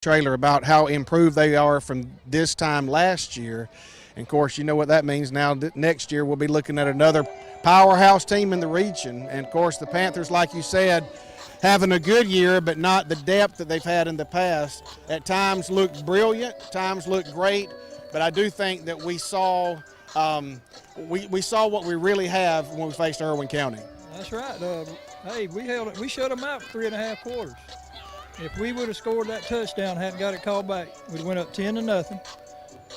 trailer about how improved they are from this time last year. And of course, you know what that means now. Next year, we'll be looking at another powerhouse team in the region. And of course, the Panthers, like you said, having a good year, but not the depth that they've had in the past. At times looked brilliant, times looked great, but I do think that we saw we saw what we really have when we faced Irwin County. That's right. Hey, we shut them out for 3.5 quarters. If we would have scored that touchdown, hadn't got it called back, we'd went up 10-0,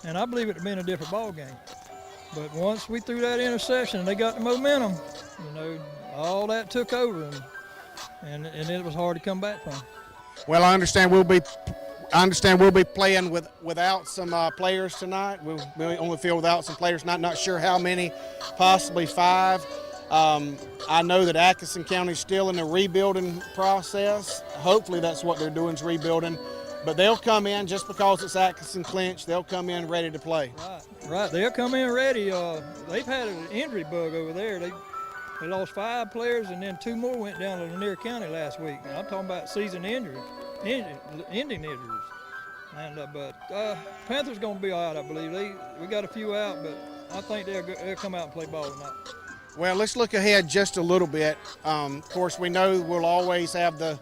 and I believe it would have been a different ball game. But once we threw that interception and they got the momentum, all that took over, and it was hard to come back from. Well, I understand we'll be playing without some players tonight. We'll be on the field without some players. Not sure how many, possibly 5. I know that Atkinson County is still in the rebuilding process. Hopefully that's what they're doing, is rebuilding. But they'll come in just because it's Atkinson Clinch. They'll come in ready to play. Right. They'll come in ready. They've had an injury bug over there. They lost 5 players, and then 2 more went down to Lanier County last week. And I'm talking about season ending injuries. And but Panthers gonna be all right, I believe. We got a few out, but I think they'll come out and play ball tonight. Well, let's look ahead just a little bit. Of course, we know we'll always have the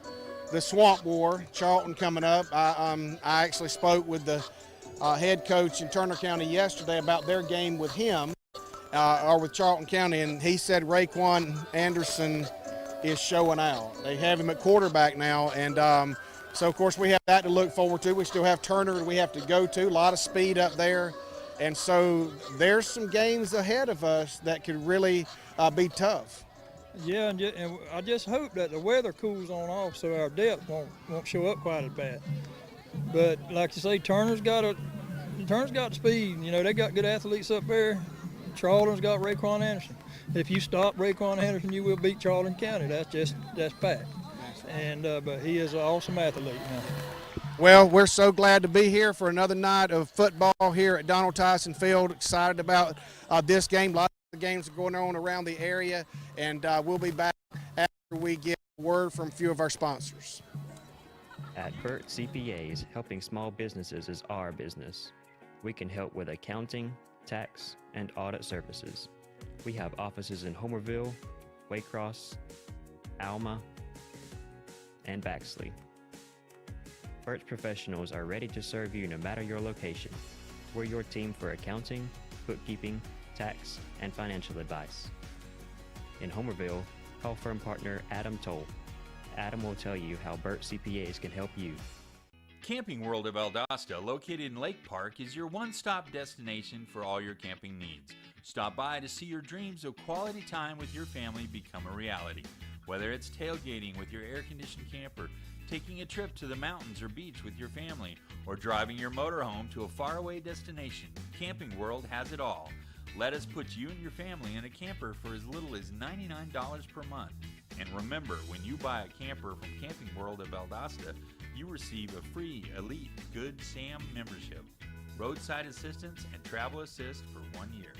Swamp War, Charlton coming up. I actually spoke with the head coach in Turner County yesterday about their game with him, or with Charlton County, and he said Raekwon Anderson is showing out. They have him at quarterback now, and so of course we have that to look forward to. We still have Turner we have to go to, a lot of speed up there. And so there's some games ahead of us that could really be tough. Yeah, and I just hope that the weather cools on off so our depth won't show up quite as bad. But like you say, Turner's got speed. They got good athletes up there. Charlton's got Raekwon Anderson. If you stop Raekwon Anderson, you will beat Charlton County. That's fact. And but he is an awesome athlete now. Well, we're so glad to be here for another night of football here at Donald Tyson Field. Excited about this game. Lots of games are going on around the area, and we'll be back after we get word from a few of our sponsors. At Burt CPAs, helping small businesses is our business. We can help with accounting, tax, and audit services. We have offices in Homerville, Waycross, Alma, and Baxley. Burt's professionals are ready to serve you no matter your location. We're your team for accounting, bookkeeping, tax, and financial advice. In Homerville, call firm partner Adam Toll. Adam will tell you how Burt CPAs can help you. Camping World of Valdosta, located in Lake Park, is your one-stop destination for all your camping needs. Stop by to see your dreams of quality time with your family become a reality. Whether it's tailgating with your air-conditioned camper, taking a trip to the mountains or beach with your family, or driving your motorhome to a faraway destination, Camping World has it all. Let us put you and your family in a camper for as little as $99 per month. And remember, when you buy a camper from Camping World of Valdosta, you receive a free Elite Good Sam membership, roadside assistance, and travel assist for 1 year.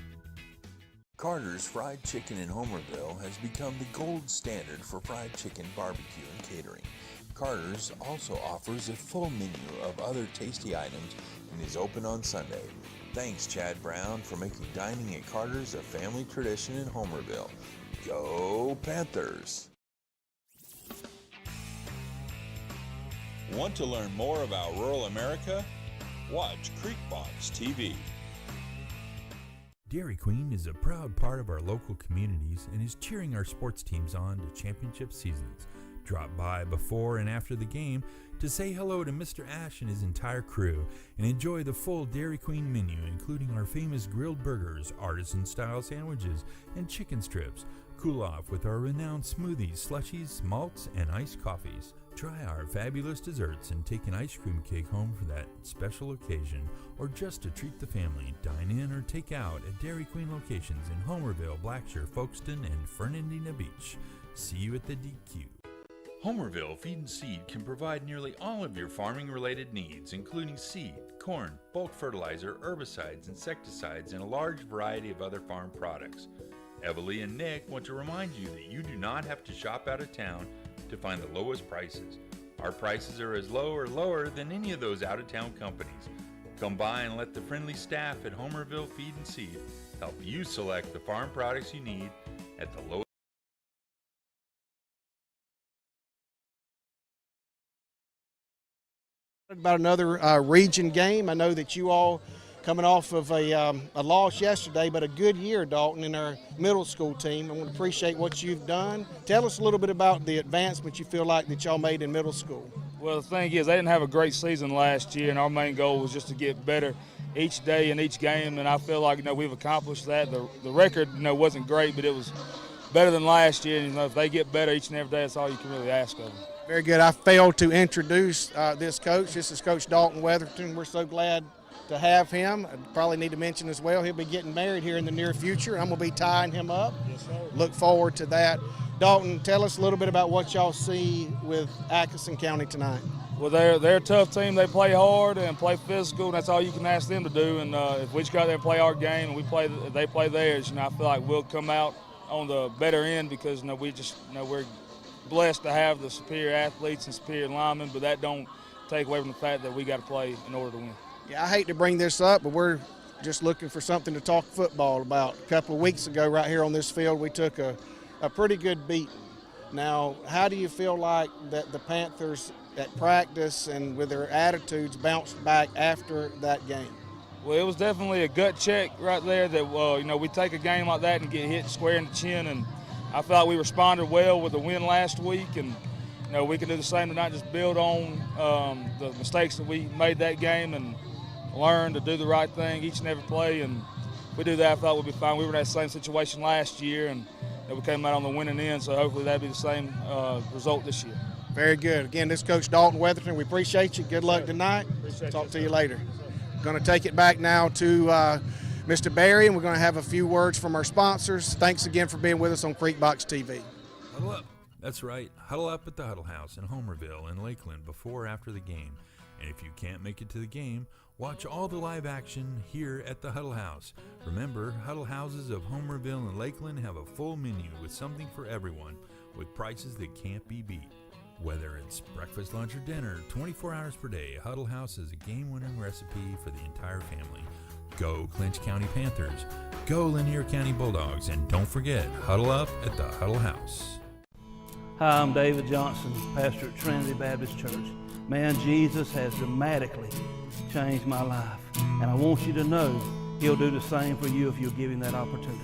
Carter's Fried Chicken in Homerville has become the gold standard for fried chicken barbecue and catering. Carter's also offers a full menu of other tasty items and is open on Sunday. Thanks, Chad Brown, for making dining at Carter's a family tradition in Homerville. Go Panthers! Want to learn more about rural America? Watch CreekboxTV. Dairy Queen is a proud part of our local communities and is cheering our sports teams on to championship seasons. Drop by before and after the game to say hello to Mr. Ash and his entire crew and enjoy the full Dairy Queen menu, including our famous grilled burgers, artisan-style sandwiches, and chicken strips. Cool off with our renowned smoothies, slushies, malts, and iced coffees. Try our fabulous desserts and take an ice cream cake home for that special occasion, or just to treat the family. Dine in or take out at Dairy Queen locations in Homerville, Blackshear, Folkestone, and Fernandina Beach. See you at the DQ. Homerville Feed and Seed can provide nearly all of your farming-related needs, including seed, corn, bulk fertilizer, herbicides, insecticides, and a large variety of other farm products. Evalie and Nick want to remind you that you do not have to shop out of town to find the lowest prices. Our prices are as low or lower than any of those out-of-town companies. Come by and let the friendly staff at Homerville Feed and Seed help you select the farm products you need at the lowest. About another region game. I know that you all coming off of a loss yesterday, but a good year, Dalton, in our middle school team. I want to appreciate what you've done. Tell us a little bit about the advancement you feel like that y'all made in middle school. Well, the thing is, they didn't have a great season last year, and our main goal was just to get better each day and each game, and I feel like, we've accomplished that. The record, wasn't great, but it was better than last year, and, if they get better each and every day, that's all you can really ask of them. Very good. I failed to introduce this coach. This is Coach Dalton Weatherton. We're so glad to have him. I probably need to mention as well, he'll be getting married here in the near future. I'm going to be tying him up. Yes, sir. Look forward to that. Dalton, tell us a little bit about what y'all see with Atkinson County tonight. Well, they're a tough team. They play hard and play physical, and that's all you can ask them to do. And if we just go out there and play our game and they play theirs, I feel like we'll come out on the better end because we're blessed to have the superior athletes and superior linemen, but that don't take away from the fact that we got to play in order to win. Yeah, I hate to bring this up, but we're just looking for something to talk football about. A couple of weeks ago right here on this field, we took a pretty good beating. Now, how do you feel like that the Panthers at practice and with their attitudes bounced back after that game? Well, it was definitely a gut check right there that, we take a game like that and get hit square in the chin, and I felt like we responded well with the win last week, and we can do the same tonight, just build on the mistakes that we made that game and learn to do the right thing each and every play, and if we do that, I thought we'd be fine. We were in that same situation last year, and we came out on the winning end, so hopefully that'll be the same result this year. Very good. Again, this is Coach Dalton Weatherton. We appreciate you. Good luck tonight. Talk to you later. Going to take it back now to Mr. Barry, and we're going to have a few words from our sponsors. Thanks again for being with us on Creekbox TV. Huddle up. That's right. Huddle up at the Huddle House in Homerville and Lakeland before or after the game. And if you can't make it to the game, watch all the live action here at the Huddle House. Remember, Huddle Houses of Homerville and Lakeland have a full menu with something for everyone with prices that can't be beat. Whether it's breakfast, lunch, or dinner, 24 hours per day, Huddle House is a game-winning recipe for the entire family. Go Clinch County Panthers, go Lanier County Bulldogs, and don't forget, huddle up at the Huddle House. Hi, I'm David Johnson, pastor at Trinity Baptist Church. Man, Jesus has dramatically changed my life, and I want you to know He'll do the same for you if you'll give Him that opportunity.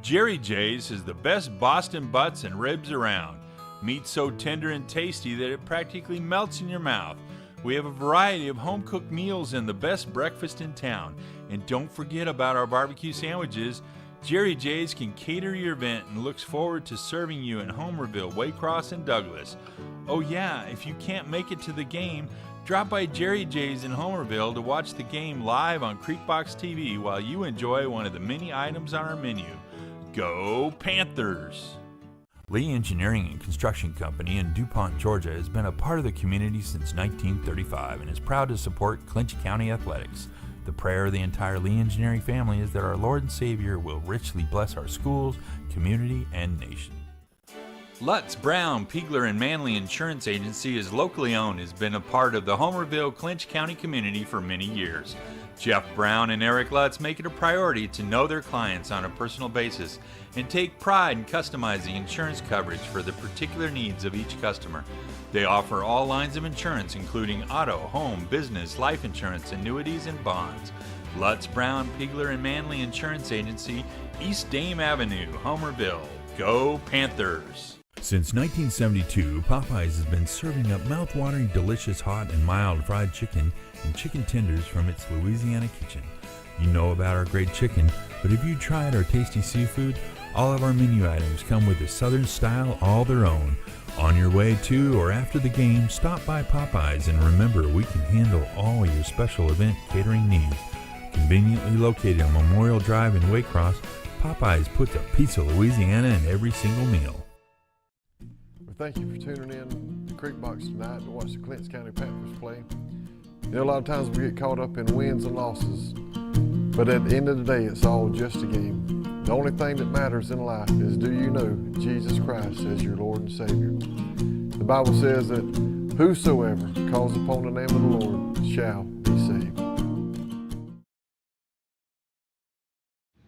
Jerry J's is the best Boston butts and ribs around. Meat so tender and tasty that it practically melts in your mouth. We have a variety of home-cooked meals and the best breakfast in town. And don't forget about our barbecue sandwiches. Jerry J's can cater your event and looks forward to serving you in Homerville, Waycross, and Douglas. Oh yeah, if you can't make it to the game, drop by Jerry J's in Homerville to watch the game live on Creekbox TV while you enjoy one of the many items on our menu. Go Panthers! Lee Engineering and Construction Company in DuPont, Georgia has been a part of the community since 1935 and is proud to support Clinch County athletics. The prayer of the entire Lee Engineering family is that our Lord and Savior will richly bless our schools, community, and nation. Lutz, Brown, Piegler, and Manley Insurance Agency is locally owned, has been a part of the Homerville, Clinch County community for many years. Jeff Brown and Eric Lutz make it a priority to know their clients on a personal basis and take pride in customizing insurance coverage for the particular needs of each customer. They offer all lines of insurance, including auto, home, business, life insurance, annuities, and bonds. Lutz, Brown, Piegler, and Manley Insurance Agency, East Dame Avenue, Homerville. Go Panthers! Since 1972, Popeyes has been serving up mouth-watering, delicious, hot, and mild fried chicken and chicken tenders from its Louisiana kitchen. You know about our great chicken, but have you tried our tasty seafood? All of our menu items come with a Southern style all their own. On your way to or after the game, stop by Popeyes and remember we can handle all your special event catering needs. Conveniently located on Memorial Drive in Waycross, Popeyes puts a piece of Louisiana in every single meal. Well, thank you for tuning in to Creekbox tonight to watch the Clinch County Panthers play. A lot of times we get caught up in wins and losses, but at the end of the day, it's all just a game. The only thing that matters in life is, do you know Jesus Christ as your Lord and Savior? The Bible says that whosoever calls upon the name of the Lord shall be saved.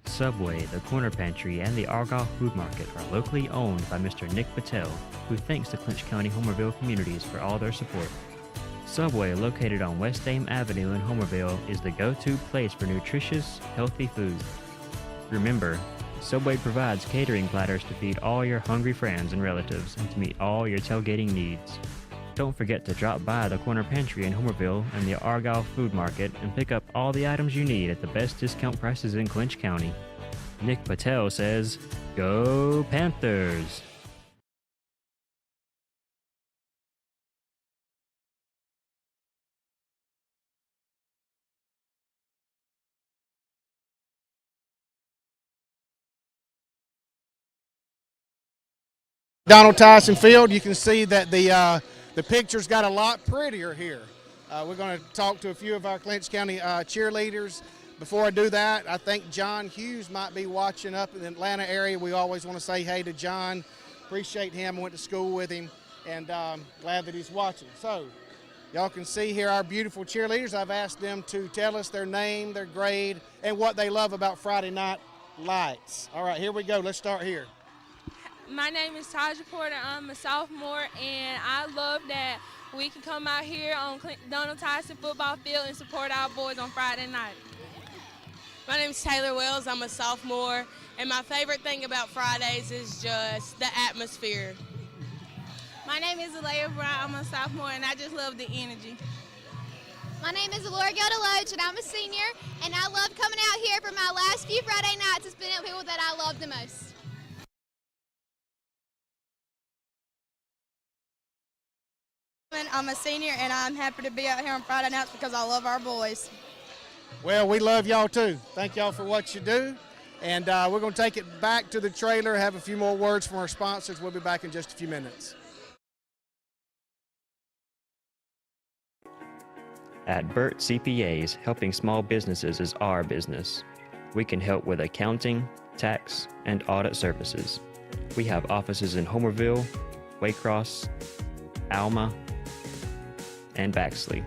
Subway, the Corner Pantry, and the Argyle Food Market are locally owned by Mr. Nick Patel, who thanks the Clinch County Homerville communities for all their support. Subway, located on West Dame Avenue in Homerville, is the go-to place for nutritious, healthy food. Remember, Subway provides catering platters to feed all your hungry friends and relatives and to meet all your tailgating needs. Don't forget to drop by the Corner Pantry in Homerville and the Argyle Food Market and pick up all the items you need at the best discount prices in Clinch County. Nick Patel says, "Go Panthers!" Donald Tyson Field, you can see that the picture's got a lot prettier here. We're going to talk to a few of our Clinch County cheerleaders. Before I do that, I think John Hughes might be watching up in the Atlanta area. We always want to say hey to John. Appreciate him. Went to school with him, and glad that he's watching. So, y'all can see here our beautiful cheerleaders. I've asked them to tell us their name, their grade, and what they love about Friday Night Lights. All right, here we go. Let's start here. My name is Taja Porter. I'm a sophomore, and I love that we can come out here on Donald Tyson football field and support our boys on Friday night. My name is Taylor Wells. I'm a sophomore, and my favorite thing about Fridays is just the atmosphere. My name is Alea Brown. I'm a sophomore, and I just love the energy. My name is Laura Geldeloach, and I'm a senior, and I love coming out here for my last few Friday nights to spend it with people that I love the most. I'm a senior, and I'm happy to be out here on Friday nights because I love our boys. Well, we love y'all too. Thank y'all for what you do. And we're going to take it back to the trailer, have a few more words from our sponsors. We'll be back in just a few minutes. At Burt CPAs, helping small businesses is our business. We can help with accounting, tax, and audit services. We have offices in Homerville, Waycross, Alma, and Baxley.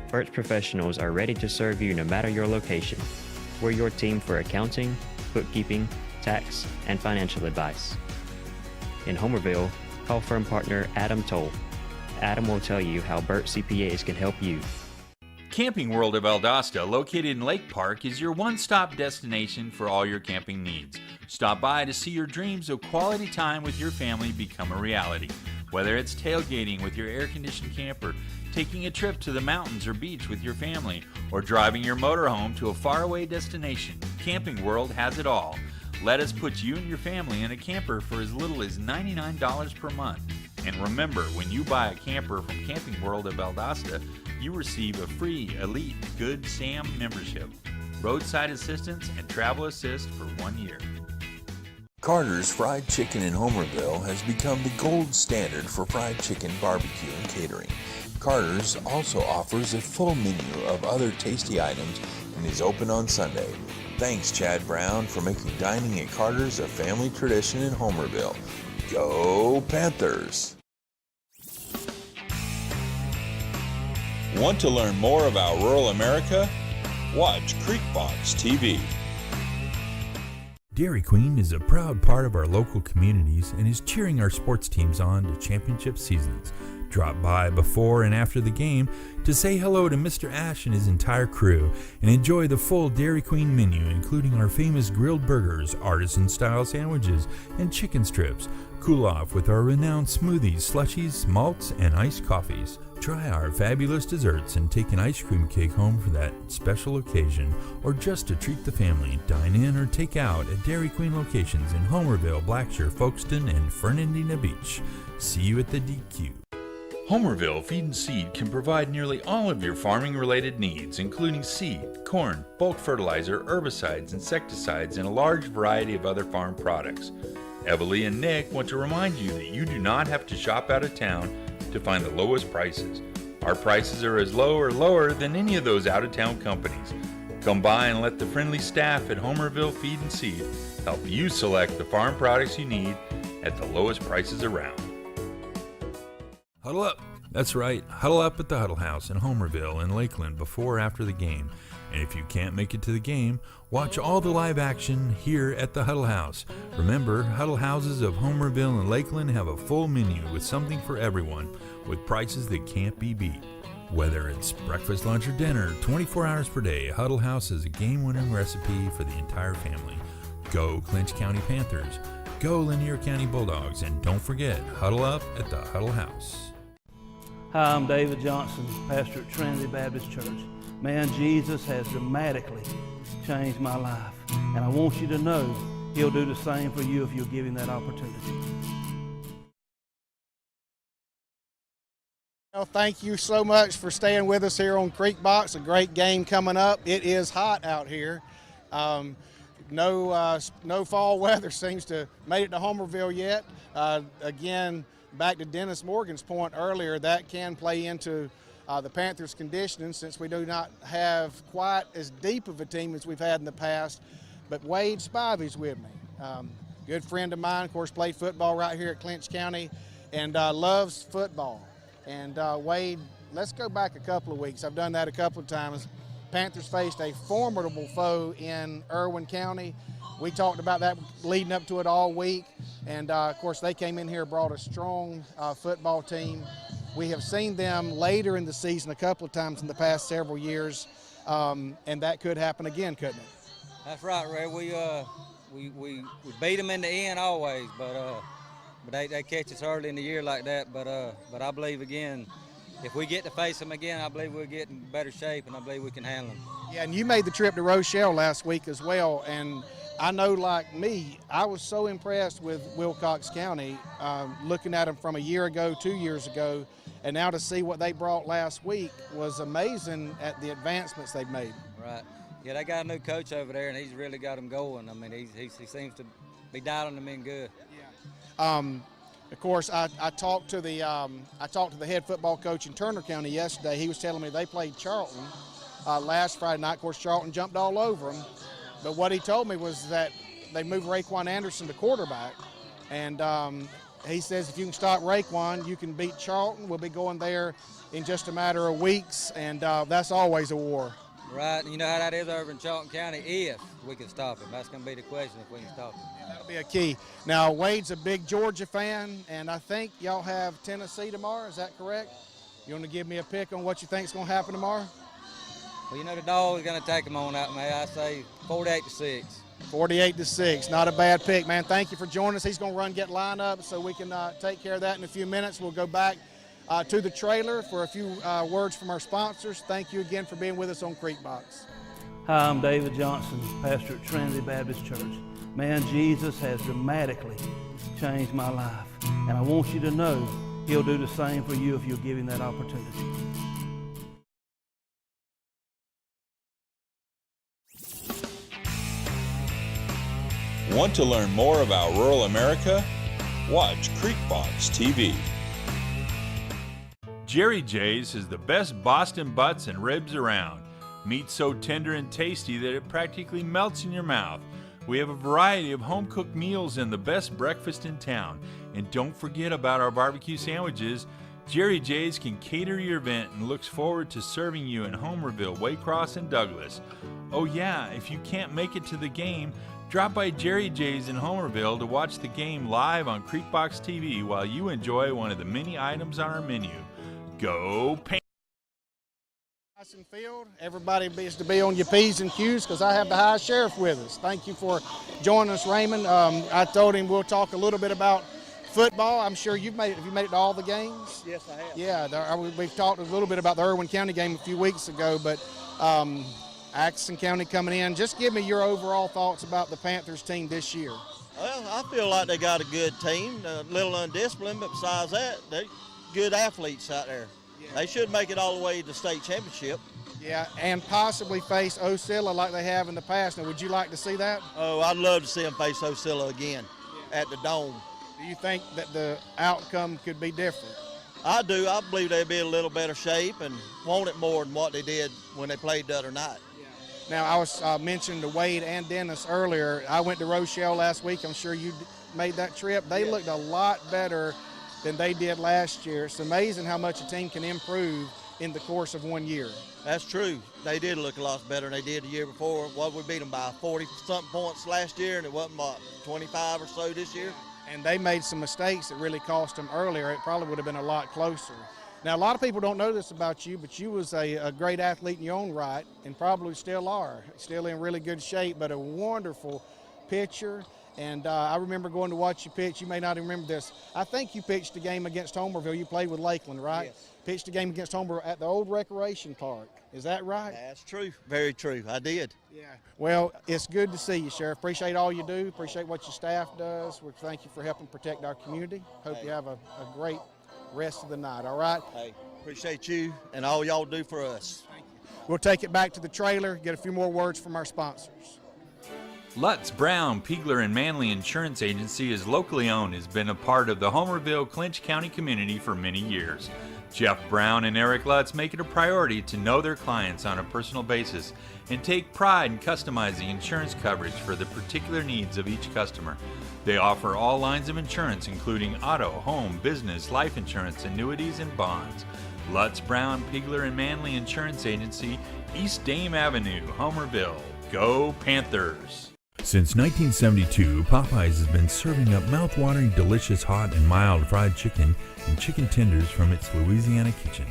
Burt's professionals are ready to serve you no matter your location. We're your team for accounting, bookkeeping, tax, and financial advice. In Homerville, call firm partner Adam Toll. Adam will tell you how Burt CPAs can help you. Camping World of Valdosta, located in Lake Park, is your one-stop destination for all your camping needs. Stop by to see your dreams of quality time with your family become a reality. Whether it's tailgating with your air-conditioned camper, taking a trip to the mountains or beach with your family, or driving your motorhome to a faraway destination, Camping World has it all. Let us put you and your family in a camper for as little as $99 per month. And remember, when you buy a camper from Camping World of Valdosta, you receive a free Elite Good Sam membership, roadside assistance, and travel assist for 1 year. Carter's Fried Chicken in Homerville has become the gold standard for fried chicken barbecue and catering. Carter's also offers a full menu of other tasty items and is open on Sunday. Thanks, Chad Brown, for making dining at Carter's a family tradition in Homerville. Go Panthers! Want to learn more about rural America? Watch CreekboxTV. TV. Dairy Queen is a proud part of our local communities and is cheering our sports teams on to championship seasons. Drop by before and after the game to say hello to Mr. Ash and his entire crew and enjoy the full Dairy Queen menu, including our famous grilled burgers, artisan-style sandwiches, and chicken strips. Cool off with our renowned smoothies, slushies, malts, and iced coffees. Try our fabulous desserts and take an ice cream cake home for that special occasion, or just to treat the family. Dine in or take out at Dairy Queen locations in Homerville, Blackshear, Folkestone, and Fernandina Beach. See you at the DQ. Homerville Feed and Seed can provide nearly all of your farming-related needs, including seed, corn, bulk fertilizer, herbicides, insecticides, and a large variety of other farm products. Evalie and Nick want to remind you that you do not have to shop out of town to find the lowest prices. Our prices are as low or lower than any of those out-of-town companies. Come by and let the friendly staff at Homerville Feed and Seed help you select the farm products you need at the lowest prices around. Huddle up. That's right. Huddle up at the Huddle House in Homerville and Lakeland before or after the game. And if you can't make it to the game, watch all the live action here at the Huddle House. Remember, Huddle Houses of Homerville and Lakeland have a full menu with something for everyone with prices that can't be beat. Whether it's breakfast, lunch, or dinner, 24 hours per day, Huddle House is a game-winning recipe for the entire family. Go Clinch County Panthers. Go Lanier County Bulldogs. And don't forget, huddle up at the Huddle House. Hi, I'm David Johnson, pastor at Trinity Baptist Church. Man, Jesus has dramatically changed my life. And I want you to know He'll do the same for you if you'll give Him that opportunity. Well, thank you so much for staying with us here on CreekBox. A great game coming up. It is hot out here. No fall weather seems to have made it to Homerville yet. Again, back to Dennis Morgan's point earlier, that can play into the Panthers' conditioning since we do not have quite as deep of a team as we've had in the past. But Wade Spivey's with me. Good friend of mine, of course, played football right here at Clinch County and loves football. And Wade, let's go back a couple of weeks. I've done that a couple of times. Panthers faced a formidable foe in Irwin County. We talked about that leading up to it all week. And of course, they came in here, brought a strong football team. We have seen them later in the season a couple of times in the past several years, and that could happen again, couldn't it? That's right, Ray. We beat them in the end always, but they catch us early in the year like that. But I believe again, if we get to face them again, I believe we'll get in better shape, and I believe we can handle them. Yeah, and you made the trip to Rochelle last week as well, and I know, like me, I was so impressed with Wilcox County, looking at them from a year ago, 2 years ago, and now to see what they brought last week was amazing at the advancements they've made. Right. Yeah, they got a new coach over there, and he's really got them going. I mean, he seems to be dialing them in good. Yeah. Of course, I talked to the head football coach in Turner County yesterday. He was telling me they played Charlton last Friday night. Of course, Charlton jumped all over them. But what he told me was that they moved Raekwon Anderson to quarterback. And he says if you can stop Raekwon, you can beat Charlton. We'll be going there in just a matter of weeks, and that's always a war. Right, and you know how that is over in Charlton County, if we can stop him. That's going to be the question, if we can stop him. Yeah, that'll be a key. Now, Wade's a big Georgia fan, and I think y'all have Tennessee tomorrow. Is that correct? You want to give me a pick on what you think is going to happen tomorrow? Well, you know the dog is going to take them on out, man. I say 48-6. 48-6, not a bad pick, man. Thank you for joining us. He's going to run, get lined up, so we can take care of that in a few minutes. We'll go back to the trailer for a few words from our sponsors. Thank you again for being with us on CreekBox. Hi, I'm David Johnson, pastor at Trinity Baptist Church. Man, Jesus has dramatically changed my life. And I want you to know He'll do the same for you if you'll give Him that opportunity. Want to learn more about rural America? Watch CreekboxTV. TV. Jerry J's is the best Boston butts and ribs around. Meat so tender and tasty that it practically melts in your mouth. We have a variety of home-cooked meals and the best breakfast in town. And don't forget about our barbecue sandwiches. Jerry J's can cater your event and looks forward to serving you in Homerville, Waycross, and Douglas. Oh yeah, if you can't make it to the game, drop by Jerry J's in Homerville to watch the game live on CreekboxTV TV while you enjoy one of the many items on our menu. Go Panthers! Field. Everybody is to be on your P's and Q's because I have the high sheriff with us. Thank you for joining us, Raymond. I told him we'll talk a little bit about football. I'm sure have you made it to all the games? Yes, I have. Yeah, we've talked a little bit about the Irwin County game a few weeks ago, but Atkinson County coming in. Just give me your overall thoughts about the Panthers team this year. Well, I feel like they got a good team, a little undisciplined, but besides that, they're good athletes out there. Yeah. They should make it all the way to the state championship. Yeah, and possibly face Osceola like they have in the past. Now, would you like to see that? Oh, I'd love to see them face Osceola again at the Dome. Do you think that the outcome could be different? I do. I believe they'd be in a little better shape and want it more than what they did when they played the other night. Now, I was mentioning to Wade and Dennis earlier, I went to Rochelle last week. I'm sure you made that trip. They looked a lot better than they did last year. It's amazing how much a team can improve in the course of 1 year. That's true. They did look a lot better than they did the year before. What, we beat them by 40-something points last year, and it wasn't about 25 or so this year. And they made some mistakes that really cost them earlier. It probably would have been a lot closer. Now, a lot of people don't know this about you, but you was a great athlete in your own right, and probably still are. Still in really good shape, but a wonderful pitcher. And I remember going to watch you pitch. You may not even remember this. I think you pitched a game against Homerville. You played with Lakeland, right? Yes. Pitched a game against Homerville at the old recreation park. Is that right? That's true. Very true. I did. Yeah. Well, it's good to see you, Sheriff. Appreciate all you do. Appreciate what your staff does. We thank you for helping protect our community. Hope you have a great rest of the night, all right? Hey, appreciate you and all y'all do for us. Thank you. We'll take it back to the trailer, get a few more words from our sponsors. Lutz, Brown, Piegler, and Manley Insurance Agency is locally owned, has been a part of the Homerville, Clinch County community for many years. Jeff Brown and Eric Lutz make it a priority to know their clients on a personal basis and take pride in customizing insurance coverage for the particular needs of each customer. They offer all lines of insurance, including auto, home, business, life insurance, annuities, and bonds. Lutz, Brown, Piegler, and Manley Insurance Agency, East Dame Avenue, Homerville. Go Panthers! Since 1972, Popeyes has been serving up mouth-watering, delicious, hot and mild fried chicken and chicken tenders from its Louisiana kitchen.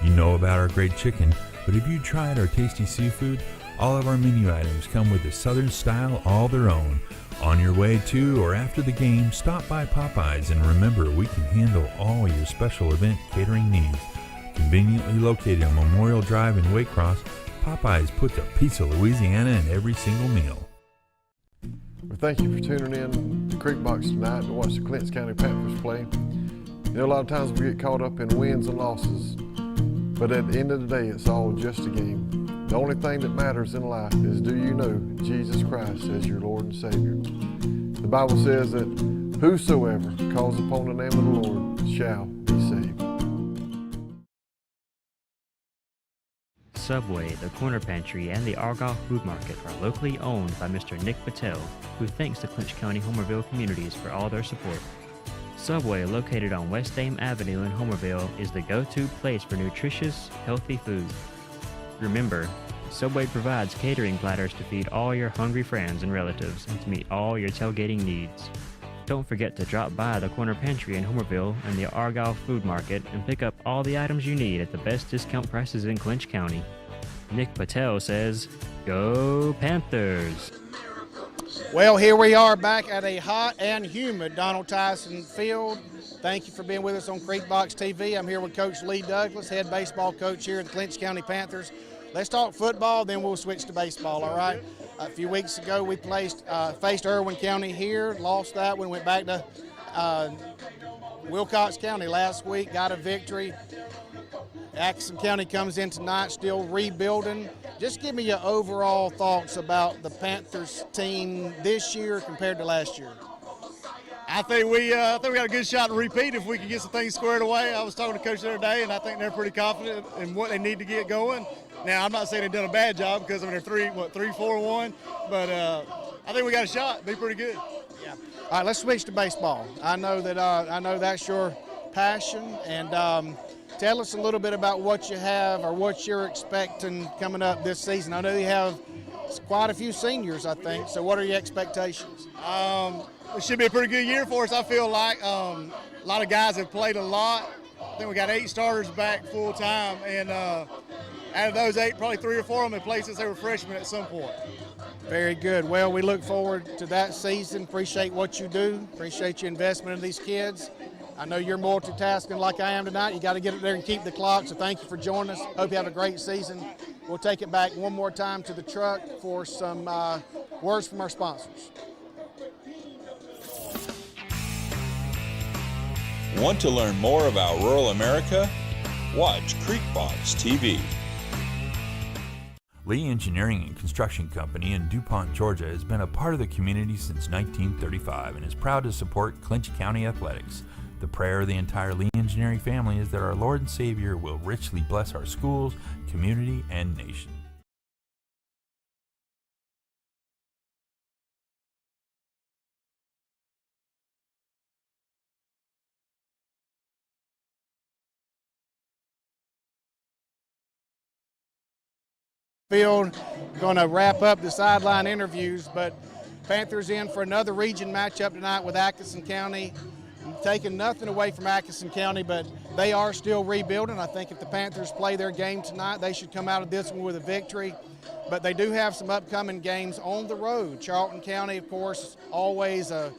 You know about our great chicken, but have you tried our tasty seafood? All of our menu items come with a southern style all their own. On your way to or after the game, stop by Popeyes and remember we can handle all your special event catering needs. Conveniently located on Memorial Drive in Waycross, Popeyes puts a piece of Louisiana in every single meal. Well, thank you for tuning in to CreekBox tonight to watch the Clinch County Panthers play. You know, a lot of times we get caught up in wins and losses, but at the end of the day, it's all just a game. The only thing that matters in life is, do you know Jesus Christ as your Lord and Savior? The Bible says that whosoever calls upon the name of the Lord shall be saved. Subway, the Corner Pantry, and the Argyle Food Market are locally owned by Mr. Nick Patel, who thanks the Clinch County Homerville communities for all their support. Subway, located on West Dame Avenue in Homerville, is the go-to place for nutritious, healthy food. Remember, Subway provides catering platters to feed all your hungry friends and relatives and to meet all your tailgating needs. Don't forget to drop by the Corner Pantry in Homerville and the Argyle Food Market and pick up all the items you need at the best discount prices in Clinch County. Nick Patel says, Go Panthers! Well, here we are back at a hot and humid Donald Tyson Field. Thank you for being with us on CreekBox TV. I'm here with Coach Lee Douglas, head baseball coach here at the Clinch County Panthers. Let's talk football, then we'll switch to baseball, all right? A few weeks ago, we faced Irwin County here, lost that one, went back to Wilcox County last week, got a victory. Atkinson County comes in tonight, still rebuilding. Just give me your overall thoughts about the Panthers team this year compared to last year. I think we got a good shot to repeat if we can get some things squared away. I was talking to Coach the other day, and I think they're pretty confident in what they need to get going. Now, I'm not saying they've done a bad job because they're 3-4-1, but I think we got a shot. Be pretty good. Yeah. All right, let's switch to baseball. I know that's your passion, and tell us a little bit about what you have or what you're expecting coming up this season. I know you have quite a few seniors, I think. So, what are your expectations? It should be a pretty good year for us. I feel like a lot of guys have played a lot. I think we got 8 starters back full time, and out of those 8, probably 3 or 4 of them have played since they were freshmen at some point. Very good. Well, we look forward to that season. Appreciate what you do. Appreciate your investment in these kids. I know you're multitasking like I am tonight. You got to get up there and keep the clock, so thank you for joining us. Hope you have a great season. We'll take it back one more time to the truck for some words from our sponsors. Want to learn more about rural America? Watch CreekBox TV. Lee Engineering and Construction Company in DuPont, Georgia has been a part of the community since 1935 and is proud to support Clinch County athletics. The prayer of the entire Lee Engineering family is that our Lord and Savior will richly bless our schools, community, and nation. Field. Going to wrap up the sideline interviews, but Panthers in for another region matchup tonight with Atkinson County. Taking nothing away from Atkinson County, but they are still rebuilding. I think if the Panthers play their game tonight, they should come out of this one with a victory. But they do have some upcoming games on the road. Charlton County, of course, always a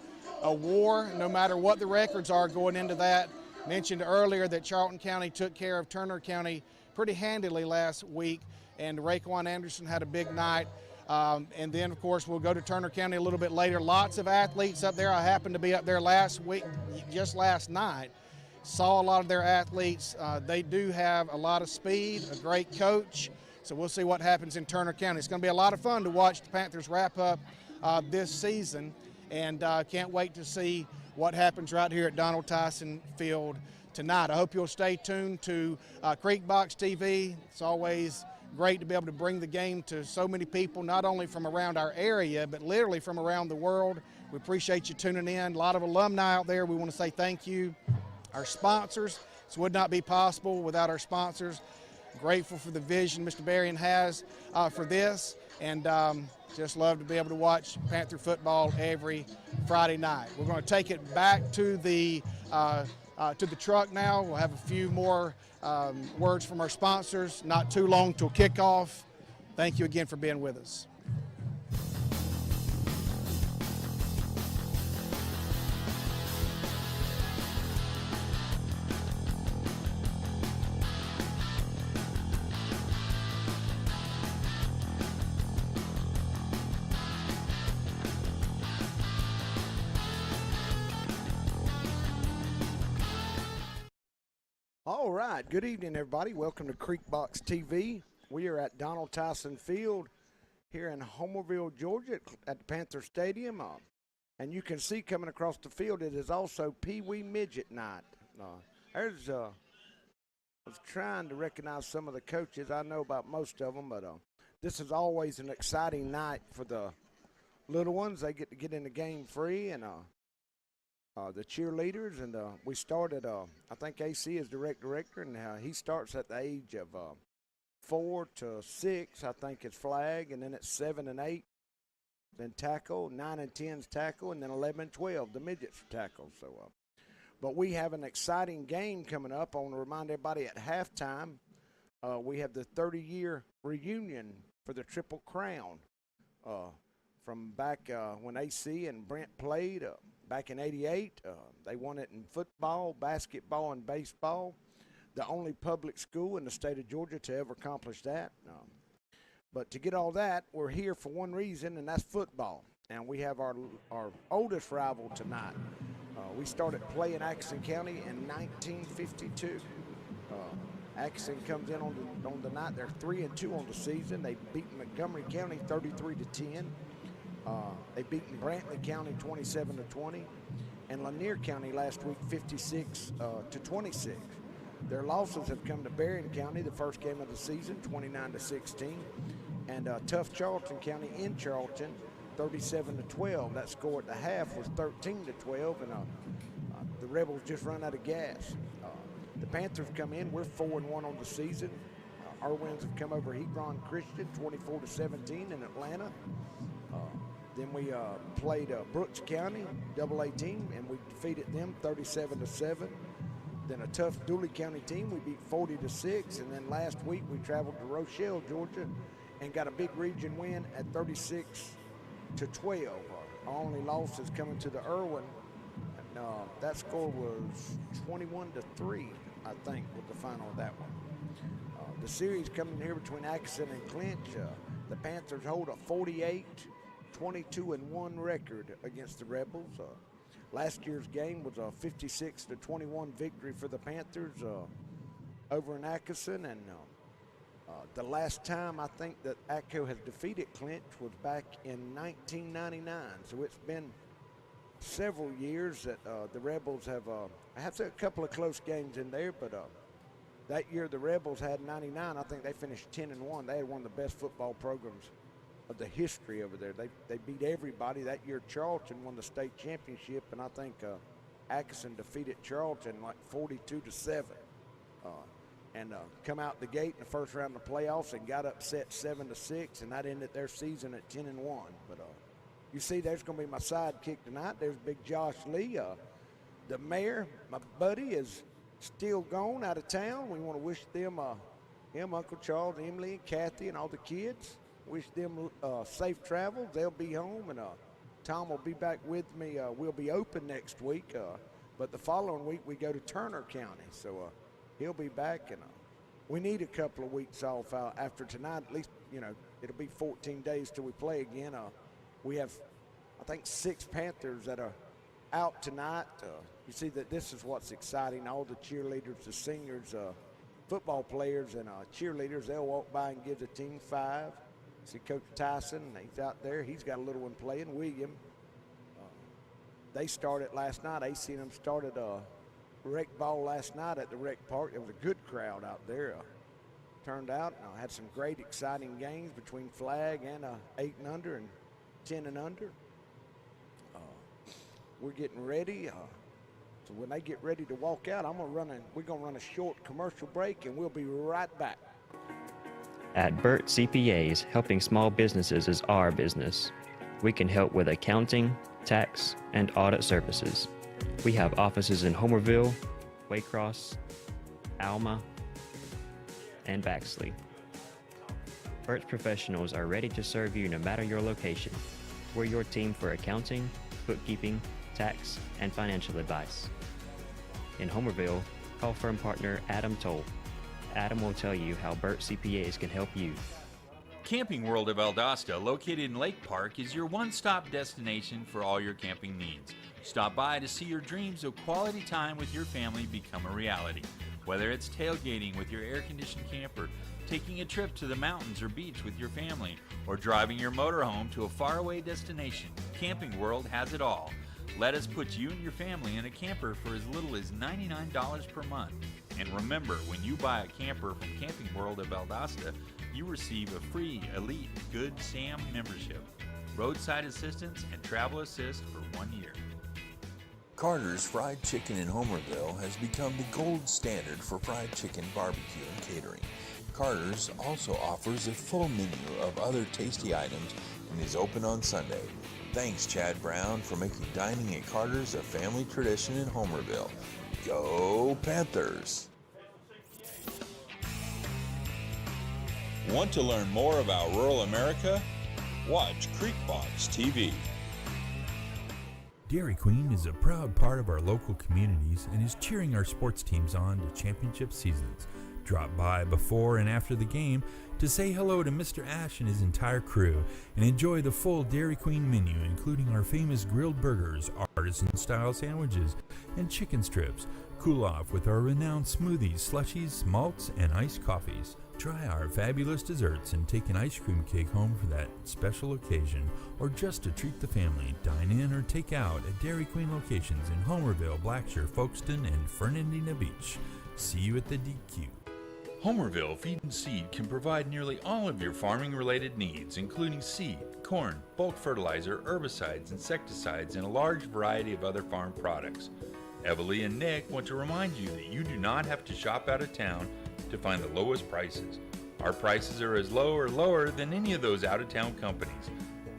war, no matter what the records are going into that. Mentioned earlier that Charlton County took care of Turner County pretty handily last week, and Raekwon Anderson had a big night. And then, of course, we'll go to Turner County a little bit later. Lots of athletes up there. I happened to be up there last week, just last night. Saw a lot of their athletes. They do have a lot of speed, a great coach. So we'll see what happens in Turner County. It's going to be a lot of fun to watch the Panthers wrap up this season. And can't wait to see what happens right here at Donald Tyson Field tonight. I hope you'll stay tuned to CreekboxTV. It's always great to be able to bring the game to so many people, not only from around our area, but literally from around the world. We appreciate you tuning in. A lot of alumni out there. We want to say thank you. Our sponsors, this would not be possible without our sponsors. Grateful for the vision Mr. Berrien has for this, and just love to be able to watch Panther football every Friday night. We're going to take it back to the truck now. We'll have a few more words from our sponsors. Not too long till kickoff. Thank you again for being with us. All right, good evening, everybody. Welcome to Creekbox TV. We are at Donald Tyson Field here in Homerville, Georgia, at the Panther Stadium. And you can see coming across the field, it is also Pee Wee Midget Night. I was trying to recognize some of the coaches. I know about most of them, but this is always an exciting night for the little ones. They get to get in the game free, and the cheerleaders, and we started, I think AC is director, and he starts at the age of 4 to 6, I think it's flag, and then it's 7 and 8, then tackle, 9 and 10's tackle, and then 11 and 12, the midgets tackle. So, but we have an exciting game coming up. I want to remind everybody at halftime, we have the 30-year reunion for the Triple Crown from back when AC and Brent played. Back in '88, they won it in football, basketball, and baseball. The only public school in the state of Georgia to ever accomplish that. But to get all that, we're here for one reason, and that's football. And we have our oldest rival tonight. We started playing Atkinson County in 1952. Atkinson comes in on the night. They're 3-2 on the season. They beat Montgomery County 33-10. They beat Brantley County 27-20, and Lanier County last week 56-26. Their losses have come to Berrien County, the first game of the season, 29-16, and tough Charlton County in Charlton, 37-12. That score at the half was 13-12, and the Rebels just run out of gas. The Panthers come in. We're 4-1 on the season. Our wins have come over Hebron Christian, 24-17 in Atlanta. Then we played Brooks County, AA team, and we defeated them 37-7. Then a tough Dooley County team, we beat 40-6. And then last week we traveled to Rochelle, Georgia, and got a big region win at 36-12. Our only loss is coming to the Irwin. And, that score was 21-3, I think, was the final of that one. The series coming here between Atkinson and Clinch, the Panthers hold a 22-1 record against the Rebels. Last year's game was a 56-21 victory for the Panthers over in Atkinson, and the last time I think that ATCO has defeated Clinch was back in 1999. So it's been several years that the Rebels have had a couple of close games in there, but that year the Rebels had 99. I think they finished 10-1. They had one of the best football programs of the history over there. They beat everybody. That year Charlton won the state championship, and I think Atkinson defeated Charlton like 42-7. and come out the gate in the first round of the playoffs and got upset 7-6, and that ended their season at 10-1. But you see, there's going to be my sidekick tonight. There's Big Josh Lee. The mayor, my buddy, is still gone out of town. We want to wish them, him, Uncle Charles, Emily, and Kathy, and all the kids, wish them safe travels. They'll be home, and Tom will be back with me. We'll be open next week, but the following week we go to Turner County, so he'll be back, and we need a couple of weeks off after tonight. At least, it'll be 14 days till we play again. We have, I think, 6 Panthers that are out tonight. You see that this is what's exciting. All the cheerleaders, the seniors, football players, and cheerleaders, they'll walk by and give the team 5. See Coach Tyson, he's out there. He's got a little one playing, William. They started last night. I seen them started rec ball last night at the rec park. There was a good crowd out there. Turned out, had some great, exciting games between flag and 8 and under and 10 and under. We're getting ready. So when they get ready to walk out, we're gonna run a short commercial break, and we'll be right back. At Burt CPAs, helping small businesses is our business. We can help with accounting, tax, and audit services. We have offices in Homerville, Waycross, Alma, and Baxley. Burt's professionals are ready to serve you no matter your location. We're your team for accounting, bookkeeping, tax, and financial advice. In Homerville, call firm partner Adam Toll. Adam will tell you how Burt CPAs can help you. Camping World of Valdosta, located in Lake Park, is your one-stop destination for all your camping needs. Stop by to see your dreams of quality time with your family become a reality. Whether it's tailgating with your air-conditioned camper, taking a trip to the mountains or beach with your family, or driving your motorhome to a faraway destination, Camping World has it all. Let us put you and your family in a camper for as little as $99 per month. And remember, when you buy a camper from Camping World of Valdosta, you receive a free Elite Good Sam membership, roadside assistance, and travel assist for 1 year. Carter's Fried Chicken in Homerville has become the gold standard for fried chicken barbecue and catering. Carter's also offers a full menu of other tasty items and is open on Sunday. Thanks, Chad Brown, for making dining at Carter's a family tradition in Homerville. Go Panthers! Want to learn more about rural America? Watch CreekboxTV. TV. Dairy Queen is a proud part of our local communities and is cheering our sports teams on to championship seasons. Drop by before and after the game to say hello to Mr. Ash and his entire crew and enjoy the full Dairy Queen menu, including our famous grilled burgers, artisan-style sandwiches, and chicken strips. Cool off with our renowned smoothies, slushies, malts, and iced coffees. Try our fabulous desserts and take an ice cream cake home for that special occasion, or just to treat the family. Dine in or take out at Dairy Queen locations in Homerville, Blackshear, Folkestone, and Fernandina Beach. See you at the DQ. Homerville Feed and Seed can provide nearly all of your farming-related needs, including seed, corn, bulk fertilizer, herbicides, insecticides, and a large variety of other farm products. Evalie and Nick want to remind you that you do not have to shop out of town to find the lowest prices. Our prices are as low or lower than any of those out-of-town companies.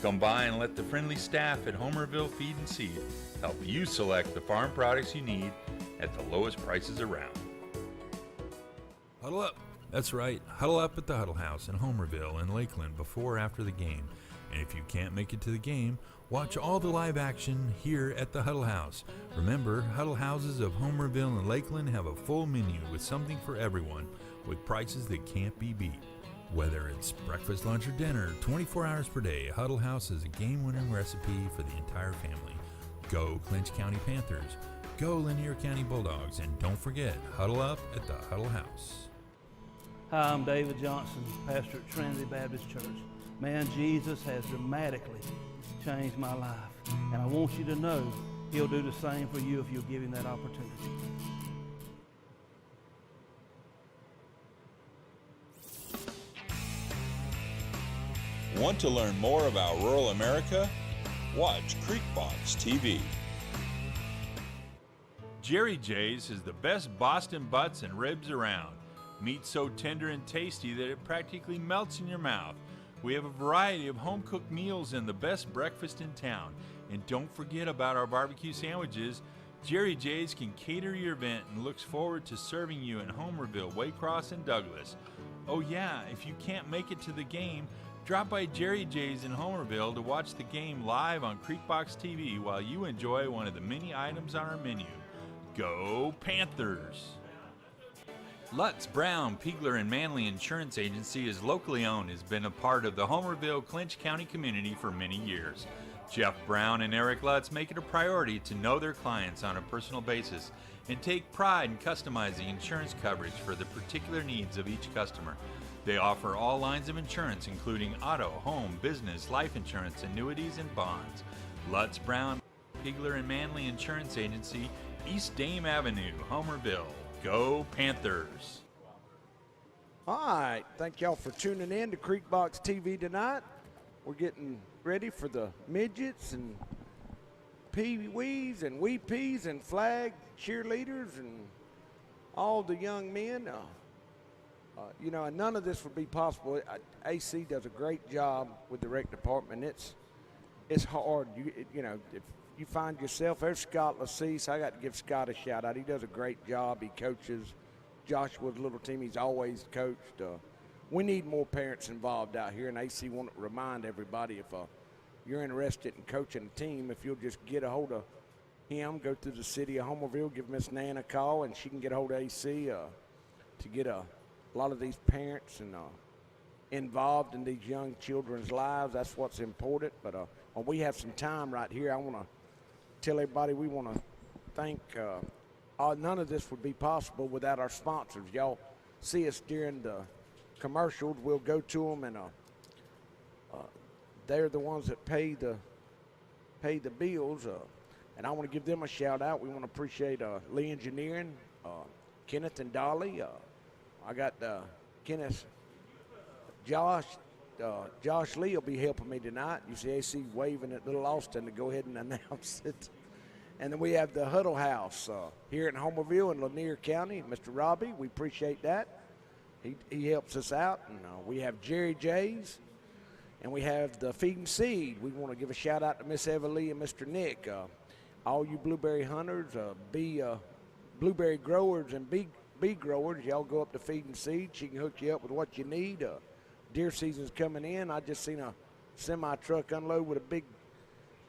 Come by and let the friendly staff at Homerville Feed and Seed help you select the farm products you need at the lowest prices around. Huddle up. That's right. Huddle up at the Huddle House in Homerville and Lakeland before or after the game. And if you can't make it to the game, watch all the live action here at the Huddle House. Remember, Huddle Houses of Homerville and Lakeland have a full menu with something for everyone, with prices that can't be beat. Whether it's breakfast, lunch, or dinner, 24 hours per day, Huddle House is a game-winning recipe for the entire family. Go Clinch County Panthers. Go Linear County Bulldogs. And don't forget, huddle up at the Huddle House. Hi, I'm David Johnson, pastor at Trinity Baptist Church. Man, Jesus has dramatically changed my life. And I want you to know He'll do the same for you if you'll give Him that opportunity. Want to learn more about rural America? Watch CreekboxTV. Jerry J's is the best Boston butts and ribs around. Meat so tender and tasty that it practically melts in your mouth. We have a variety of home-cooked meals and the best breakfast in town. And don't forget about our barbecue sandwiches. Jerry J's can cater your event and looks forward to serving you in Homerville, Waycross, and Douglas. Oh yeah, if you can't make it to the game, drop by Jerry J's in Homerville to watch the game live on CreekboxTV TV while you enjoy one of the many items on our menu. Go Panthers! Lutz, Brown, Pigler, and Manley Insurance Agency is locally owned, has been a part of the Homerville, Clinch County community for many years. Jeff Brown and Eric Lutz make it a priority to know their clients on a personal basis and take pride in customizing insurance coverage for the particular needs of each customer. They offer all lines of insurance, including auto, home, business, life insurance, annuities, and bonds. Lutz, Brown, Pigler, and Manley Insurance Agency, East Dame Avenue, Homerville. Go Panthers! All right, thank y'all for tuning in to Creekbox TV tonight. We're getting ready for the midgets and pee-wees and wee peas and flag cheerleaders and all the young men. You know, and none of this would be possible. AC does a great job with the rec department. It's hard. You know, if you find yourself, there's Scott Lacease. I got to give Scott a shout out. He does a great job. He coaches Joshua's little team. He's always coached. We need more parents involved out here, and AC want to remind everybody if you're interested in coaching a team, if you'll just get a hold of him, go through the city of Homerville, give Miss Nan a call, and she can get a hold of AC to get a lot of these parents and involved in these young children's lives. That's what's important. But when we have some time right here, I want to tell everybody we want to thank none of this would be possible without our sponsors. Y'all see us during the commercials. We'll go to them, and they're the ones that pay the bills. And I want to give them a shout out. We want to appreciate Lee Engineering, Kenneth and Dolly. I got Kenneth, Josh Lee will be helping me tonight. You see AC waving at little Austin to go ahead and announce it. And then we have the Huddle House here in Homerville in Lanier County. Mr. Robbie, we appreciate that. He helps us out. And we have Jerry J's, and we have the Feed and Seed. We want to give a shout out to Miss Eva Lee and Mr. Nick. All you blueberry hunters, blueberry growers, and bee growers, y'all go up to Feed and Seed. She can hook you up with what you need. Deer season's coming in. I just seen a semi truck unload with a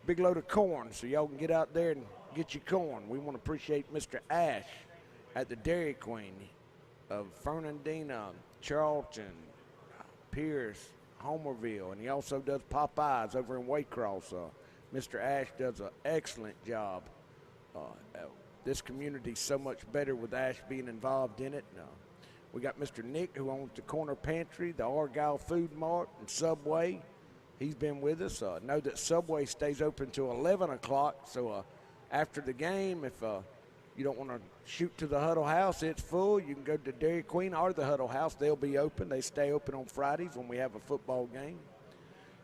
big load of corn, so y'all can get out there and get your corn. We want to appreciate Mr. Ash at the Dairy Queen of Fernandina, Charlton, Pierce, Homerville, and he also does Popeyes over in Waycross. Mr. Ash does an excellent job. This community's so much better with Ash being involved in it. We got Mr. Nick, who owns the Corner Pantry, the Argyle Food Mart, and Subway. He's been with us. Know that Subway stays open till 11 o'clock, so after the game, if you don't want to shoot to the Huddle House, it's full. You can go to Dairy Queen or the Huddle House. They'll be open. They stay open on Fridays when we have a football game.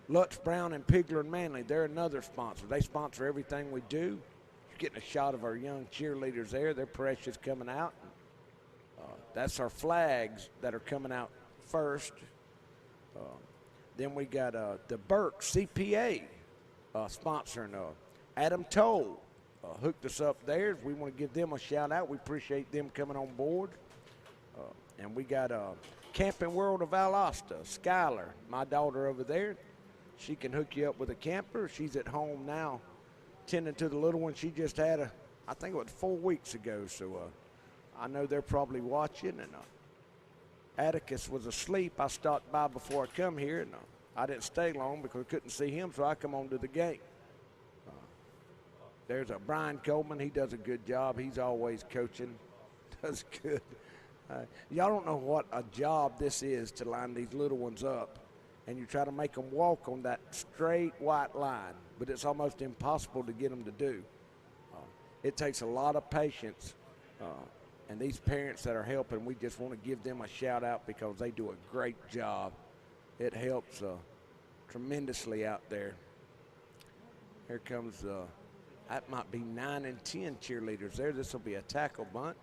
Lutz, Brown, and Pigler and Manley, they're another sponsor. They sponsor everything we do. You're getting a shot of our young cheerleaders there. They're precious coming out. That's our flags that are coming out first. Then we got the Burke CPA sponsoring. Adam Toll hooked us up there. We want to give them a shout out. We appreciate them coming on board. And we got Camping World of Valdosta, Skylar, my daughter over there. She can hook you up with a camper. She's at home now tending to the little one. She just had I think it was 4 weeks ago. So I know they're probably watching. And Atticus was asleep. I stopped by before I come here, and I didn't stay long because I couldn't see him, so I come on to the gate. There's a Brian Coleman. He does a good job. He's always coaching. Does good. Y'all don't know what a job this is to line these little ones up, and you try to make them walk on that straight white line, but it's almost impossible to get them to do. It takes a lot of patience. And these parents that are helping, we just want to give them a shout out because they do a great job. It helps tremendously out there. Here comes, that might be 9 and 10 cheerleaders there. This will be a tackle bunch.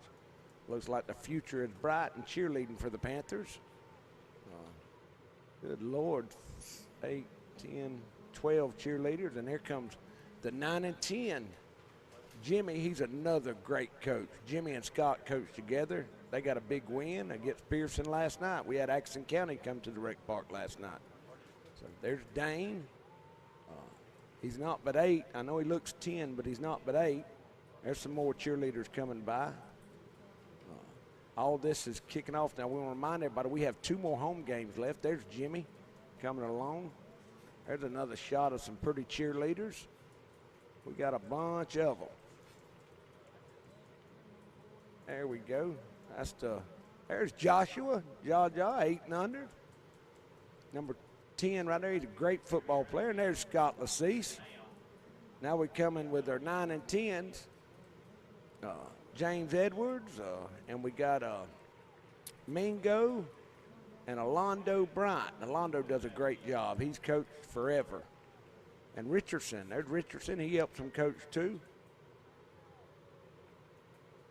Looks like the future is bright in cheerleading for the Panthers. Good Lord, 8, 10, 12 cheerleaders, and here comes the 9 and 10. Jimmy, he's another great coach. Jimmy and Scott coached together. They got a big win against Pearson last night. We had Atkinson County come to the rec park last night. So there's Dane. He's not but 8. I know he looks 10, but he's not but 8. There's some more cheerleaders coming by. All this is kicking off. Now we want to remind everybody we have 2 more home games left. There's Jimmy coming along. There's another shot of some pretty cheerleaders. We got a bunch of them. There we go. There's Joshua, Jaja, 8 and under. Number 10 right there, he's a great football player. And there's Scott Lacease. Now we come in with our 9 and 10s. James Edwards, and we got Mingo and Alondo Bryant. Alondo does a great job. He's coached forever. And Richardson, there's Richardson. He helps him coach too.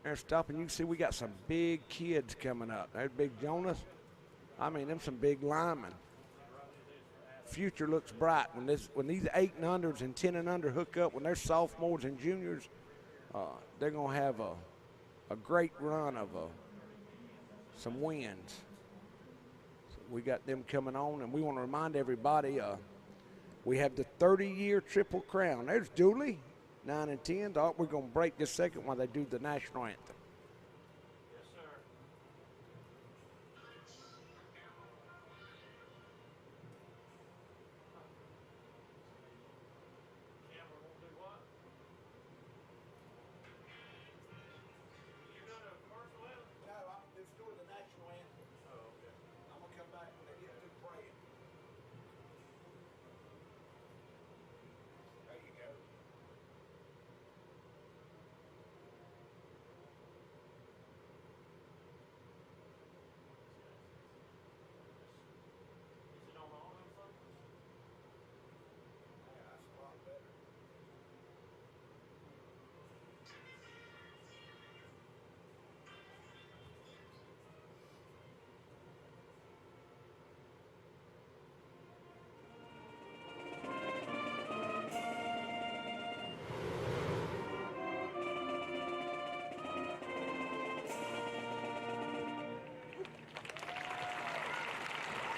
They're stopping. You can see we got some big kids coming up. There's Big Jonas. I mean, them some big linemen. Future looks bright when these 8 and unders and 10 and under hook up. When they're sophomores and juniors, they're gonna have a great run of some wins. So we got them coming on, and we want to remind everybody we have the 30-year Triple Crown. There's Dooley, 9 and 10. We're going to break this second while they do the national anthem.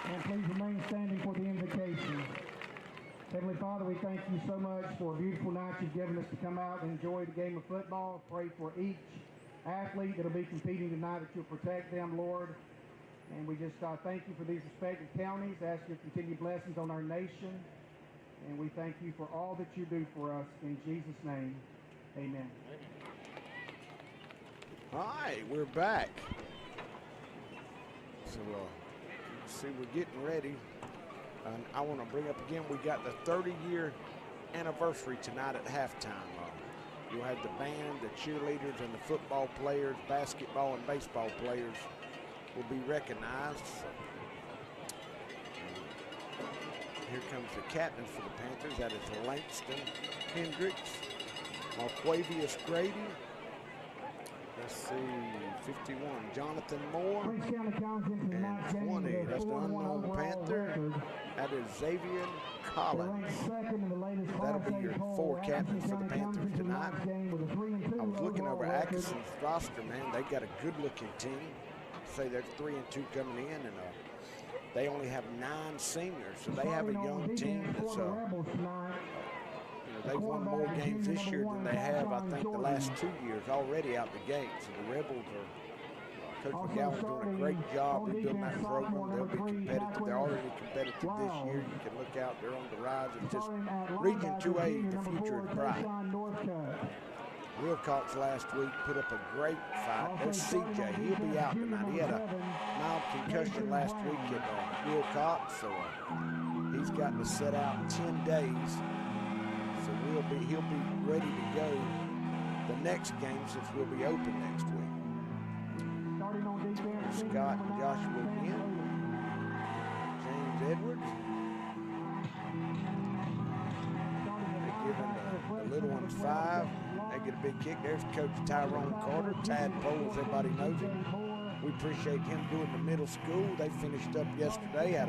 And please remain standing for the invocation. Heavenly Father, we thank you so much for a beautiful night you've given us to come out and enjoy the game of football. Pray for each athlete that will be competing tonight, that you'll protect them, Lord. And we just thank you for these respective counties. Ask your continued blessings on our nation. And we thank you for all that you do for us. In Jesus' name, amen. Hi, we're back. So, see, we're getting ready. And I want to bring up again, we got the 30-year anniversary tonight at halftime. You'll have the band, the cheerleaders, and the football players, basketball and baseball players will be recognized. Here comes the captain for the Panthers. That is Langston Hendricks. Marquavius Grady. Let's see, 51, Jonathan Moore. And 20, that's the unknown Panther. That is Xavier Collins. That'll be your 4 captains for the Panthers tonight. I was looking over Atkinson's roster, man. They got a good-looking team. Say there's 3 and 2 coming in, and they only have 9 seniors, so they have a young team that's they've won more games this year than they have, I think, the last 2 years already out the gate. So the Rebels are, Coach McGowan's doing a great job rebuilding that program. They'll be competitive. They're already competitive this year. You can look out, they're on the rise. It's just Region 2A, the future is bright. Wilcox last week put up a great fight. There's CJ, he'll be out tonight. He had a mild concussion last week at Wilcox, so he's got to sit out 10 days. So he'll be ready to go the next game since we'll be open next week. Scott and Joshua again. James Edwards. They're giving the The little one's 5. They get a big kick. There's Coach Tyrone Carter, Tadpole, as everybody knows him. We appreciate him doing the middle school. They finished up yesterday,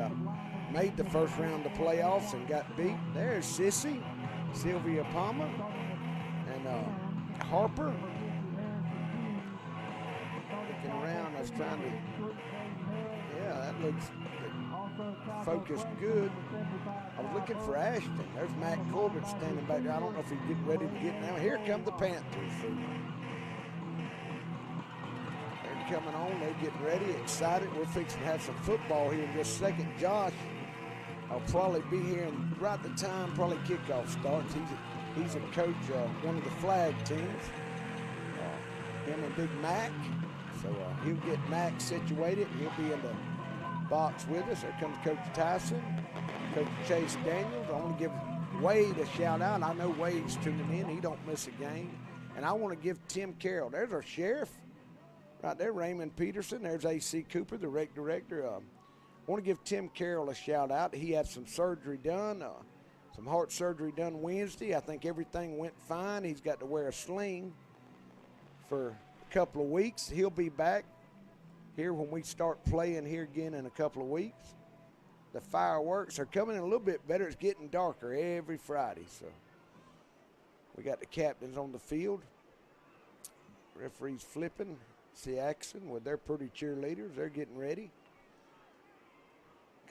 made the first round of playoffs and got beat. There's Sissy, Sylvia Palmer, and Harper. Looking around, I was trying to, yeah, that looks focused good. I was looking for Ashton. There's Matt Corbin standing back there. I don't know if he's getting ready to get now. Here come the Panthers. They're coming on. They're getting ready, excited. We're fixing to have some football here in just a second. Josh will probably be here and right the time probably kickoff starts. He's a coach of one of the flag teams. Him and Big Mac. So he'll get Mac situated. He'll be in the box with us. There comes Coach Tyson, Coach Chase Daniels. I want to give Wade a shout out. I know Wade's tuning in. He don't miss a game. And I want to give Tim Carroll. There's our sheriff right there, Raymond Peterson. There's A.C. Cooper, the rec director. I want to give Tim Carroll a shout out. He had some surgery done, some heart surgery done Wednesday. I think everything went fine. He's got to wear a sling for a couple of weeks. He'll be back here when we start playing here again in a couple of weeks. The fireworks are coming in a little bit better. It's getting darker every Friday. So we got the captains on the field. Referees flipping. See Atkinson with their pretty cheerleaders. They're getting ready.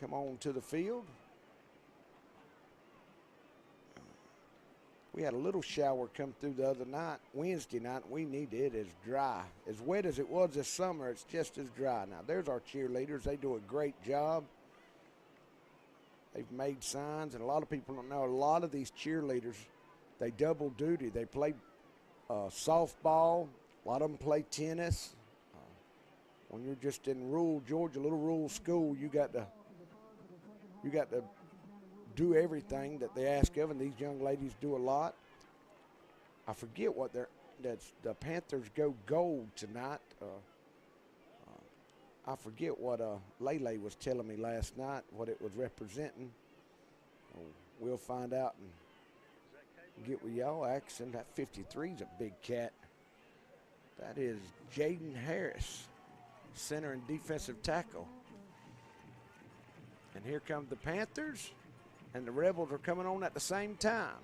Come on to the field. We had a little shower come through the other night, Wednesday night. We need it as dry. As wet as it was this summer, it's just as dry. Now, there's our cheerleaders. They do a great job. They've made signs, and a lot of people don't know, a lot of these cheerleaders, they double duty. They play softball. A lot of them play tennis. When you're just in rural Georgia, little rural school, you got to do everything that they ask of, and these young ladies do a lot. I forget what the Panthers go gold tonight. I forget what Lele was telling me last night, what it was representing. We'll find out and get with y'all. Action, that 53 is a big cat. That is Jaden Harris, center and defensive tackle. And here come the Panthers. And the Rebels are coming on at the same time.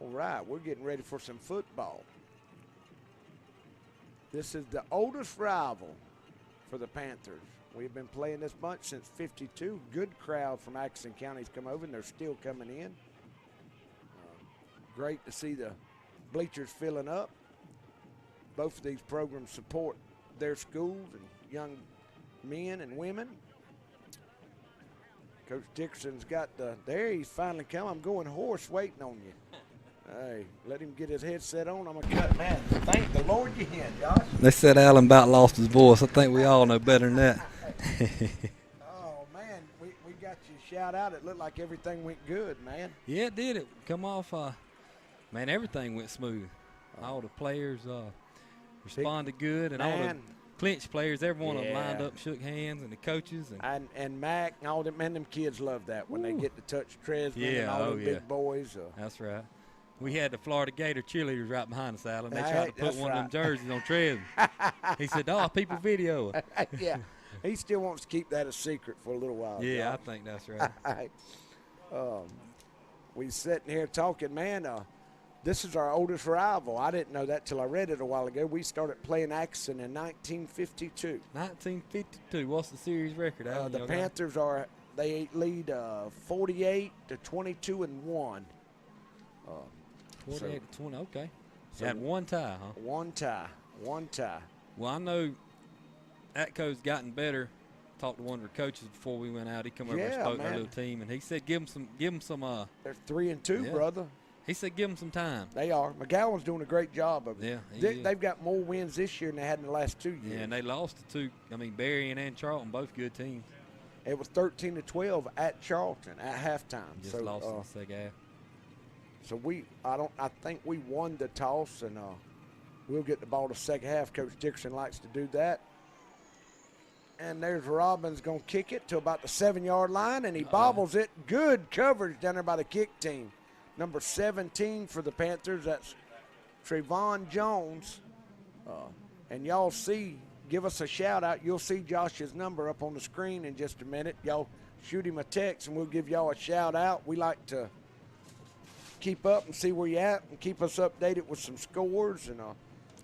All right, we're getting ready for some football. This is the oldest rival for the Panthers. We've been playing this bunch since '52. Good crowd from Atkinson County's come over, and they're still coming in. Great to see the bleachers filling up. Both of these programs support their schools and young men and women. Coach Dixon's got there he's finally come. I'm going horse waiting on you. Hey, let him get his headset on. I'm going to cut, man. Thank the Lord you're here, Josh. They said Allen about lost his voice. I think we all know better than that. Oh, man, we got you shout out. It looked like everything went good, man. Yeah, it did. It come off, man, everything went smooth. All the players responded good, and all the Clinch players, everyone lined up, shook hands, and the coaches. And Mac and all them, man, them kids love that when they get to touch Tresman and all them big boys. That's right. We had the Florida Gator cheerleaders right behind us, Alan. They tried to put one of them jerseys on Tresman. He said, "Oh, people video." Yeah, he still wants to keep that a secret for a little while. Yeah, I think that's right. We sitting here talking, man. This is our oldest rival. I didn't know that till I read it a while ago. We started playing Atkinson in 1952. 1952. What's the series record? The Panthers they lead 48-22-1. 48-20. Okay. So had one tie, huh? One tie. Well, I know Atco's gotten better. Talked to one of the coaches before we went out. He come over and spoke to our little team, and he said, "Give them some." They're 3-2, brother. He said, "Give them some time." They are. McGowan's doing a great job of it. Yeah, they've got more wins this year than they had in the last 2 years. Yeah, and they lost to two. I mean, Berrien and Charlton, both good teams. It was 13-12 at Charlton at halftime. Just lost in the second half. So I think we won the toss, and we'll get the ball to second half. Coach Dixon likes to do that. And there's Robbins going to kick it to about the 7-yard line, and he bobbles it. Good coverage down there by the kick team. Number 17 for the Panthers, that's Trayvon Jones. And y'all see, give us a shout out. You'll see Josh's number up on the screen in just a minute. Y'all shoot him a text and we'll give y'all a shout out. We like to keep up and see where you at and keep us updated with some scores. And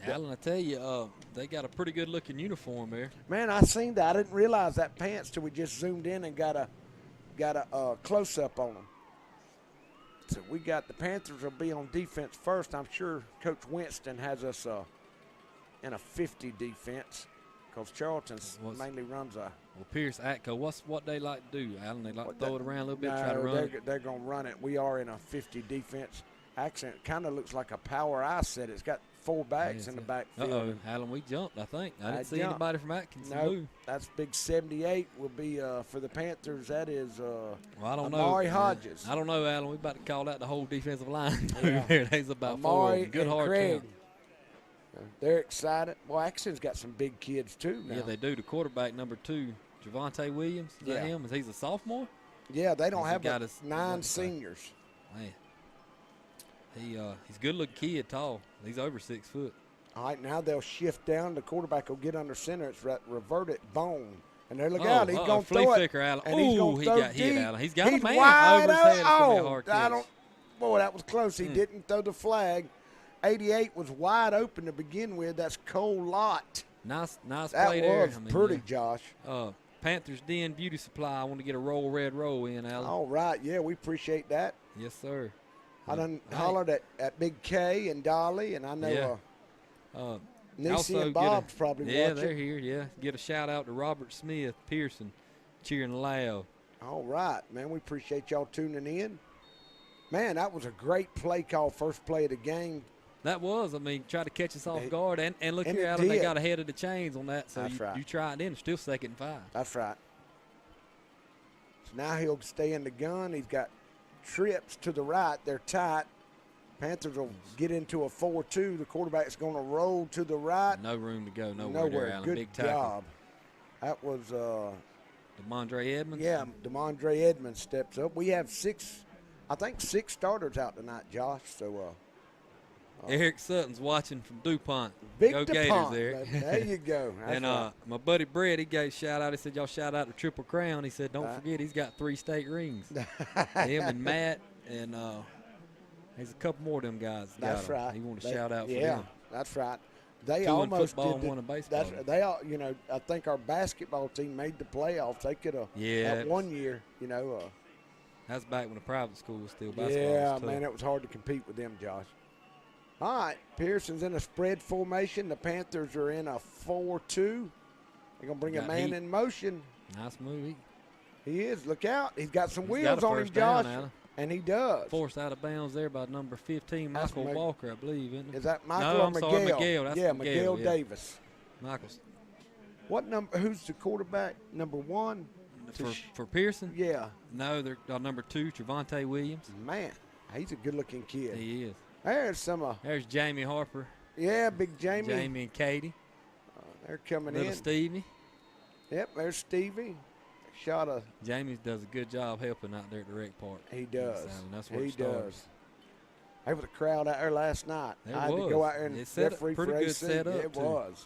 Alan, I tell you, they got a pretty good looking uniform there. man, I seen that. I didn't realize that pants till we just zoomed in and got a close up on them. So we got the Panthers will be on defense first. I'm sure Coach Winston has us in a 50 defense because Charlton mainly runs a. Well, Pierce, Atco, what they like to do, Alan? They like to throw it around a little bit, try to run it? They're going to run it. We are in a 50 defense. Accent kind of looks like a power I set. It's got 4 backs in the backfield. Uh-oh, Alan, we jumped, I think. I didn't see anybody from Atkinson move. That's big 78 will be for the Panthers. That is well, I don't Amari know. Hodges. I don't know, Alan. We're about to call out the whole defensive line. Yeah. There's about Amari 4 good and hard Craig. count. They're excited. Well, Atkinson's got some big kids, too, now. Yeah, they do. The quarterback, number 2, Javante Williams. Is that him? Is he a sophomore? Yeah, they don't have got 9 seniors. Man. He's a good-looking kid, tall. He's over 6 foot. All right, now they'll shift down. The quarterback will get under center. It's reverted bone. And there, look out. He's going to throw it. Alan. And he's going to throw got deep. hit, Alan. He's got a man wide over his head. Boy, that was close. He didn't throw the flag. 88 was wide open to begin with. That's Cole Lott. Nice that play there. That was pretty, Josh. Panthers Den Beauty Supply. I want to get a red roll in, Alan. All right. Yeah, we appreciate that. Yes, sir. I done hollered at Big K and Dolly, and I know Nisi and Bob's probably watching. Yeah, they're here, yeah. Get a shout-out to Robert Smith, Pearson, cheering loud. All right, man. We appreciate y'all tuning in. Man, that was a great play call, first play of the game. That was. I mean, try to catch us off guard. And look and here, Alan, they got ahead of the chains on that. So That's right. You try it in, it's still 2nd and 5. That's right. So now he'll stay in the gun. He's got trips to the right. They're tight. Panthers will get into a 4-2. The quarterback's going to roll to the right. No room to go nowhere there, Alan. Good Big tackle. job. That was DeMondre Edmonds? Yeah, DeMondre Edmonds steps up. We have 6 starters out tonight, Josh. So Eric Sutton's watching from DuPont. Big go DuPont, Gators, Eric. There you go. That's and right. my buddy Brett, he gave a shout out. He said, y'all shout out to Triple Crown. He said, don't forget, he's got 3 state rings. Him and Matt, and there's a couple more of them guys. That's right. He wanted to shout out for them. Yeah, that's right. They 2 in almost football did and 1 in baseball. They all, I think our basketball team made the playoffs. They could have. That 1 year, That's back when the private school was still basketball. Yeah, man, it was hard to compete with them, Josh. All right, Pearson's in a spread formation. The Panthers are in a 4-2. They're going to bring a man in motion. Nice move. He is. Look out. He's got some wheels on him, Josh. And he does. Forced out of bounds there by number 15, Michael Walker, I believe, isn't it? Is that Michael no, or I'm Miguel? Sorry, Miguel. That's yeah, Miguel Davis. Michael's. What number? Who's the quarterback? Number 1? For Pearson? Yeah. No, they're number 2, Trevante Williams. Man, he's a good-looking kid. He is. There's Jamie Harper. Yeah, big Jamie. Jamie and Katie. They're coming Little in. Stevie. Yep, there's Stevie. Jamie does a good job helping out there at the rec park. He does. That's where he does. There was a crowd out there last night. There I had to go out there and referee for pretty good AC. setup. It was.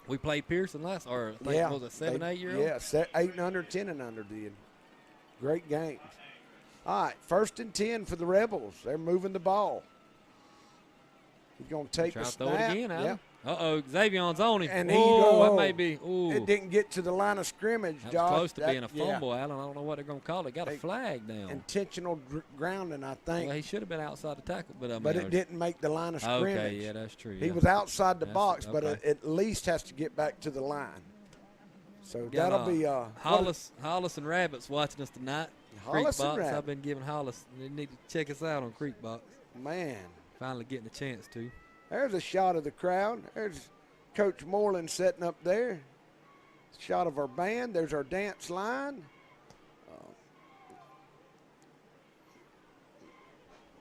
We played Pearson last, or I think was it 7, 8 year old? Yeah, 8 and under, 10 and under did. Great games. All right, 1st and 10 for the Rebels. They're moving the ball. He's going to take the snap. Throw it again, Alan. Yep. Uh-oh, Xavion's on him. And that may be. It didn't get to the line of scrimmage, That Josh. was close to being a fumble, Alan. I don't know what they're going to call it. They got a flag down. Intentional grounding, I think. Well, he should have been outside the tackle. But it didn't make the line of scrimmage. Okay, yeah, that's true. He was outside the box, but it at least has to get back to the line. So that'll be Hollis and Rabbits watching us tonight. Hollis and Creekbox. Rabbit. I've been giving Hollis. They need to check us out on Creekbox. Man. Finally getting a chance to. There's a shot of the crowd. There's Coach Moreland setting up there. Shot of our band. There's our dance line.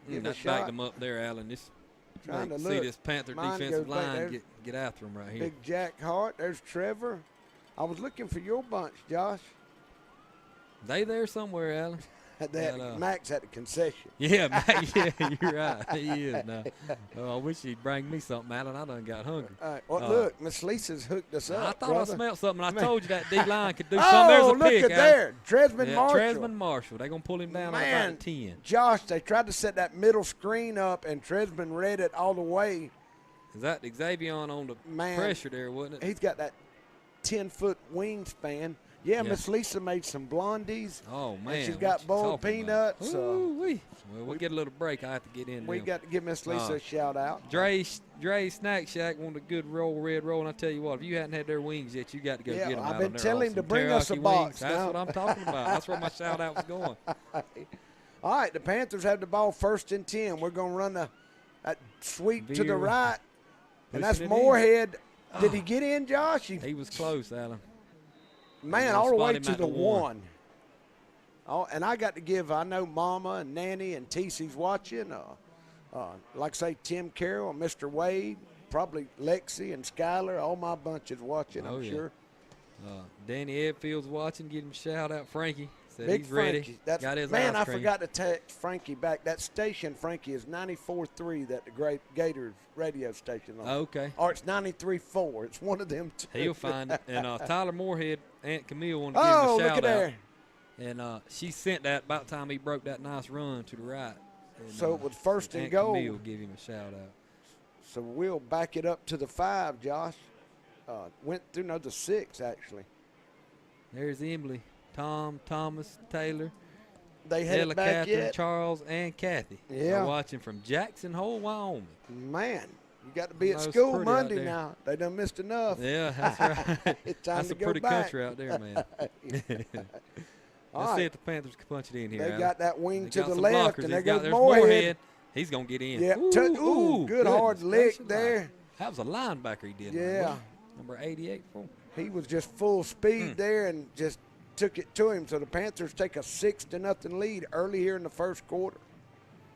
That backed them up there, Alan. Trying to see this Panther defensive line get after them right here. Big Jack Hart. There's Trevor. I was looking for your bunch, Josh. They there somewhere, Alan. Max at the concession. Yeah, yeah, you're right. He is now. I wish he'd bring me something, Alan. I done got hungry. Well, look, Miss Lisa's hooked us up. I thought brother. I smelled something. I told you that D-line could do something. There's a look pick, at there. Tresman Marshall. Tresman Marshall. They're going to pull him down at about 10. Josh, they tried to set that middle screen up, and Tresman read it all the way. Is that Xavier on the pressure there, wasn't it? He's got that 10-foot wingspan. Yeah, Miss Lisa made some blondies. Oh, man. And she's got boiled peanuts. Well, we'll get a little break. I have to get in We there. got to give Miss Lisa a shout-out. Dre Snack Shack wanted a good red roll, and I tell you what, if you hadn't had their wings yet, you got to go get them. I've been telling him to bring us a box. That's what I'm talking about. That's where my shout-out was going. All right, the Panthers have the ball 1st and 10. We're going to run that sweep to the right, and that's Moorhead. Did he get in, Josh? He was close, Alan. Man, all the way to the 1. Oh, and I got to give, I know Mama and Nanny and TC's watching. Like say Tim Carroll and Mr. Wade, probably Lexi and Skylar, all my bunch is watching, I'm sure. Danny Edfield's watching. Give him a shout out. Frankie said Big he's ready. Frankie. Got his man, ice I cream. forgot to text Frankie back. That station, Frankie, is 94.3, that the Great Gators radio station. Okay. Or it's 93.4. It's one of them two. He'll find it. And Tyler Moorhead, Aunt Camille wanted to give him a shout look at out. there. And she sent that about the time he broke that nice run to the right. And, so it was 1st and goal. Aunt Camille give him a shout out. So we'll back it up to the 5, Josh. Went through the 6, actually. There's Emily, Tom, Thomas, Taylor. They had Ella, it back Catherine, yet? Charles, and Kathy. Yeah. They're watching from Jackson Hole, Wyoming. Man, you got to be at It's school pretty Monday out there. now. They done missed enough. Yeah, that's right. It's time that's to a go pretty back. country out there, man. All Let's right. see if the Panthers can punch it in here. They Alan. got that wing They to got the some left, blockers. and He's there goes there's Moorhead. He's going to get in. Yeah, good goodness hard lick gracious there. alive. That was a linebacker he did. Yeah. Number 88 for. He was just full speed there and just took it to him. So the Panthers take a 6-0 lead early here in the 1st quarter.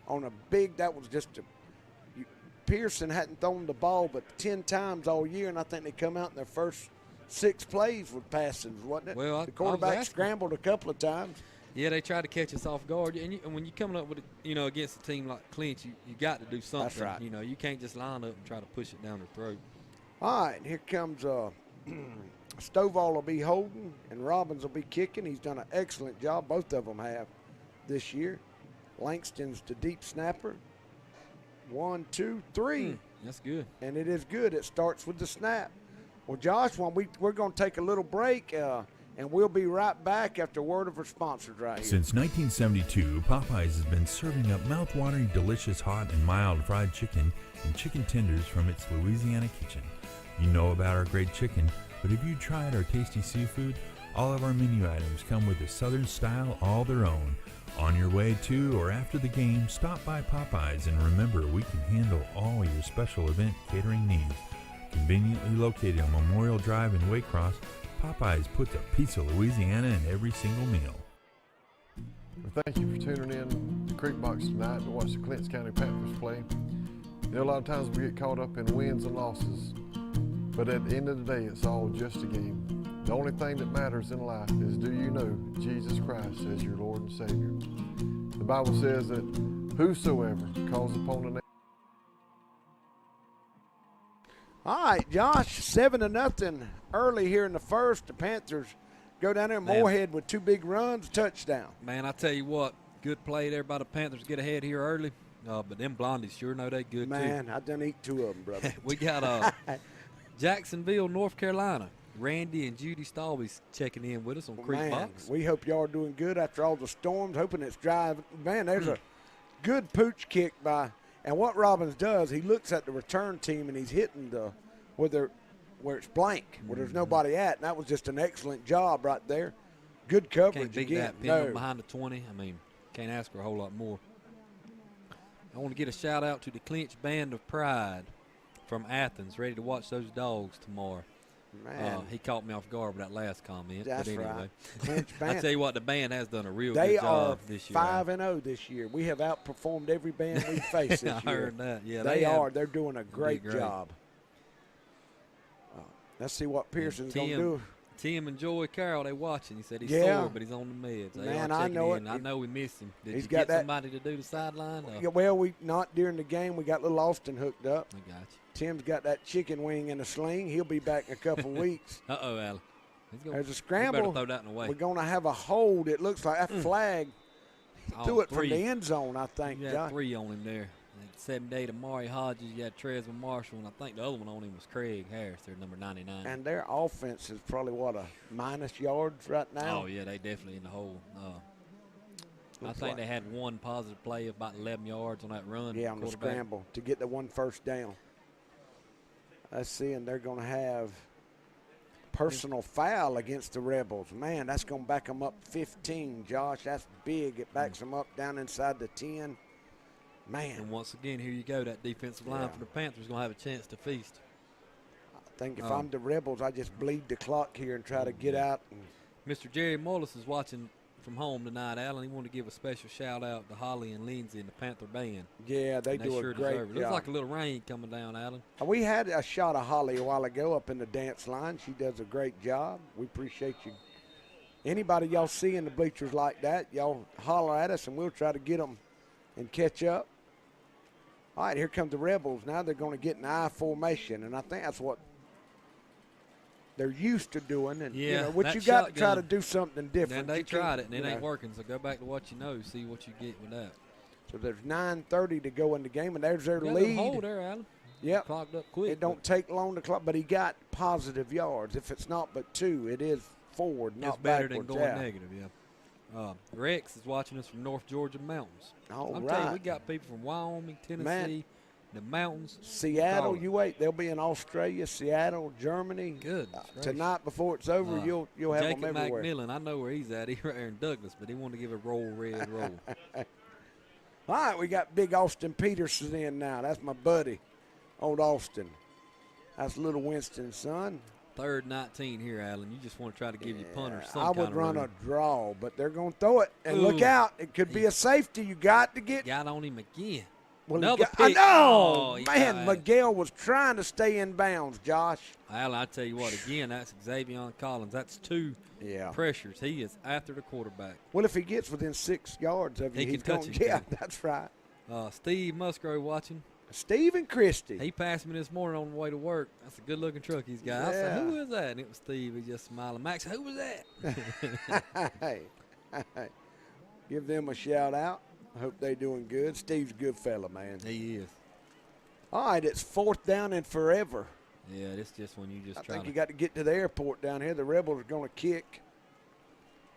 On a big, that was just Pearson hadn't thrown the ball but 10 times all year, and I think they come out in their first 6 plays with passes, wasn't it? Well, the quarterback scrambled a couple of times. Yeah, they tried to catch us off guard, and when you're coming up with against a team like Clinch, you got to do something. That's right. You can't just line up and try to push it down their throat. All right, here comes Stovall will be holding, and Robbins will be kicking. He's done an excellent job. Both of them have this year. Langston's the deep snapper. 1, 2, 3. That's good. And it is good. It starts with the snap. Well, Josh, we're going to take a little break, and we'll be right back after a word of our sponsors right here. Since 1972, Popeyes has been serving up mouth-watering, delicious, hot, and mild fried chicken and chicken tenders from its Louisiana kitchen. You know about our great chicken, but have you tried our tasty seafood? All of our menu items come with a Southern style all their own. On your way to or after the game, stop by Popeyes and remember we can handle all your special event catering needs. Conveniently located on Memorial Drive in Waycross, Popeyes puts a piece of Louisiana in every single meal. Well, thank you for tuning in to Creekbox tonight to watch the Clinch County Panthers play. A lot of times we get caught up in wins and losses, but at the end of the day, it's all just a game. The only thing that matters in life is, do you know Jesus Christ as your Lord and Savior? The Bible says that whosoever calls upon the name. All right, Josh, 7-0 early here in the 1st. The Panthers go down there. Moorhead with 2 big runs, touchdown. Man, I tell you what, good play there by the Panthers. Get ahead here early. But them blondies sure know they good, Man, too. I done eat 2 of them, brother. We got Jacksonville, North Carolina. Randy and Judy Stalby's checking in with us on Creekbox. We hope y'all are doing good after all the storms, hoping it's dry. Man, there's a good pooch kick by, and what Robbins does, he looks at the return team and he's hitting where it's blank, where there's nobody at, and that was just an excellent job right there. Good coverage Can't beat again. that, pin them behind the 20. I mean, can't ask for a whole lot more. I want to get a shout out to the Clinch Band of Pride from Athens, ready to watch those dogs tomorrow. Man. He caught me off guard with that last comment. That's but anyway. right. Clinch I Band. tell you what, the band has done a real They good job this year. They are 5-0 this year. We have outperformed every band we face this year. I heard that. Yeah, they are. They're doing a great job. Let's see what Pearson's going to do. Tim and Joey Carroll, they watching. He said he's Yeah. sore, but he's on the meds. They Man, are I checking know in. it. I know we missed him. Did He's you got get that- somebody to do the sideline? Yeah, well, we not during the game. We got little Austin hooked up. I got you. Tim's got that chicken wing in a sling. He'll be back in a couple weeks. Uh-oh, Alan. There's a You scramble. better throw that in the way. We're going to have a hold. It looks like that flag. He Oh, threw it from 3. the end zone, I think. You had Josh. 3 on him there. 7-day to Amari Hodges. You had Tresvant Marshall, and I think the other one on him was Craig Harris, their number 99. And their offense is probably, what, a minus yards right now? Oh, yeah, they definitely in the hole. I Looks think like- they had one positive play of about 11 yards on that run. Yeah, on the quarterback. scramble to get the one first down. Let's see, and they're going to have personal foul against the Rebels. Man, that's going to back them up 15, Josh. That's big. It backs them up down inside the 10. Man. And once again, here you go. That defensive line Yeah. for the Panthers going to have a chance to feast. I think if I'm the Rebels, I just bleed the clock here and try to get out. And Mr. Jerry Mullis is watching from home tonight, Alan. He wanted to give a special shout-out to Holly and Lindsay and the Panther Band. yeah, they And do sure a great deserve it. Looks job. like a little rain coming down, Alan. We had a shot of Holly a while ago up in the dance line. She does a great job. We appreciate you. Anybody y'all see in the bleachers like that, y'all holler at us and we'll try to get them and catch up. All right, here come the Rebels. Now they're going to get an I formation, and I think that's what they're used to doing. And Yeah, what that you got to try shotgun. to do something different. And they You can't, tried it, and it you ain't know. working. So go back to what you know, see what you get with that. So there's 9:30 to go in the game, and there's their You got a little lead. hole there, Alan. Yep. Clogged up quick. It don't take long to clock, but he got positive yards. If it's not but 2, it is forward, It's not better backwards. than going yeah. negative, yeah. Rex is watching us from North Georgia mountains. All I'm telling you, right. we got people from Wyoming, Tennessee, Man. the mountains. Seattle, Chicago. you wait. They'll be in Australia, Seattle, Germany. Good. Tonight before it's over, you'll have Jacob them everywhere. McMillan, I know where he's at. He's right there in Douglas, but he wanted to give a roll, red roll. All right, we got big Austin Peterson in now. That's my buddy, old Austin. That's little Winston's son. 3rd 19 here, Alan. You just want to try to give your punter some I would kind of run room. a draw, but they're going to throw it. And look Ooh. out. It could be a safety. You got to get. Got on him again. Well, Another I pick. know. Oh, he Man, got it. Miguel was trying to stay in bounds, Josh. Alan, I tell you what, again, that's Xavier Collins. That's 2 pressures. He is after the quarterback. Well, if he gets within 6 yards of you, He he's can touch going you, Yeah, can't he? that's right. Steve Musgrove watching. Steve and Christie. He passed me this morning on the way to work. That's a good-looking truck he's got. I said, Yeah. who is that? And it was Steve. He just smiling. Max, who was that? Hey, give them a shout out. I hope they're doing good. Steve's a good fella, man. He is. All right, it's 4th down and forever. Yeah, it's just when you just I try think to you got to get to the airport down here. The Rebels are going to kick.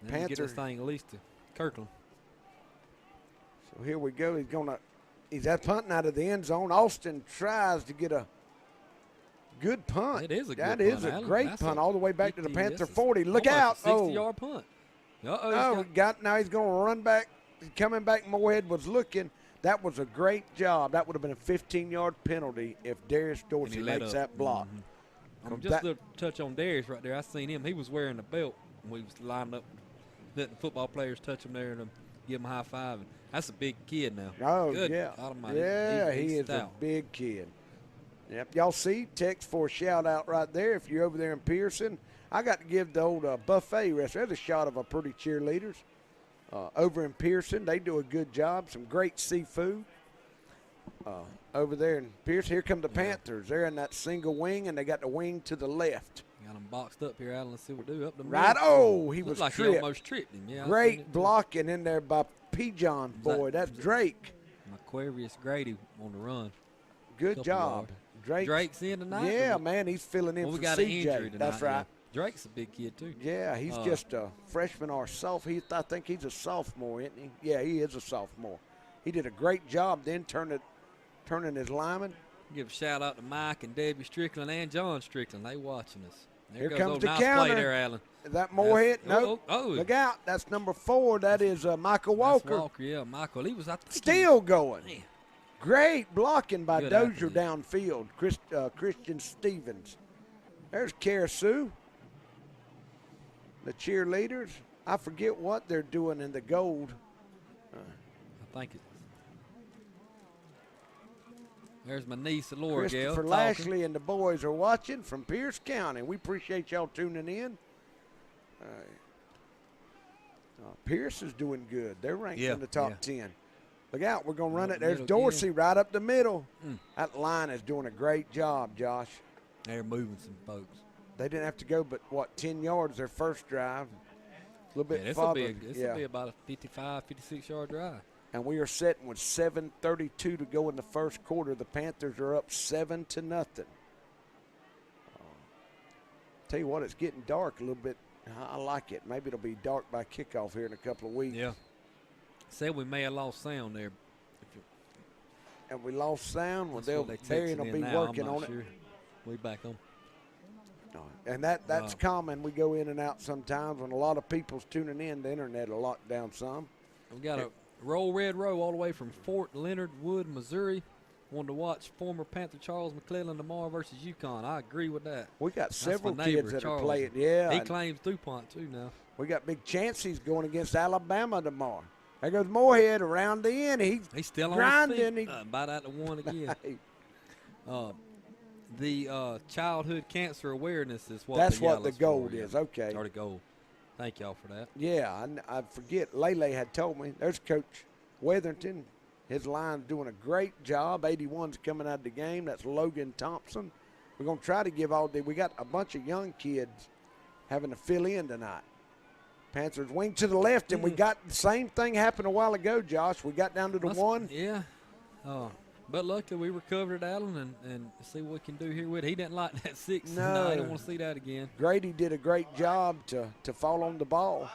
then you get this Panther. thing at least to Kirkland. So here we go. He's at punting out of the end zone. Austin tries to get a good punt. It is a good That punt, is a Alan. great That's punt a all the way back to the 50, Panther this is 40. Look almost out. a 60-yard punt. Oh, now he's going to run back. Coming back, Moorhead was looking. That was a great job. That would have been a 15-yard penalty if Darius And Dorsey he let makes up. that block. Just a touch on Darius right there. I seen him. He was wearing a belt when we was lined up, letting football players touch him there and give him a high five. And that's a big kid now. Oh, Good yeah. God almighty. Yeah, He's he is a stout. big kid. Yep, y'all see, text for a shout-out right there if you're over there in Pearson. I got to give the old buffet restaurant. There's a shot of our pretty cheerleaders over in Pearson. They do a good job. Some great seafood over there in Pearson. Here come the Panthers. They're in that single wing, and they got the wing to the left. Got him boxed up here, Alan. Let's see what we do. Up the Right. middle. Oh, he Looked was like tripped. he almost tripped him. Yeah, I seen Great it too. blocking in there by P. John boy. That's Drake. Aquarius Grady on the run. Good Couple job. yards. Drake's in tonight? Yeah, Or we- man, he's filling in Well, we for got CJ. an injury tonight. That's right. yeah. Drake's a big kid too. Yeah, he's just a freshman or sophomore. I think he's a sophomore, isn't he? Yeah, he is a sophomore. He did a great job then turning his lineman. Give a shout out to Mike and Debbie Strickland and John Strickland. They watching us. There Here goes comes old the nice counter. play there, Alan. Is that Moorhead? That's- Nope. oh. Look out. That's number 4. That is Michael Walker. That's Walker, yeah. Michael, he was, I think Still going. Man. Great blocking by Good Dozier athlete. downfield. Christian Stevens. There's Kara Sue. The cheerleaders. I forget what they're doing in the gold. I think it's. There's my niece, Laura Gale. Christopher Lashley and the boys are watching from Pierce County. We appreciate y'all tuning in. Pierce is doing good. They're ranked Yeah, in the top yeah. 10. Look out. We're going to run Up it. There's middle Dorsey again. right up the middle. Mm. That line is doing a great job, Josh. They're moving some folks. They didn't have to go but, 10 yards their first drive. A little bit Yeah, farther. this will be about a 55, 56-yard drive. And we are sitting with 7:32 to go in the first quarter. The Panthers are up 7-0. Tell you what, it's getting dark a little bit. I like it. Maybe it'll be dark by kickoff here in a couple of weeks. Yeah. Said we may have lost sound there. And we lost sound. Well, That's what they Barry texted will in be now. working I'm not on sure. it. We back on. And that's common. We go in and out sometimes. When a lot of people's tuning in, the internet will lock down some. We got a Roll Red Row all the way from Fort Leonard Wood, Missouri. Wanted to watch former Panther Charles McClellan tomorrow versus UConn. I agree with that. We got That's several my neighbor, kids that Charles. are playing. Yeah. He claims DuPont too now. We got big Chancey's going against Alabama tomorrow. There goes Moorhead around the end. He's still grinding. on his feet. About at the one again. The childhood cancer awareness is what That's the what the yellow's gold for, yeah. is. Okay. Or the gold. Thank y'all for that. Yeah, I forget. Lele had told me. There's Coach Weatherington. His line's doing a great job. 81's coming out of the game. That's Logan Thompson. We're going to try to give all day. We got a bunch of young kids having to fill in tonight. Panthers wing to the left, and we got the same thing happened a while ago, Josh. We got down to the one. Yeah. But luckily we recovered Allen and see what we can do here with it. He didn't like that 6. No. I don't want to see that again. Grady did a great job to fall on the ball.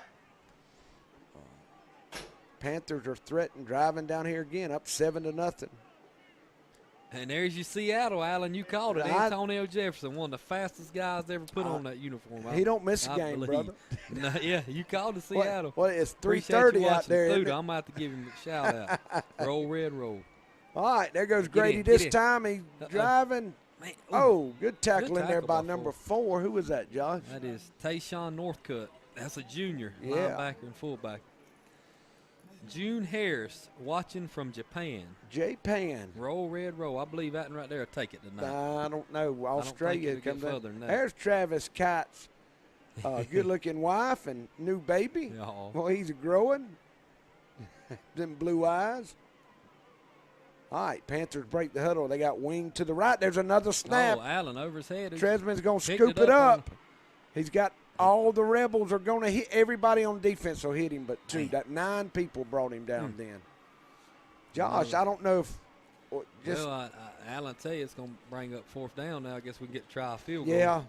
Panthers are threatened, driving down here again, up 7-0. And there's your Seattle, Allen. You called it. Antonio Jefferson, one of the fastest guys ever put on that uniform. He don't miss a I game, believe. brother. No, yeah, you called to Seattle. Well, it's Appreciate 3:30 you out watching there, isn't Thuda. it? I'm going to have to give him a shout out. Roll Red Roll. All right, there goes Get Grady in, this get in. time. He's driving. Man, oh, good tackle in there tackle by by number 4. Who was that, Josh? That is Tayshawn Northcutt. That's a junior Yeah. linebacker and fullback. June Harris watching from Japan. Japan. Roll Red Roll. I believe that one right there will take it tonight. I don't know. Australia it'll get comes in. further than that. There's Travis Kite's good-looking wife and new baby. Aw. Well, he's growing. Them blue eyes. All right, Panthers break the huddle. They got wing to the right. There's another snap. Oh, Allen over his head. Tresman's going to Picked scoop it on up. He's got all the Rebels are going to hit. Everybody on defense will hit him, but 2. That 9 people brought him down then. Josh, I don't know if well, Allen tell you it's going to bring up 4th down now. I guess we can get to try a field goal. Yeah.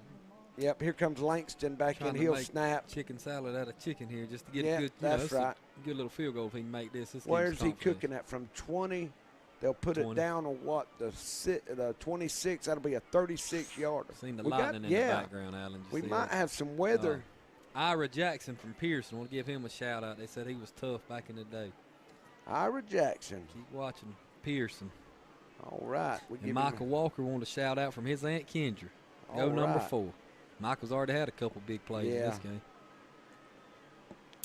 Yep, here comes Langston back Trying in. to He'll make snap. Chicken salad out of chicken here just to get Yeah, a good, that's it's right. a good little field goal if he can make this. Where's he cooking at? From 20. They'll put 20. it down on what? The 26. That'll be a 36-yarder. Seen the We got- lightning in yeah. the background, Allen. Did you We see might that? have some weather. Ira Jackson from Pearson. I want to give him a shout out. They said he was tough back in the day. Ira Jackson. Keep watching Pearson. All right. We And give Michael Walker wanted a shout out from his Aunt Kendra. Go All number right. 4. Michael's already had a couple big plays in Yeah. this game.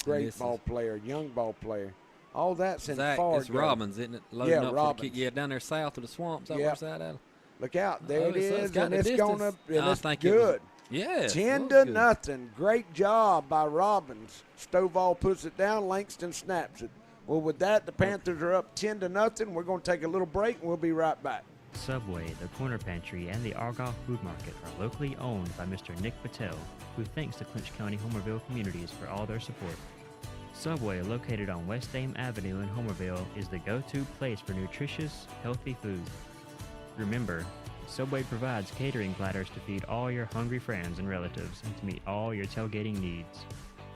Great this ball player, young ball player. All that's in Zach, far. it's Robbins, isn't it? Loading Yeah, up for the Robbins. kick. Yeah, down there south of the swamps. Over Yep. side Allen. Look out. There Oh, it it's is, got and the it's distance. going to, and I it's think it was- good. Yes, 10 it to was good. nothing. Great job by Robbins. Stovall puts it down. Langston snaps it. Well, with that, the Panthers are up 10 to nothing. We're going to take a little break, and we'll be right back. Subway, the Corner Pantry, and the Argyle Food Market are locally owned by Mr. Nick Patel, who thanks the Clinch County Homerville communities for all their support. Subway, located on West Dame Avenue in Homerville, is the go-to place for nutritious, healthy food. Remember, Subway provides catering platters to feed all your hungry friends and relatives and to meet all your tailgating needs.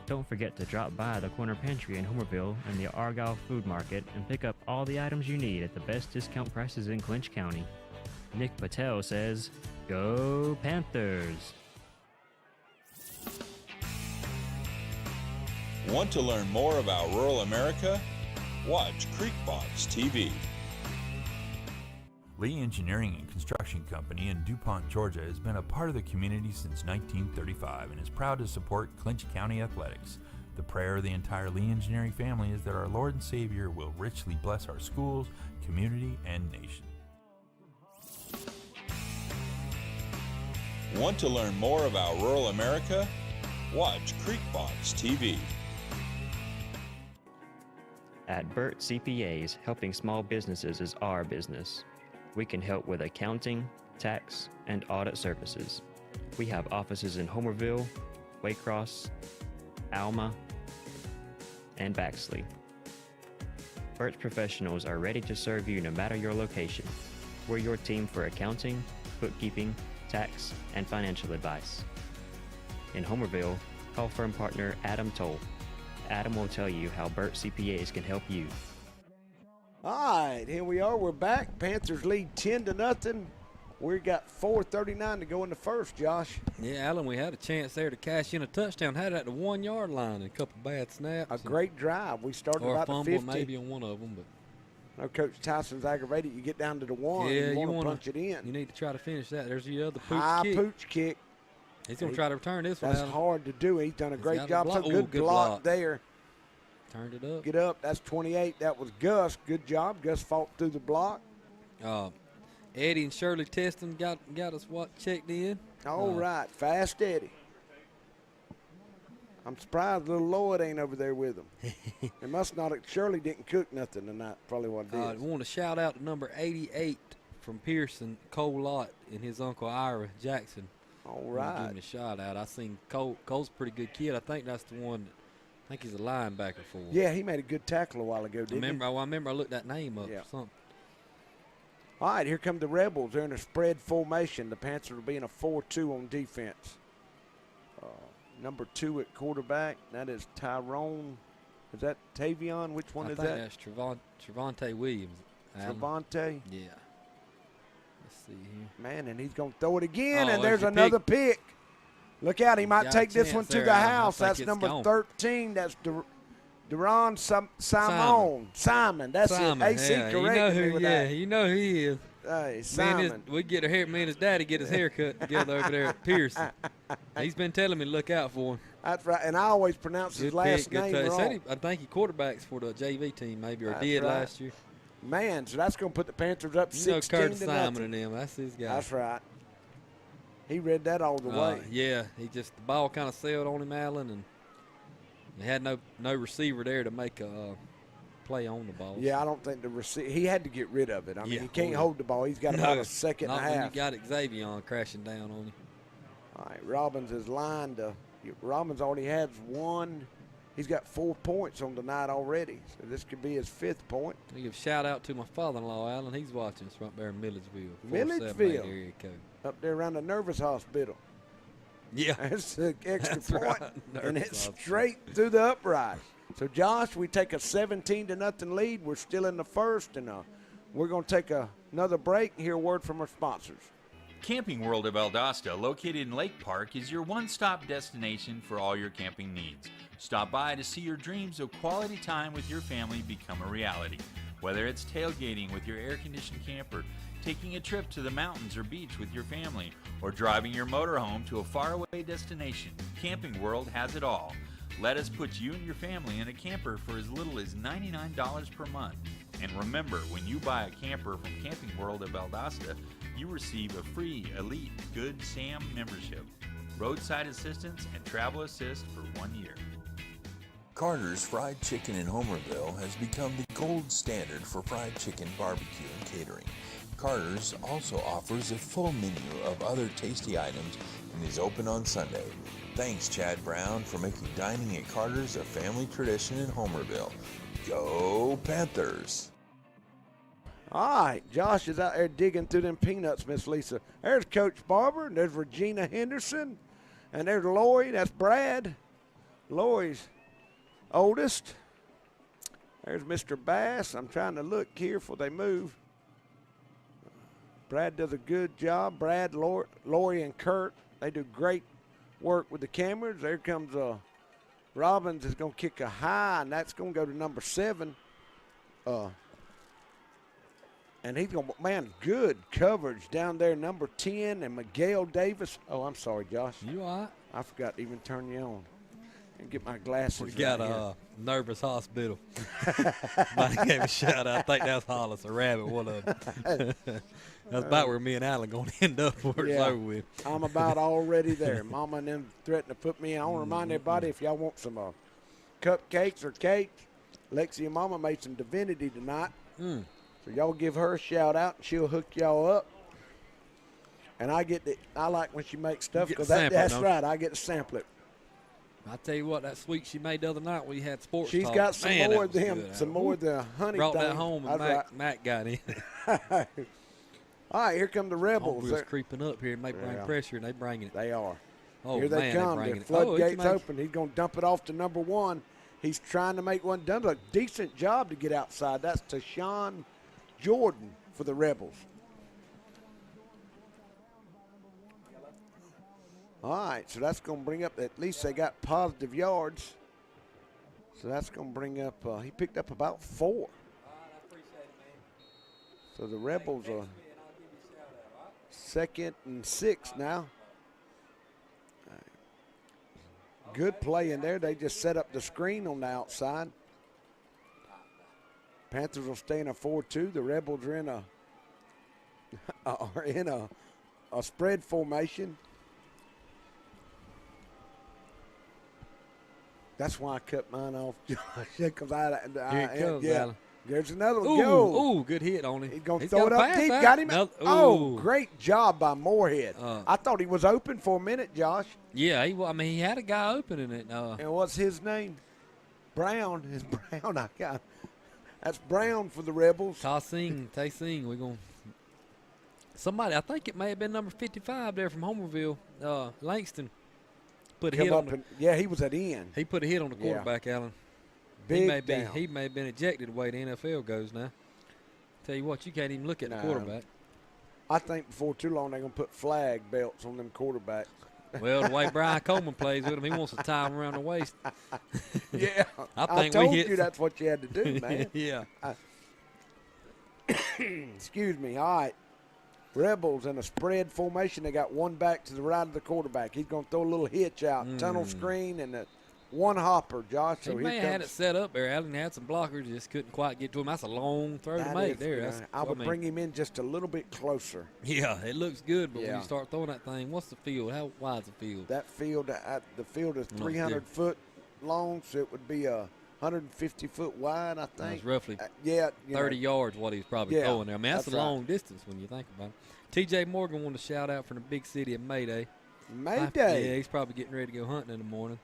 Don't forget to drop by the Corner Pantry in Homerville and the Argyle Food Market and pick up all the items you need at the best discount prices in Clinch County. Nick Patel says, Go Panthers! Want to learn more about rural America? Watch CreekboxTV. TV. Lee Engineering and Construction Company in DuPont, Georgia has been a part of the community since 1935 and is proud to support Clinch County athletics. The prayer of the entire Lee Engineering family is that our Lord and Savior will richly bless our schools, community, and nation. Want to learn more about rural America? Watch CreekboxTV. TV. At Burt CPAs, helping small businesses is our business. We can help with accounting, tax, and audit services. We have offices in Homerville, Waycross, Alma, and Baxley. Burt's professionals are ready to serve you no matter your location. We're your team for accounting, bookkeeping, tax, and financial advice. In Homerville, call firm partner Adam Toll. Adam will tell you how Burt CPAs can help you. All right, here we are. We're back. Panthers lead 10-0. We got 4:39 to go in the first, Josh. Yeah, Alan, we had a chance there to cash in a touchdown. Had it at the 1 yard line and a couple bad snaps. A great drive. We started or about a fumble the 50. maybe on one of them, but. No, Coach Tyson's aggravated. You get down to the 1. Yeah, you want to punch it in. You need to try to finish that. There's the other pooch high kick. Pooch kick. He's going to try to return this one. That's hard to do. He's done a great got job. block. So good block there. Turned it up. Get up. That's 28. That was Gus. Good job. Gus fought through the block. Eddie and Shirley Teston got us checked in. All right. Fast Eddie. I'm surprised little Lloyd ain't over there with him. It must not. Shirley didn't cook nothing tonight. Probably what it is. I want to shout out to number 88 from Pearson, Cole Lott, and his uncle Ira Jackson. All right. Give him a shout out. I seen Cole. Cole's a pretty good kid. I think that's the one. I think he's a linebacker for him. Yeah, he made a good tackle a while ago, didn't he? I remember I looked that name up or something. All right, here come the Rebels. They're in a spread formation. The Panthers will be in a 4-2 on defense. Number 2 at quarterback, that is Tyrone. Is that Tavion? Which one is that? I think that's Trevante Williams. Trevante? Yeah. Let's see here. Man, and he's going to throw it again, and there's another pick. Look out, he might take this one to the house. That's number 13. That's Deron Simon. That's Simon. it. AC corrected me with that. You know who he is. Hey, Simon. Me and his daddy get his hair cut together over there at Pearson. He's been telling me to look out for him. That's right, and I always pronounce his last name wrong. I think he quarterbacks for the JV team maybe, or did last year. Man, so that's going to put the Panthers up 16-0. Curtis Simon and them, that's his guy. That's right. He read that all the way. Yeah, the ball kind of sailed on him, Allen, and he had no receiver there to make a play on the ball. Yeah, I don't think the receiver. He had to get rid of it. I mean, he can't hold the ball. He's got about a second and a half. Not when you got Xavier crashing down on you. All right, Robbins is lined to. Robbins already has one. He's got 4 points on the night already, so this could be his 5th point. I give a shout out to my father-in-law, Alan. He's watching us right there in Milledgeville. Milledgeville, up there around the Nervous Hospital. Yeah, that's the extra point, right. And it's straight through the upright. So, Josh, we take a 17-0 lead. We're still in the first, and we're going to take another break and hear a word from our sponsors. Camping World of Valdosta, located in Lake Park, is your one-stop destination for all your camping needs. Stop by to see your dreams of quality time with your family become a reality. Whether it's tailgating with your air-conditioned camper, taking a trip to the mountains or beach with your family, or driving your motorhome to a faraway destination, Camping World has it all. Let us put you and your family in a camper for as little as $99 per month. And remember, when you buy a camper from Camping World of Valdosta, you receive a free Elite Good Sam membership, roadside assistance, and travel assist for 1 year. Carter's Fried Chicken in Homerville has become the gold standard for fried chicken barbecue and catering. Carter's also offers a full menu of other tasty items and is open on Sunday. Thanks, Chad Brown, for making dining at Carter's a family tradition in Homerville. Go Panthers! All right, Josh is out there digging through them peanuts, Miss Lisa. There's Coach Barber, and there's Regina Henderson, and there's Lloyd. That's Brad. Lloyd's oldest. There's Mr. Bass. I'm trying to look here before they move. Brad does a good job. Brad, Lori, and Kurt, they do great work with the cameras. There comes Robbins is going to kick a high, and that's going to go to number 7. And he's going to, man, good coverage down there, number 10, and Miguel Davis. Oh, I'm sorry, Josh. You all right? I forgot to even turn you on. And get my glasses. We got right a nervous hospital. Somebody gave a shout out. I think that's Hollis or Rabbit, one of them. That's about where me and Alan going to end up before it's over with. I'm about already there. Mama and them threatened to put me in. I want to remind everybody, if y'all want some cupcakes or cake, Lexi and Mama made some divinity tonight. So y'all give her a shout out, and she'll hook y'all up. And I like when she makes stuff because that's right. I get to sample it. I tell you what, that sweet she made the other night we had sports She's talk. got some Man, more of them, some more of the honey. Brought thing. that home and Mac got in. All right, here come the Rebels. Homebrew's creeping up here and bring pressure, and they bringing it. They are. Oh, here they man, come. The floodgates open. He's going to dump it off to number 1. He's trying to make one. Done a decent job to get outside. That's Tashawn Jordan for the Rebels. All right, so that's going to bring up, at least they got positive yards. So that's going to bring up, he picked up about 4. So the Rebels are 2nd and 6 now. Good play in there. They just set up the screen on the outside. Panthers will stay in a 4-2. The Rebels are in a spread formation. That's why I cut mine off, Josh, because Here it comes, Alan. There's another one. Ooh, good hit on him. He's going to throw it up deep. Got him. Oh, great job by Moorhead. I thought he was open for a minute, Josh. Yeah, he had a guy opening it. And what's his name? Brown. It's Brown. That's Brown for the Rebels. Tay-Sing. We're going somebody, I think it may have been number 55 there from Homerville, Langston. Put a hit on he was at end. He put a hit on the quarterback, Alan. He may have been ejected the way the NFL goes now. Tell you what, you can't even look at the quarterback. I think before too long they're going to put flag belts on them quarterbacks. Well, the way Brian Coleman plays with him, he wants to tie him around the waist. Yeah. I told you that's what you had to do, man. Yeah. Excuse me. All right. Rebels in a spread formation. They got one back to the right of the quarterback. He's going to throw a little hitch out, tunnel screen, and one hopper, Josh. So he may have had it set up there. Allen had some blockers, just couldn't quite get to him. That's a long throw to make there. I would bring him in just a little bit closer. Yeah, it looks good, but when you start throwing that thing, what's the field? How wide's the field? That field, the field is 300 foot long, so it would be 150 foot wide, I think. That's roughly 30 yards what he's probably throwing there. I mean, that's a long distance when you think about it. T.J. Morgan wanted to shout out from the big city of Mayday. Mayday? Yeah, he's probably getting ready to go hunting in the morning.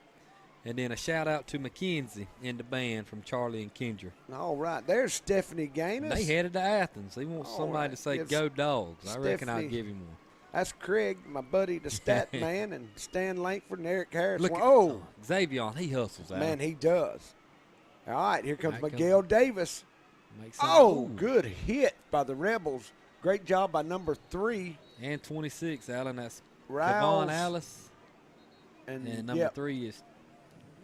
And then a shout out to Mackenzie in the band from Charlie and Kendra. All right. There's Stephanie Gaines. They headed to Athens. He wants somebody to say, go Dogs. I reckon I'll give him one. That's Craig, my buddy, the stat man, and Stan Langford and Eric Harris. Look Xavier, he hustles out. Man, he does. All right, here comes Miguel Davis. Good hit by the Rebels. Great job by number 3. And 26, Alan. That's Rouse. Devon Alice. And number 3 is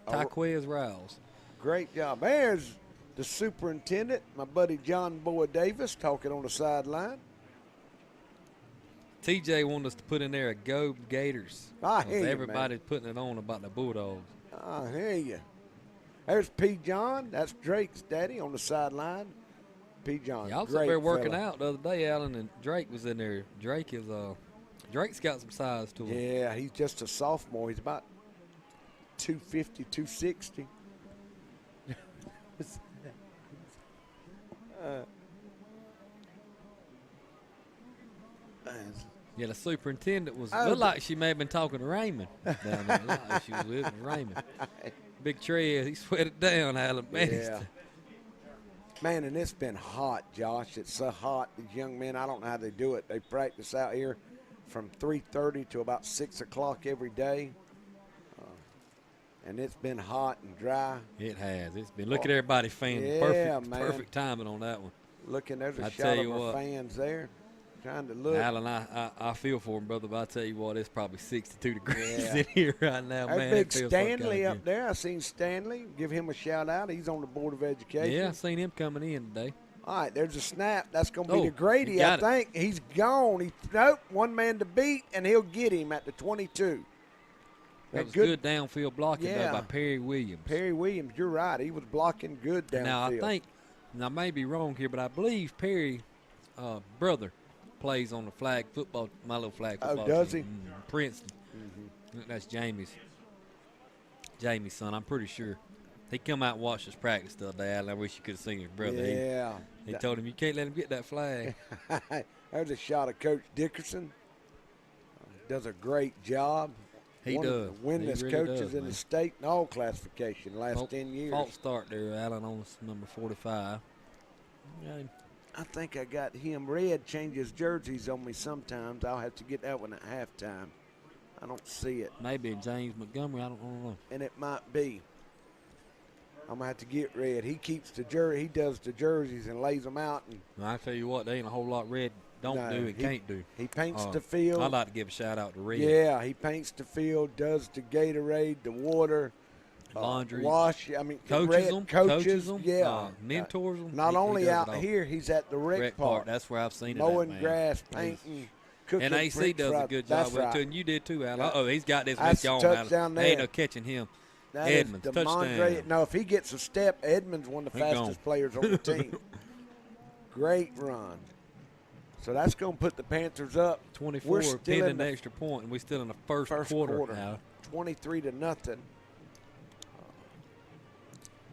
Tyquez Rouse. Great job. There's the superintendent, my buddy John Boyd Davis, talking on the sideline. TJ wanted us to put in there a Go Gators. I hear you, everybody's putting it on about the Bulldogs. I hear you. There's P. John. That's Drake's daddy on the sideline. P. John. Y'all was up there working out the other day, Alan, and Drake was in there. Drake's got some size to him. Yeah, he's just a sophomore. He's about 250, 260. Yeah, the superintendent looked like she may have been talking to Raymond down there. Looked like she was with Raymond. Big Trey, he sweated down, Alan. Man, yeah. Man, and it's been hot, Josh. It's so hot. These young men, I don't know how they do it. They practice out here from 3:30 to about 6 o'clock every day. And it's been hot and dry. It has. It's been. Look at everybody fanning. Perfect timing on that one. There's a shot of our fans there. Trying to look. Alan, I feel for him, brother, but I tell you what, it's probably 62 degrees in here right now, man. Big Stanley up there. I seen Stanley. Give him a shout out. He's on the Board of Education. Yeah, I seen him coming in today. All right, there's a snap. That's going to be to Grady, I think. He's gone. One man to beat, and he'll get him at the 22. That was good downfield blocking Yeah. though by Perry Williams. Perry Williams, you're right. He was blocking good downfield. Now, I think, and I may be wrong here, but I believe Perry's brother plays on the flag football, my little flag football does team. he? Princeton. That's Jamie's son, I'm pretty sure. He come out and watched us practice the other day, and I wish you could have seen his brother. Yeah. He told him, you can't let him get that flag. There's a shot of Coach Dickerson. Does a great job. He One of does. the winningest He really coaches does, in man. the state in all classification the last 10 years. False start there, Allen, on number 45. Yeah. I think I got him. Red changes jerseys on me sometimes. I'll have to get that one at halftime. I don't see it. Maybe James Montgomery, I don't know. And it might be. I'm going to have to get Red. He keeps the he does the jerseys and lays them out. And Well, I tell you what, there ain't a whole lot Red don't No, do and he- can't do. he paints the field. I'd like to give a shout out to Red. yeah, he paints the field, does the Gatorade, the water, Laundry. wash. I mean, Coaches Red them. coaches. them. Yeah, mentors them. Not He only does out it all. here, he's at the rec park. That's where I've seen it. Mowing at, man. grass, painting, cooking. And AC bricks does a right- good that's job with it right. too, and you did too, Alan. Yeah. Oh, he's got this That's missed on, the Alan. touchdown There ain't there. no catching him. That is Edmonds, DeMondre. touchdown. No, if he gets a step, Edmonds one of the He fastest gone. players on the team. Great run. So that's going to put the Panthers up. 24, We're still pending in the the extra point, and we're still in the first quarter. quarter now. 23-0.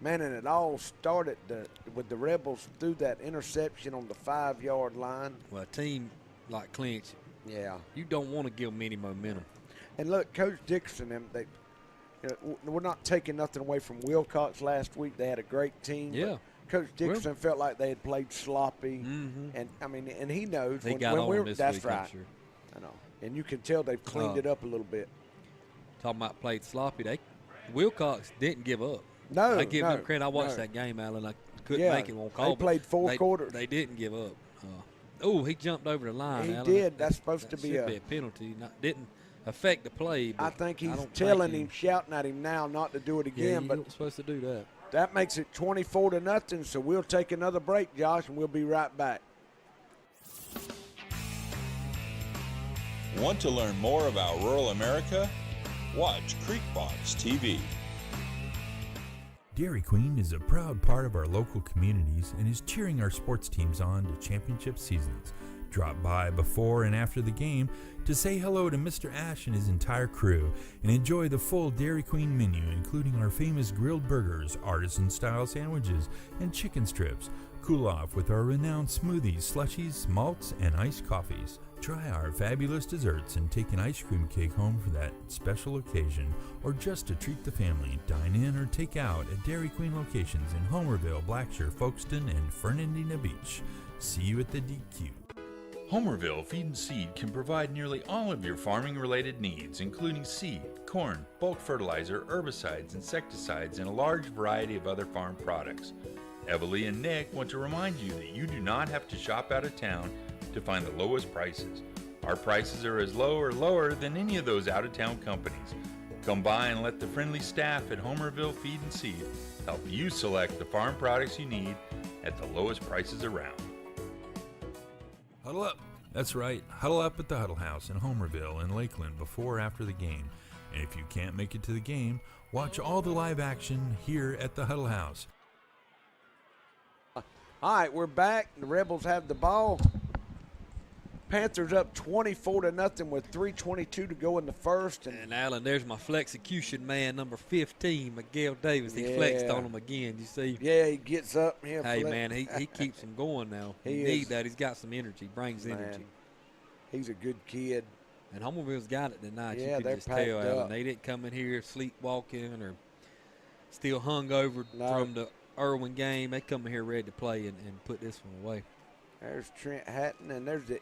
Man, and it all started with the Rebels through that interception on the 5-yard line. Well, a team like Clinch, Yeah. you don't want to give them any momentum. And look, Coach Dickerson, we're not taking nothing away from Wilcox last week. They had a great team. but Yeah. Coach Dickerson felt like they had played sloppy, and I mean, and he knows They when, got when on we're. this That's week, I'm right. sure. I know, and you can tell they've cleaned it up a little bit. Talking about played sloppy, Wilcox didn't give up. No, I give no, them credit. I watched no. that game, Alan. I couldn't Yeah, make it on they call. but played four quarters. They didn't give up. He jumped over the line. He Alan. did. That's supposed That to be should a- be a penalty. Didn't affect the play. But I think he's don't telling think him, shouting at him now not to do it Yeah, again. you but weren't supposed to do that. that makes it 24-0. So we'll take another break, Josh, and we'll be right back. Want to learn more about rural America? Watch CreekboxTV. TV. Dairy Queen is a proud part of our local communities and is cheering our sports teams on to championship seasons. Drop by before and after the game to say hello to Mr. Ash and his entire crew and enjoy the full Dairy Queen menu, including our famous grilled burgers, artisan-style sandwiches, and chicken strips. Cool off with our renowned smoothies, slushies, malts, and iced coffees. Try our fabulous desserts and take an ice cream cake home for that special occasion, or just to treat the family. Dine in or take out at Dairy Queen locations in Homerville, Blackshear, Folkestone, and Fernandina Beach. See you at the DQ. Homerville Feed and Seed can provide nearly all of your farming-related needs, including seed, corn, bulk fertilizer, herbicides, insecticides, and a large variety of other farm products. Evalie and Nick want to remind you that you do not have to shop out of town to find the lowest prices. Our prices are as low or lower than any of those out-of-town companies. Come by and let the friendly staff at Homerville Feed and Seed help you select the farm products you need at the lowest prices around. Huddle up. That's right. Huddle up at the Huddle House in Homerville and Lakeland before or after the game. And if you can't make it to the game, watch all the live action here at the Huddle House. All right, we're back. The Rebels have the ball. Panthers up 24-0 with 3:22 to go in the first. And Alan, there's my flexecution man, number 15, Miguel Davis. He flexed on him again. You see? Yeah, he gets up. Hey, man, he keeps him going now. He You is. need that. He's got some energy. Brings Man, energy. he's a good kid. And Homerville's got it tonight. Yeah, You they're could just packed tell, Alan. up. They didn't come in here sleepwalking or still hungover from the Irwin game. They come in here ready to play and put this one away. There's Trent Hatton, and there's the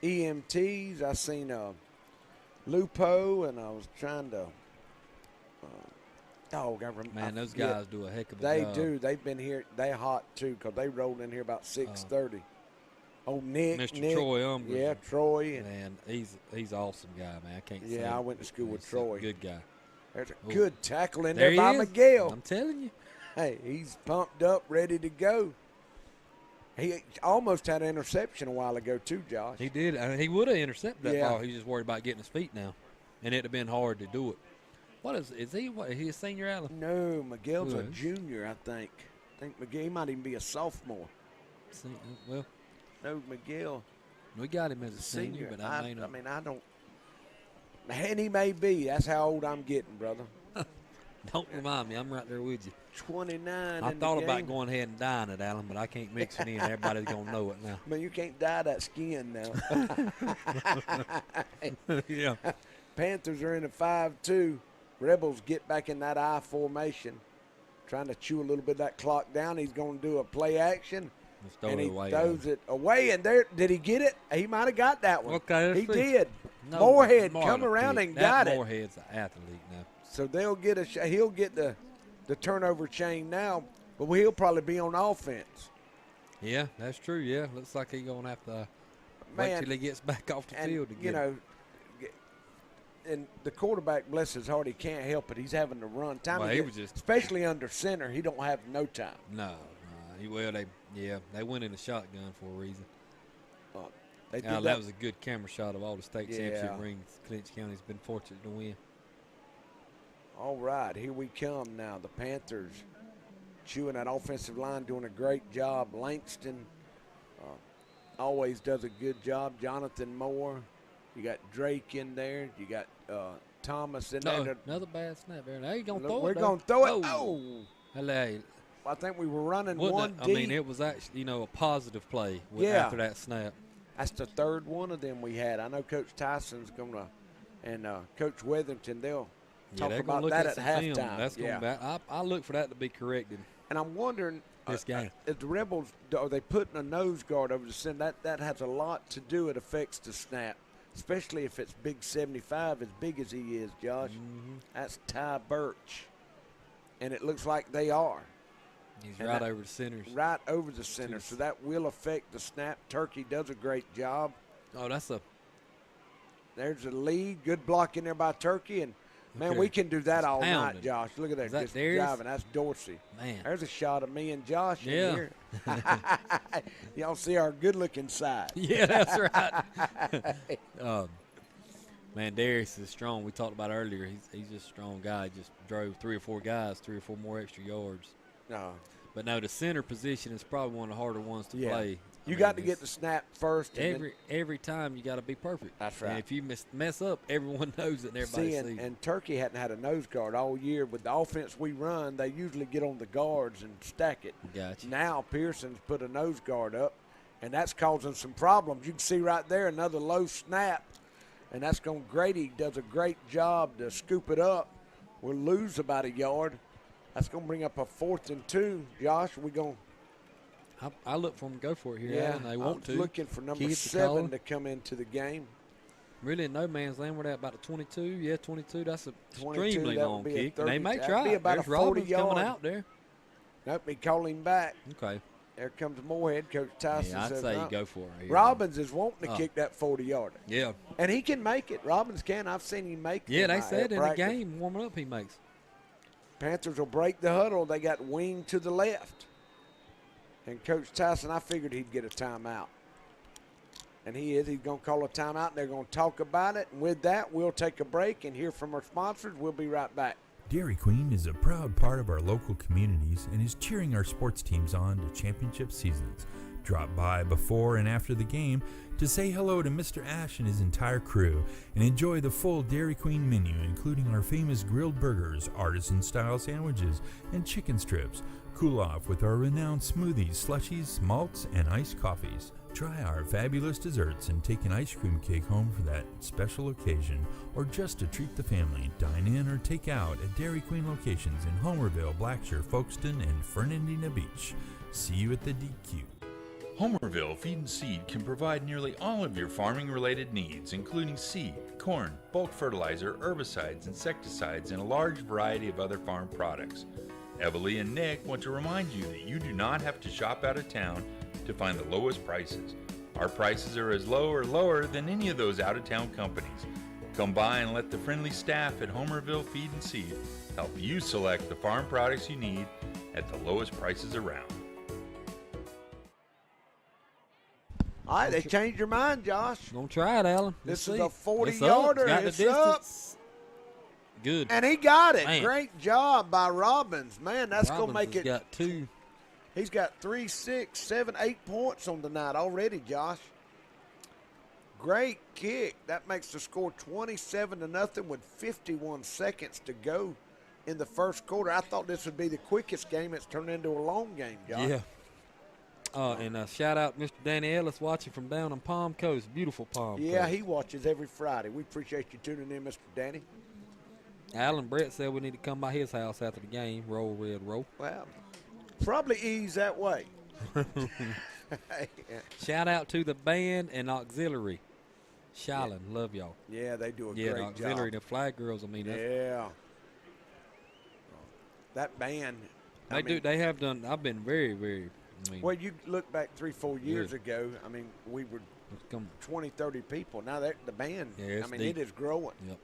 EMTs. I seen Lupo, and I was trying to. Man, those guys do a heck of a they job. They do. They've been here. They hot too, because they rolled in here about 6:30. Nick, Mr. Troy Umbridge. Yeah, Troy. Man, he's an awesome guy, man. I can't say. Yeah, I went to school with He's Troy. a good guy. There's a Ooh. good tackle in There there by he is. Miguel. I'm telling you. Hey, he's pumped up, ready to go. He almost had an interception a while ago too, Josh. He did. He would have intercepted that Yeah. ball. He's just worried about getting his feet now, and it'd have been hard to do it. What is he? What is he a senior, Alan? No, Miguel's Who a is? junior, I think. I think Miguel he might even be a sophomore. Well, no, Miguel. We got him as a senior, but I I mean, I don't. And he may be. That's how old I'm getting, brother. Don't remind me. I'm right there with you. 29. I in thought the about game. going ahead and dyeing it, Alan, but I can't mix it in. Everybody's gonna know it now. Man, you can't dye that skin now. Yeah. Panthers are in a 5-2. Rebels get back in that I formation, trying to chew a little bit of that clock down. He's going to do a play action. And he throws it away, and there, did he get it? He might have got that one. Okay, he let's see. did. No, Moorhead Martin come around picked. and That got it. Moorhead's an athlete now. So they'll get he'll get the turnover chain now, but he'll probably be on offense. Yeah, that's true. Yeah, looks like he's gonna have to wait till he gets back off the field to get you know, and the quarterback, bless his heart, he can't help it. He's having to run. Well, he was just- especially under center, he don't have no time. No, they went in a shotgun for a reason. They did That that. was a good camera shot of all the state championship rings Clinch County's been fortunate to win. All right, here we come now. The Panthers chewing that offensive line, doing a great job. Langston always does a good job. Jonathan Moore. You got Drake in there. You got Thomas in there. Another bad snap there. Now you're going to throw it. We're going to throw it. Oh. Hello. I think we were running Wasn't one it- I deep. mean, it was actually, a positive play Yeah. after that snap. That's the third one of them we had. I know Coach Tyson's going to, and Coach Weatherington, they'll talk they're gonna about look that at at some film. halftime. That's yeah. gonna I look for that to be corrected. And I'm wondering, This game. if the Rebels, are they putting a nose guard over the center? That has a lot to do. It affects the snap, especially if it's big 75, as big as he is, Josh. That's Ty Birch. And it looks like they are. He's And right that- over the centers. Right over the center. So that will affect the snap. Turkey does a great job. Oh, There's a lead. Good block in there by Turkey. And, man, Okay. we can do that Just all night, pounding. Josh. Look at that. Is that Just theirs? driving. That's Dorsey. Man. There's a shot of me and Josh Yeah. in here. Y'all see our good-looking side. Yeah, that's right. Man, Darius is strong. We talked about earlier. He's just a strong guy. Just drove 3 or 4 guys, 3 or 4 more extra yards. No. But no, the center position is probably one of the harder ones to Yeah. play. You got to get the snap first. And Every time you got to be perfect. That's right. And if you mess up, everyone knows it and everybody see, sees it. and Turkey hadn't had a nose guard all year. With the offense we run, they usually get on the guards and stack it. Gotcha. Now Pearson's put a nose guard up, and that's causing some problems. You can see right there another low snap, and that's going. Grady does a great job to scoop it up. We'll lose about a yard. That's going to bring up a 4th and 2. Josh, we going. I look for them to go for it here. Yeah, Alan. They want I to. was looking for number Keith the 7 caller. to come into the game. Really in no man's land. We're at about the 22. Yeah, 22. That's a 22, extremely that long would be a kick. And they 30 may that'd try. be about There's a 40 Robbins coming yard. out there. Nope, he called him back. Okay. There comes Moorhead. Coach Tyson Yeah, I'd says, say "No." you go for it here. Robbins is wanting to Oh. kick that 40-yarder. Yeah. And he can make it. Robbins can. I've seen him make it. Yeah, they at said in the practice. game, warming up, he makes. Panthers will break the huddle. They got wing to the left. And Coach Tyson, I figured he'd get a timeout. And he is. He's going to call a timeout, and they're going to talk about it. And with that, we'll take a break and hear from our sponsors. We'll be right back. Dairy Queen is a proud part of our local communities and is cheering our sports teams on to championship seasons. Drop by before and after the game to say hello to Mr. Ash and his entire crew and enjoy the full Dairy Queen menu, including our famous grilled burgers, artisan-style sandwiches, and chicken strips. Cool off with our renowned smoothies, slushies, malts, and iced coffees. Try our fabulous desserts and take an ice cream cake home for that special occasion, or just to treat the family. Dine in or take out at Dairy Queen locations in Homerville, Blackshear, Folkestone, and Fernandina Beach. See you at the DQ. Homerville Feed and Seed can provide nearly all of your farming-related needs, including seed, corn, bulk fertilizer, herbicides, insecticides, and a large variety of other farm products. Evalie and Nick want to remind you that you do not have to shop out of town to find the lowest prices. Our prices are as low or lower than any of those out-of-town companies. Come by and let the friendly staff at Homerville Feed and Seed help you select the farm products you need at the lowest prices around. All right, they changed your mind, Josh. Gonna try it, Alan. This Let's is a see. It's 40-yarder. up. Got the It's up. distance. good. And he got it. Man. Great job by Robbins. Man, that's going to Robbins make it. has got 2. He's got 3, 6, 7, 8 points on the night already, Josh. Great kick. That makes the score 27-0 with 51 seconds to go in the first quarter. I thought this would be the quickest game. It's turned into a long game, Josh. Yeah. And shout out Mr. Danny Ellis watching from down on Palm Coast. Beautiful Palm Coast. Yeah, he watches every Friday. We appreciate you tuning in, Mr. Danny. Alan Brett said we need to come by his house after the game. Roll, Red, roll. Well, probably ease that way. Shout out to the band and auxiliary. Shylin, love y'all. Yeah, they do a the great auxiliary, job. the flag girls, I mean. Yeah. That band. They have done, I've been very, very, well, you look back 3-4 years ago, I mean, we were 20, 30 people. Now the band, it is growing. Yep.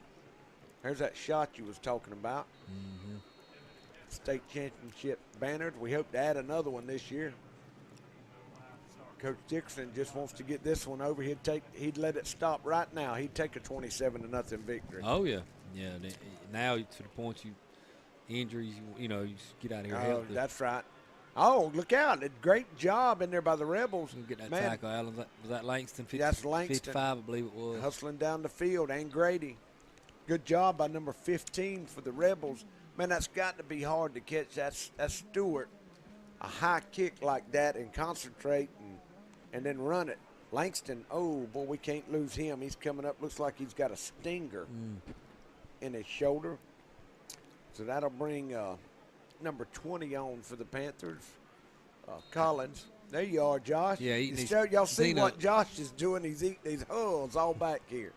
There's that shot you was talking about. Mm-hmm. State championship banners. We hope to add another one this year. Coach Dixon just wants to get this one over. He'd let it stop right now. He'd take a 27-0 victory. Oh yeah. Now to the point injuries, you just get out of here. Oh, that's right. Oh, look out. Great job in there by the Rebels. Get that tackle, Alan. Was that Langston? That's Langston. 55, I believe it was. Hustling down the field, and Grady. Good job by number 15 for the Rebels. Man, that's got to be hard to catch. That's Stewart. A high kick like that and concentrate and then run it. Langston, oh, boy, we can't lose him. He's coming up. Looks like he's got a stinger in his shoulder. So that'll bring number 20 on for the Panthers. Collins. There you are, Josh. Yeah, y'all see what Josh is doing. He's eating these hulls all back here.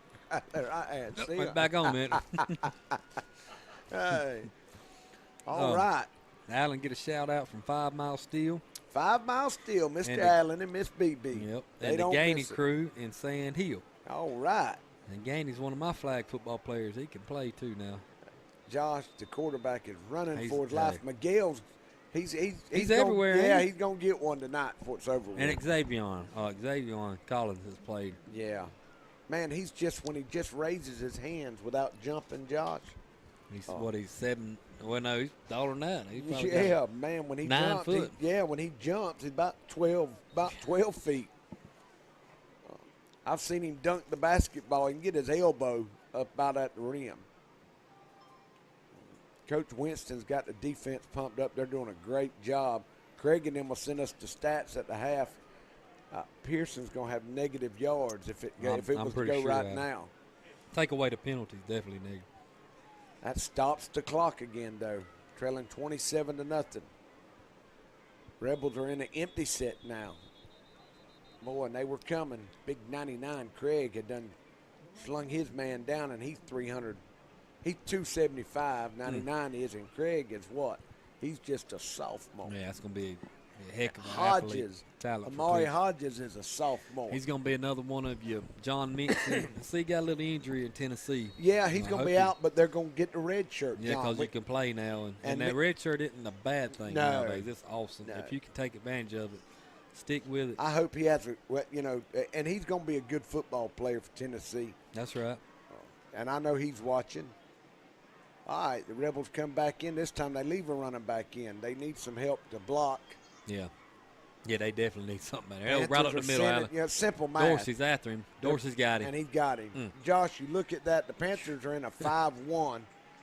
Right back on, man. Hey. All right. Allen get a shout out from 5 Mile Steel. 5 Mile Steel, Mr. Allen and Miss BB. Yep. And the Gainey crew in Sand Hill. All right. And Gainey's one of my flag football players. He can play too now. Josh, the quarterback, is running for his life. Miguel's he's everywhere. Yeah, he's gonna get one tonight before it's over with. And Xavier Collins has played. Yeah. Man, he's when he just raises his hands without jumping, Josh. He's 7. Well, no, he's taller than that. He's man, when he 9 jumps, foot. when he jumps, he's about 12 feet. I've seen him dunk the basketball. He can get his elbow up about at the rim. Coach Winston's got the defense pumped up. They're doing a great job. Craig and them will send us the stats at the half. Pearson's going to have negative yards if it was to go right now. Take away the penalties, definitely negative. That stops the clock again, though. Trailing 27-0. Rebels are in an empty set now. Boy, and they were coming. Big 99 Craig had done slung his man down, and he's 300. He's 275. 99 is, and Craig is what? He's just a sophomore. Yeah, it's going to be a heck of an Hodges. Talent. Amari Hodges is a sophomore. He's going to be another one of you. John Mixon. See, he got a little injury in Tennessee. Yeah, he's going to be out, but they're going to get the red shirt. Yeah, because you can play now. And that red shirt isn't a bad thing nowadays. It's awesome. If you can take advantage of it, stick with it. I hope he has and he's going to be a good football player for Tennessee. That's right. And I know he's watching. All right, the Rebels come back in. This time they leave a running back in. They need some help to block. Yeah. Yeah, they definitely need something better. Right up the middle, Alan. Yeah, simple math. Dorsey's after him. Dorsey's got him. And he got him. Josh, you look at that. The Panthers are in a 5-1.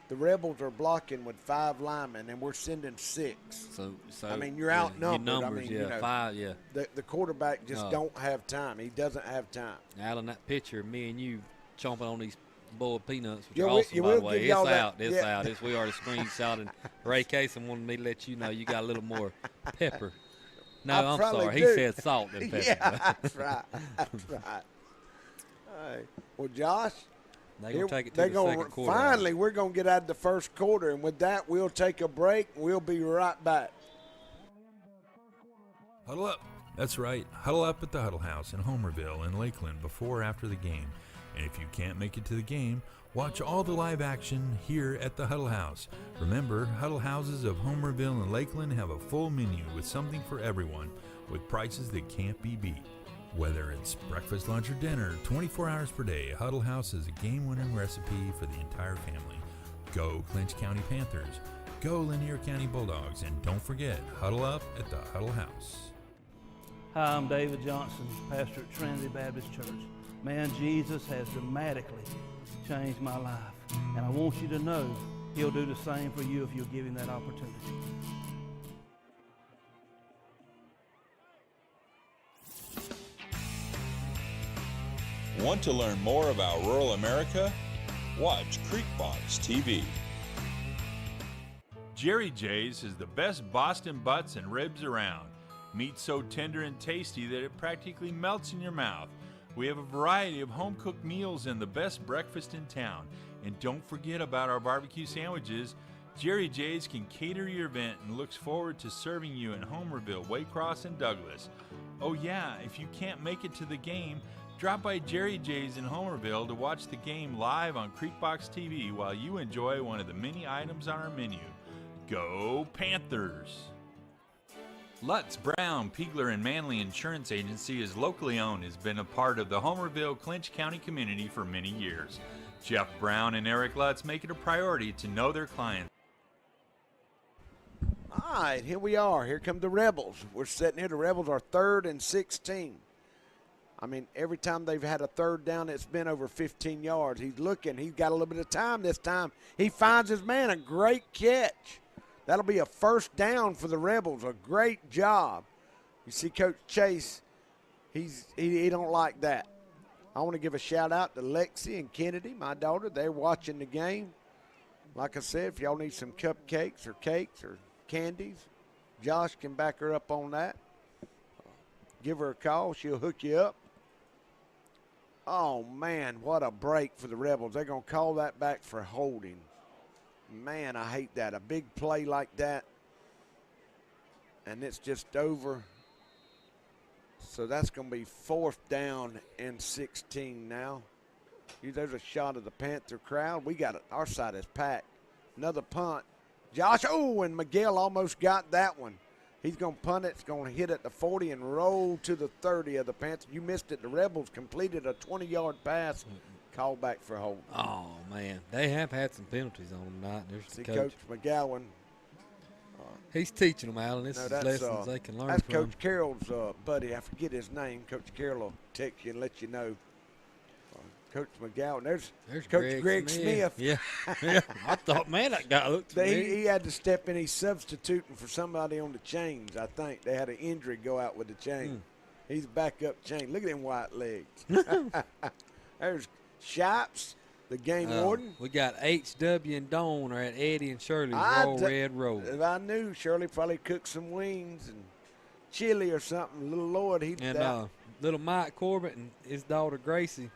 The Rebels are blocking with 5 linemen, and we're sending 6. So I mean, you're outnumbered. Your numbers, I mean, 5, yeah. The quarterback just don't have time. He doesn't have time. Alan, that picture of me and you chomping on these boiled peanuts, which are awesome, by the way. It's out. It's out. We already screenshot, and Ray Casey wanted me to let you know you got a little more pepper. No, I'm sorry. He said salt and pepper. Yeah, that's right. That's right. All right. Well, Josh, they're going to take it to the second quarter. Finally, we're going to get out of the first quarter, and with that, we'll take a break. We'll be right back. Huddle up. That's right. Huddle up at the Huddle House in Homerville and Lakeland before or after the game. And if you can't make it to the game, watch all the live action here at the Huddle House. Remember, Huddle Houses of Homerville and Lakeland have a full menu with something for everyone, with prices that can't be beat. Whether it's breakfast, lunch, or dinner, 24 hours per day, Huddle House is a game-winning recipe for the entire family. Go Clinch County Panthers. Go Lanier County Bulldogs. And don't forget, huddle up at the Huddle House. Hi, I'm David Johnson, pastor at Trinity Baptist Church. Man, Jesus has dramatically changed my life. And I want you to know he'll do the same for you if you'll give him that opportunity. Want to learn more about rural America? Watch CreekboxTV. TV. Jerry J's is the best Boston butts and ribs around. Meat so tender and tasty that it practically melts in your mouth. We have a variety of home-cooked meals and the best breakfast in town. And don't forget about our barbecue sandwiches. Jerry J's can cater your event and looks forward to serving you in Homerville, Waycross, and Douglas. Oh yeah, if you can't make it to the game, drop by Jerry J's in Homerville to watch the game live on CreekboxTV TV while you enjoy one of the many items on our menu. Go Panthers! Lutz, Brown, Piegler, and Manley Insurance Agency is locally owned, has been a part of the Homerville, Clinch County community for many years. Jeff Brown and Eric Lutz make it a priority to know their clients. All right, here we are. Here come the Rebels. We're sitting here. The Rebels are 3rd and 16. I mean, every time they've had a third down, it's been over 15 yards. He's looking. He's got a little bit of time this time. He finds his man. A great catch. That'll be a first down for the Rebels. A great job. You see Coach Chase, he don't like that. I want to give a shout-out to Lexi and Kennedy, my daughter. They're watching the game. Like I said, if y'all need some cupcakes or cakes or candies, Josh can back her up on that. Give her a call. She'll hook you up. Oh, man, what a break for the Rebels. They're going to call that back for holding. Man, I hate that. A big play like that, and it's just over. So that's going to be 4th down and 16 now. There's a shot of the Panther crowd. We got it. Our side is packed. Another punt. Josh, oh, and Miguel almost got that one. He's going to punt it. It's going to hit at the 40 and roll to the 30 of the Panthers. You missed it. The Rebels completed a 20-yard pass. Call back for holding. Oh, man. They have had some penalties on them tonight. There's See, Coach McGowan. He's teaching them, Alan. This is lessons they can learn that's from. Coach Carroll's buddy. I forget his name. Coach Carroll will text you and let you know. Coach McGowan. There's Coach Greg Smith. Yeah. Yeah. I thought, man, that guy looked familiar. He had to step in. He's substituting for somebody on the chains, I think. They had an injury go out with the chain. He's back up chain. Look at them white legs. There's Shipes, the game warden. We got HW and Dawn are at Eddie and Shirley's Roll Red Road. If I knew, Shirley probably cooked some wings and chili or something. Little Lord, little Mike Corbett and his daughter Gracie,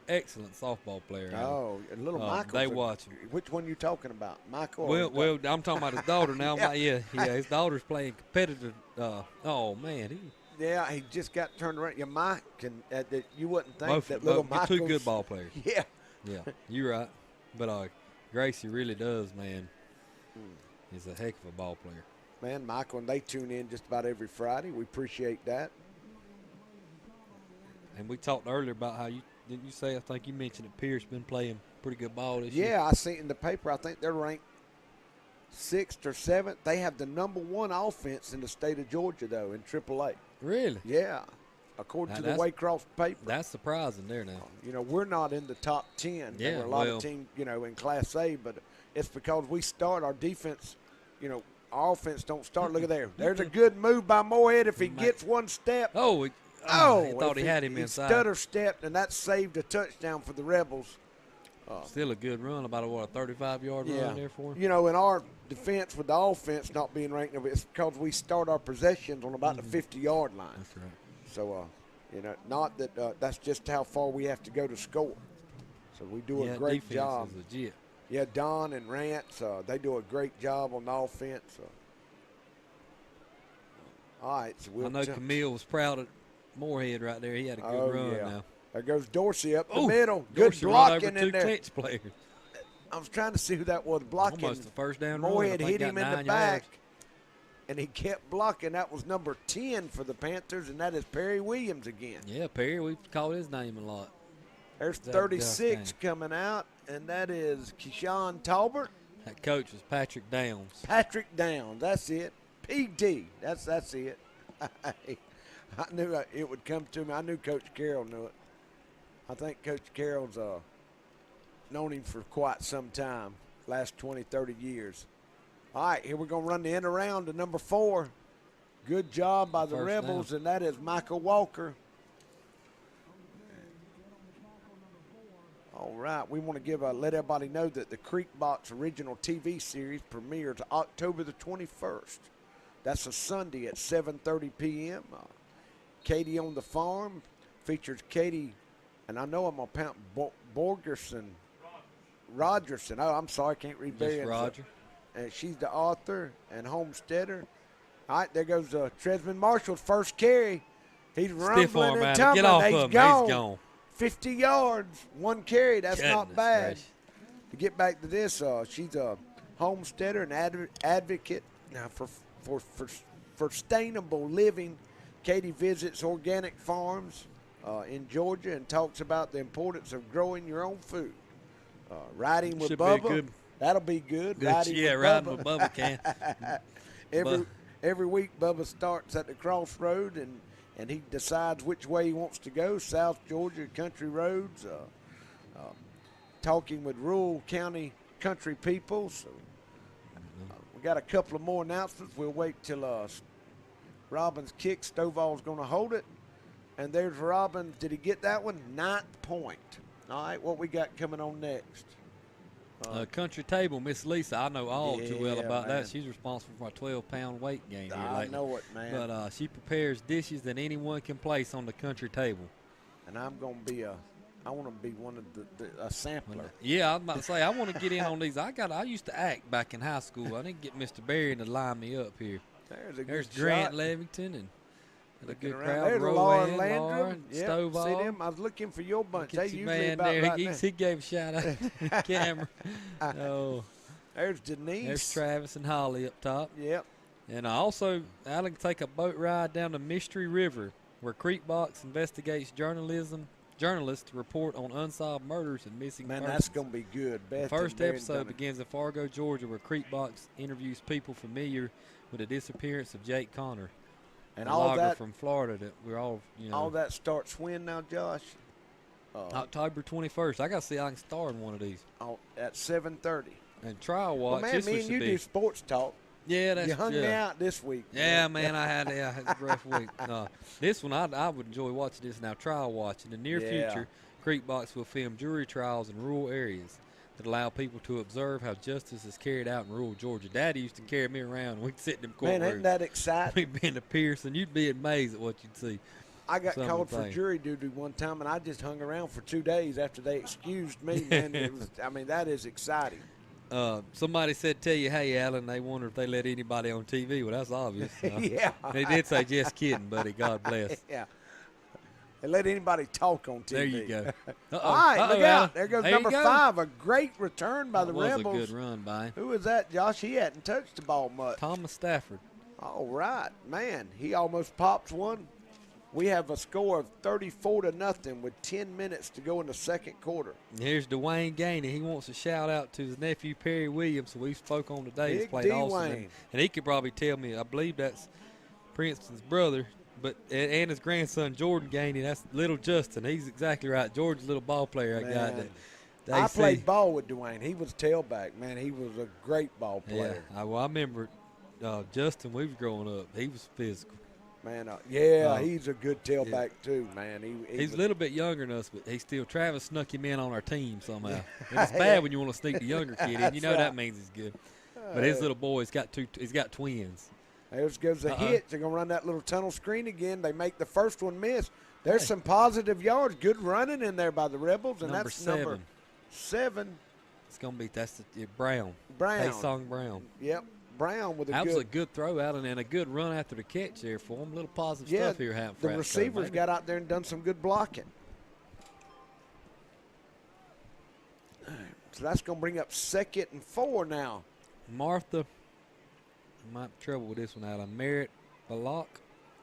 excellent softball player. Oh, and little Michael. They watch him. Which one you talking about, Michael? Well, I'm talking about his daughter now. Yeah, his daughter's playing competitive. Oh man, Yeah, he just got turned around. Yeah, Mike, you wouldn't think that little Michael. Two good ball players. Yeah. Yeah, you're right. But Gracie really does, man. He's a heck of a ball player. Man, Michael, and they tune in just about every Friday. We appreciate that. And we talked earlier about how didn't you say, I think you mentioned that Pierce been playing pretty good ball this year? Yeah, I seen in the paper, I think they're ranked 6th or 7th. They have the #1 offense in the state of Georgia, though, in AAA. Really? Yeah, according to the Waycross paper. That's surprising there now. We're not in the top 10. Yeah, there were a lot of teams, in Class A, but it's because we start our defense, our offense don't start. Look at there. There's a good move by Moorhead if he gets one step. I thought he had him inside. He stutter stepped, and that saved a touchdown for the Rebels. Still a good run, about a 35-yard run there for him. In our defense with the offense not being ranked, it's because we start our possessions on about the 50-yard line. That's right. So, not that that's just how far we have to go to score. So we do a great job. Is legit. Yeah, Don and Rance, they do a great job on the offense. All right. So I know Camille was proud of Moorhead right there. He had a good run now. There goes Dorsey up the middle. Good blocking in there. Clinch players. I was trying to see who that was blocking. Almost the first down Moorhead run. hit him in the back, and he kept blocking. That was number 10 for the Panthers, and that is Perry Williams again. Yeah, Perry. We've called his name a lot. There's 36 coming out, and that is Keyshawn Talbert. That coach was Patrick Downs. Patrick Downs, that's it. PT, that's it. I knew it would come to me. I knew Coach Carroll knew it. I think Coach Carroll's known him for quite some time, last 20, 30 years. All right, here we're going to run the end around to number 4. Good job by the Rebels, and that is Michael Walker. All right, we want to let everybody know that the CreekBox original TV series premieres October the 21st. That's a Sunday at 7:30 p.m. Katie on the Farm features Katie, and I know I'm going to pound Rogerson. Oh, I'm sorry, I can't read Just Roger. And she's the author and homesteader. All right, there goes Tresman Marshall's first carry. He's rumbling and tumbling. Get off He's of him. gone. He's gone. 50 yards, 1 carry. That's not bad. Gracious. To get back to this, she's a homesteader and advocate for sustainable living. Katie visits organic farms in Georgia and talks about the importance of growing your own food. Riding with Bubba. That'll be good. Riding with Bubba can. Every week, Bubba starts at the crossroad and he decides which way he wants to go, South Georgia country roads, talking with rural county country people. So we got a couple of more announcements. We'll wait till Robbins kicks. Stovall's going to hold it. And there's Robbins. Did he get that one? 9th point. All right, what we got coming on next? Country Table, Miss Lisa, I know all too well about man. that. She's responsible for my 12-pound weight gain here I lately. know it, man. But she prepares dishes that anyone can place on the country table. And I'm going to be I want to be one of a sampler. Yeah, I was about to say, I want to get in on these. I used to act back in high school. I didn't get Mr. Berry to line me up here. There's Grant shot. Levington and a good around. crowd. There's Rowan, Landrum. Lauren, Yep, Stovall. see them? I was looking for your bunch. They usually Man about there, right he gave a shout out to the camera. Oh, there's Denise. There's Travis and Holly up top. Yep. And also, Alan can take a boat ride down the Mystery River, where CreekBox investigates journalists report on unsolved murders and missing persons. That's going to be good. The first episode begins in Fargo, Georgia, where CreekBox interviews people familiar with the disappearance of Jake Connor. And a all logger that from Florida that we're all, all that starts when now, Josh? October 21st. I got to see I can star in one of these. At 7:30. And trial watch. Well, man, me and you do sports talk. Yeah, that's you hung me out this week. Yeah, man, I had a rough week. This one, I would enjoy watching this now. Trial watch. In the near future, CreekBox will film jury trials in rural areas that allow people to observe how justice is carried out in rural Georgia. Daddy used to carry me around. We'd sit in them courtrooms. Man, isn't that exciting? We'd been to Pearson. You'd be amazed at what you'd see. I got called for jury duty one time, and I just hung around for 2 days after they excused me. Man, that is exciting. Somebody said, tell you, hey, Alan, they wonder if they let anybody on TV. Well, that's obvious. Yeah. They did say, just kidding, buddy. God bless. Yeah. They let anybody talk on TV. There you go. All right, look out. There goes number 5. A great return by the Rebels. Rebels. That was a good run by him. Who was that, Josh? He hadn't touched the ball much. Thomas Stafford. All right. Man, he almost pops one. We have a score of 34-0 with 10 minutes to go in the second quarter. Here's Dwayne Gainey. He wants a shout-out to his nephew, Perry Williams, who we spoke on today. He's played awesome. And he could probably tell me, I believe that's Princeton's brother, and his grandson, Jordan Gainey. That's little Justin. He's exactly right. George's little ball player I played ball with Dwayne. He was tailback. Man, he was a great ball player. Yeah, I remember Justin, we was growing up. He was physical. Man, he's a good tailback too, man. He's a little bit younger than us, but Travis snuck him in on our team somehow. And it's bad when you want to sneak the younger kid in. You know that means he's good. But his little boy, he's got twins. There goes a hitch. They're going to run that little tunnel screen again. They make the first one miss. There's some positive yards. Good running in there by the Rebels, and number that's 7. number 7. It's going to be Brown. Brown. Haysong Brown. Yep. Brown with that was a good throw out and a good run after the catch there for him. A little positive stuff here happened for the receivers got out there and done some good blocking. So that's going to bring up 2nd and 4 now. Martha, I might have trouble with this one, Alan. Merritt Balak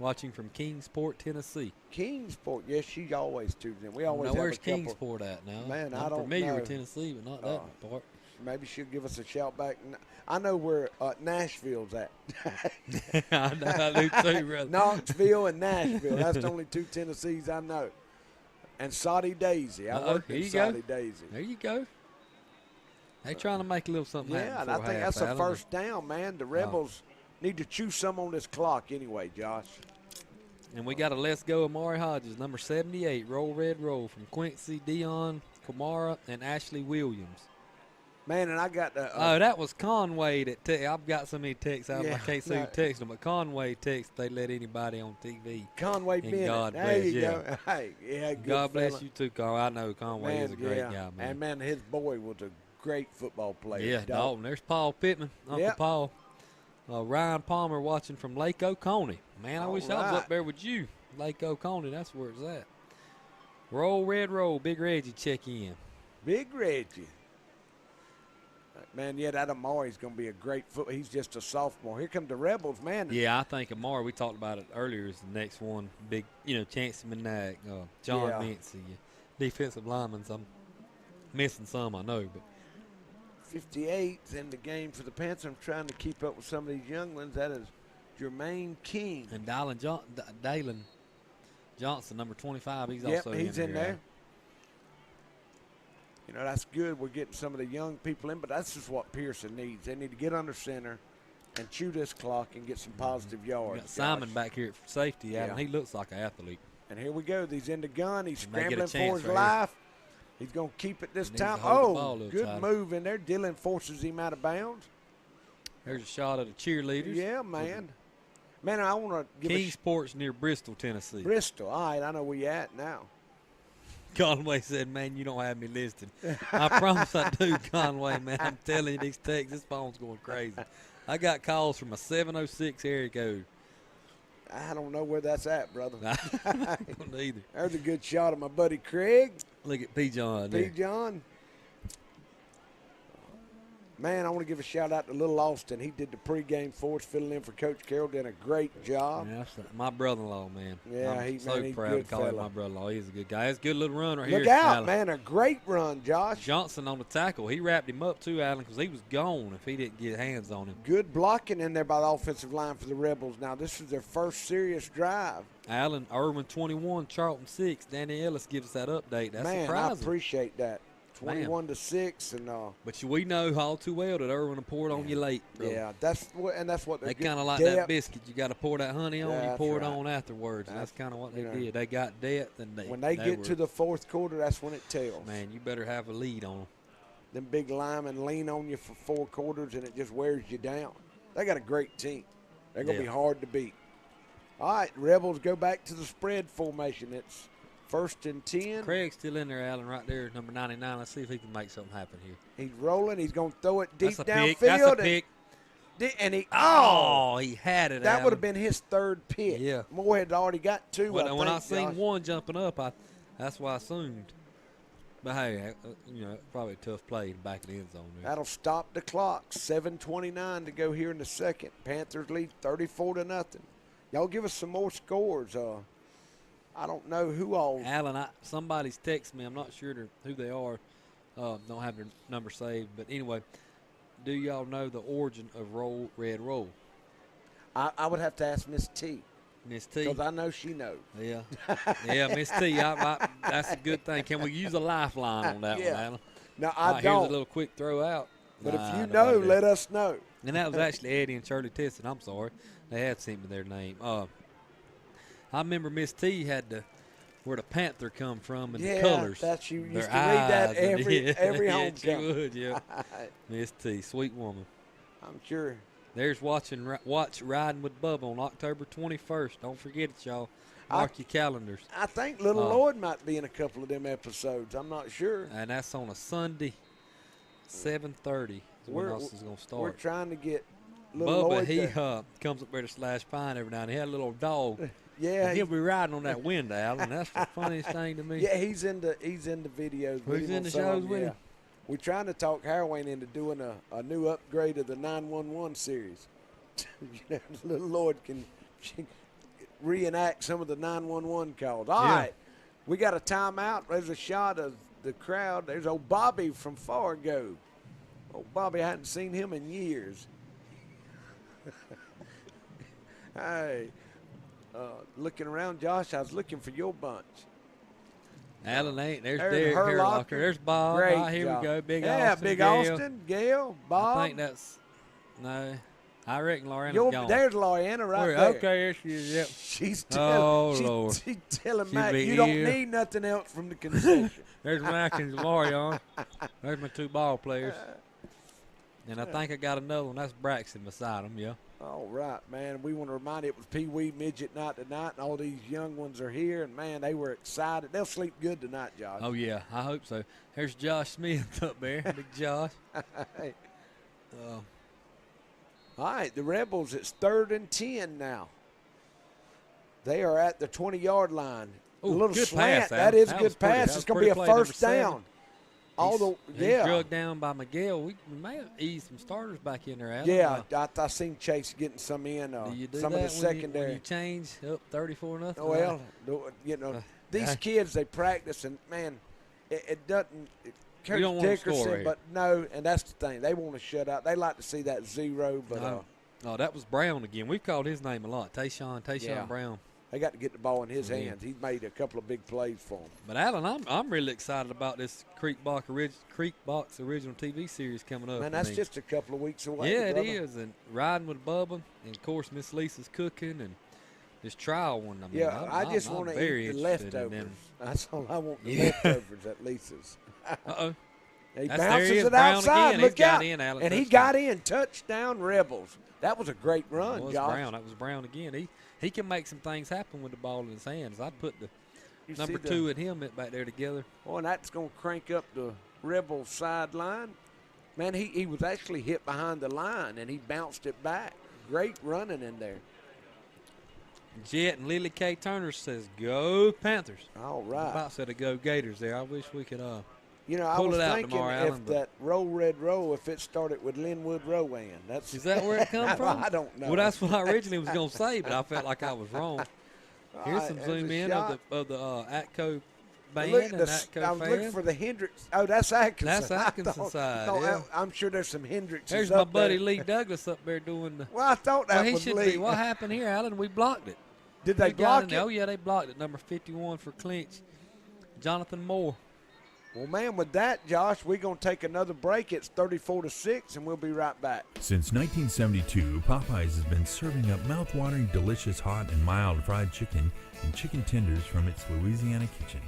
watching from Kingsport, Tennessee. Kingsport, yes, she always tunes in. We always now, have where's a couple. Kingsport at now? Man, I'm I don't familiar know. with Tennessee, but not that part. Maybe she'll give us a shout back. I know where Nashville's at. I do too, brother. Knoxville and Nashville. That's the only two Tennessees I know. And Saudi Daisy. I worked in Saudi Daisy. There you go. They trying to make a little something happen. Yeah, and I think that's a first down, man. The Rebels need to chew some on this clock anyway, Josh. And we got a Let's Go Amari Hodges, number 78, Roll Red Roll, from Quincy, Dion, Kamara, and Ashley Williams. Man, and I got the. Oh, that was Conway that I've got so many texts out. I can't see who texted them, but Conway texted they let anybody on TV. Conway Bennett. God there bless, you go. Hey, yeah, good God bless fella. you too, Conway. I know Conway is a great guy, man. And man, his boy was a great football player. Yeah, Dalton. There's Paul Pittman, Uncle Paul. Ryan Palmer watching from Lake Oconee. Man, I wish I was up there with you. Lake Oconee, that's where it's at. Roll Red Roll, Big Reggie check in. Big Reggie. Man, yeah, that Amari's going to be a great foot. He's just a sophomore. Here come the Rebels, man. Yeah, I think Amari, we talked about it earlier, is the next one. Big, Chancey Minag, John Mincy, defensive linemen. I'm missing some, I know, but 58's in the game for the Panthers. I'm trying to keep up with some of these young ones. That is Jermaine King. And Dalen Johnson, number 25, he's also he's in here. there. You know, that's good. We're getting some of the young people in, but that's just what Pearson needs. They need to get under center and chew this clock and get some positive yards. We got Simon back here for safety, Adam. He looks like an athlete. And here we go. He's in the gun. He's scrambling for his right life. He's going to keep it this time. Oh, good move in there. Dylan forces him out of bounds. There's a shot of the cheerleaders. Yeah, man. Man, I want to give Kingsport's near Bristol, Tennessee. Bristol. All right, I know where you at now. Conway said, man, you don't have me listed. I promise I do, Conway, man. I'm telling you, these texts, this phone's going crazy. I got calls from a 706 area code. I don't know where that's at, brother. I don't either. There's a good shot of my buddy Craig. Look at P. John there. P. John. Man, I want to give a shout out to Little Austin. He did the pregame for us, filling in for Coach Carroll, did a great job. Yeah, my brother-in-law, man. Yeah, he's so proud to call him my brother-in-law. He's a good guy. It's a good little run right here. Look out, man, a great run, Josh. Johnson on the tackle. He wrapped him up too, Allen, because he was gone if he didn't get hands on him. Good blocking in there by the offensive line for the Rebels. Now, this is their first serious drive. Allen, Irwin 21, Charlton 6. Danny Ellis gives us that update. That's man, surprising. I appreciate that. 21-6, and but we know all too well that Irwin will pour it on you late, bro. Yeah, that's what they kind of like that biscuit. You got to pour that honey on, you pour it on afterwards. And that's kind of what they did. They got depth, and when they get to the fourth quarter, that's when it tells. Man, you better have a lead on them. Them big linemen lean on you for 4 quarters, and it just wears you down. They got a great team. They're gonna be hard to beat. All right, Rebels go back to the spread formation. It's 1st and 10. Craig's still in there, Allen, right there, number 99. Let's see if he can make something happen here. He's rolling. He's going to throw it deep downfield. That's a pick. And he he had it. That would have been his 3rd pick. Yeah. Moorhead had already got 2. When I seen one jumping up, that's why I assumed. But hey, probably a tough play in the back of the end zone there. That'll stop the clock. 7:29 to go here in the second. Panthers lead 34-0. Y'all give us some more scores. I don't know who all. Allen, somebody's texted me. I'm not sure who they are. Don't have their number saved. But anyway, do y'all know the origin of Roll Red Roll? I would have to ask Miss T. Miss T. Because I know she knows. Yeah. Yeah, Miss T. That's a good thing. Can we use a lifeline on that one, Allen? No, I don't. Here's a little quick throw out. But if you know, let us know. And that was actually Eddie and Shirley Tisson. I'm sorry. They had sent me their name. I remember Miss T had where the panther come from and the colors. Yeah, you used to read that every homecoming. She would, yeah. Miss T, sweet woman. I'm sure. There's watch Riding with Bubba on October 21st. Don't forget it, y'all. Mark your calendars. I think Little Lloyd might be in a couple of them episodes. I'm not sure. And that's on a Sunday, 7:30. When else is going to start? We're trying to get Little Bubba, Lloyd. he comes up there to Slash Pine every now and then. He had a little dog. Yeah, and he'll be riding on that wind, Allen. That's the funniest thing to me. Yeah, he's in the videos. He's in the shows with him. We're trying to talk Harawayne into doing a new upgrade of the 911 series. Little Lloyd reenact some of the 911 calls. All right, we got a timeout. There's a shot of the crowd. There's old Bobby from Fargo. Old Bobby, I hadn't seen him in years. Hey, looking around, Josh, I was looking for your bunch. Alan ain't. There's Derek Herlocker. There's Bob. Great Right, here job. we go. Big yeah, Austin. Big Gail. Austin, Gail, Bob. I think that's no. I reckon Loriana's gone. There's Loriana right there. Okay, there she is. Yep. She's telling, Lord. She's telling She'll Matt, be you don't here. need nothing else from the concession. There's Mac and Lorian. There's my 2 ball players. And I think I got another one. That's Braxton beside him, yeah. All right, man. We want to remind you it was Pee Wee Midget Night tonight, and all these young ones are here, and, man, they were excited. They'll sleep good tonight, Josh. Oh, yeah, I hope so. There's Josh Smith up there, Big Josh. Hey. All right, the Rebels, it's 3rd and 10 now. They are at the 20-yard line. Ooh, a little good slant. pass, that is a that good was pretty- pass. that It's was going to be a pretty play, number first 7. down. He's drugged down by Miguel. We may have eased some starters back in there, Adam. Yeah, I seen Chase getting some in. Do you do some that of the when secondary. when you change up 34-0? Well, you know, these kids, they practice, and, man, it doesn't – Coach don't want them to score Dickerson, right but no, and that's the thing. They want to shut out. They like to see that 0, but No, that was Brown again. We've called his name a lot. Tayshawn Yeah. Brown. They got to get the ball in his Yeah. hands. He's made a couple of big plays for them. But Alan, I'm really excited about this Creekbox original TV series coming up. Man, that's just a couple of weeks away. Yeah, it brother. is. And riding with Bubba, and of course Miss Lisa's cooking, and this trial one. I mean, Yeah, I just I'm want to very eat the interested in leftovers. them. That's all I want. The Yeah. leftovers at Lisa's. Uh-oh. He There bounces he is, it Brown outside. again. Look He's got out. in, Alan. And he Touchdown. got in. Touchdown, Rebels. That was a great run, That was Josh. Brown. That was Brown again. He can make some things happen with the ball in his hands. I'd put the You number see 2 and him back there together. Oh, and that's going to crank up the Rebels sideline. Man, he was actually hit behind the line, and he bounced it back. Great running in there. Jet and Lily K. Turner says, "Go Panthers." All right. I about said to go Gators there. I wish we could You know, I pull was it out thinking tomorrow, if Alan. but that Roll Red Roll, if it started with Linwood Rowan. Is that where it come from? I don't know. Well, that's what I originally was going to say, but I felt like I was wrong. Here's right, some there's zoom a in shot. of the Atco band Look, and Atco I was looking fans. for the Hendricks. Oh, that's Atkinson. That's I Atkinson thought- side, thought yeah. I'm sure there's some Hendricks. There's my buddy Lee Douglas up there doing the. Well, I thought that well, he was should Lee. be. What happened here, Alan? We blocked it. Did they We got block in there. it? Oh yeah, they blocked it. Number 51 for Clinch, Jonathan Moore. Well, man, with that, Josh, we're going to take another break. It's 34-6, and we'll be right back. Since 1972, Popeyes has been serving up mouth-watering, delicious, hot, and mild fried chicken and chicken tenders from its Louisiana kitchen.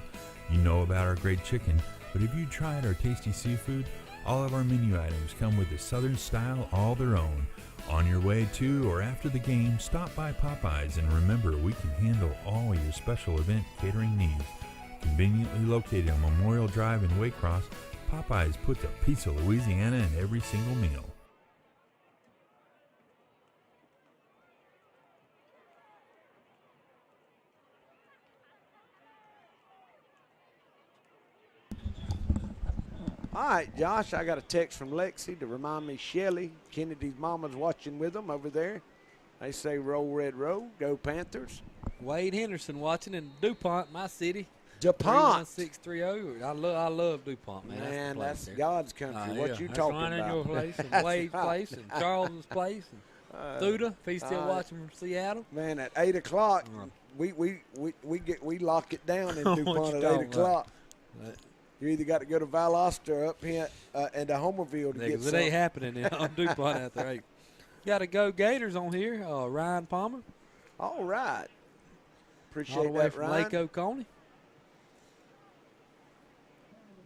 You know about our great chicken, but have you tried our tasty seafood? All of our menu items come with a Southern style all their own. On your way to or after the game, stop by Popeyes and remember we can handle all your special event catering needs. Conveniently located on Memorial Drive in Waycross, Popeyes puts a piece of Louisiana in every single meal. All right, Josh, I got a text from Lexi to remind me Shelly, Kennedy's mama's watching with them over there. They say roll, Red, roll, go Panthers. Wade Henderson watching in DuPont, my city. DuPont. 31630. I love DuPont, man. Man, that's, that's God's country. What you that's talking right about? in your place, and That's Wade's right. place, and Charles's place, and Thuda, if he's still watching from Seattle. Man, at 8 o'clock, we lock it down in What DuPont you at 8 talking o'clock. about? You either got to go to Valdosta or up here and to Homerville to Yeah, get 'cause it some. ain't happening on DuPont after 8. Got to go Gators on here. Ryan Palmer. All right. Appreciate all the way that, from Ryan. Lake Oconee.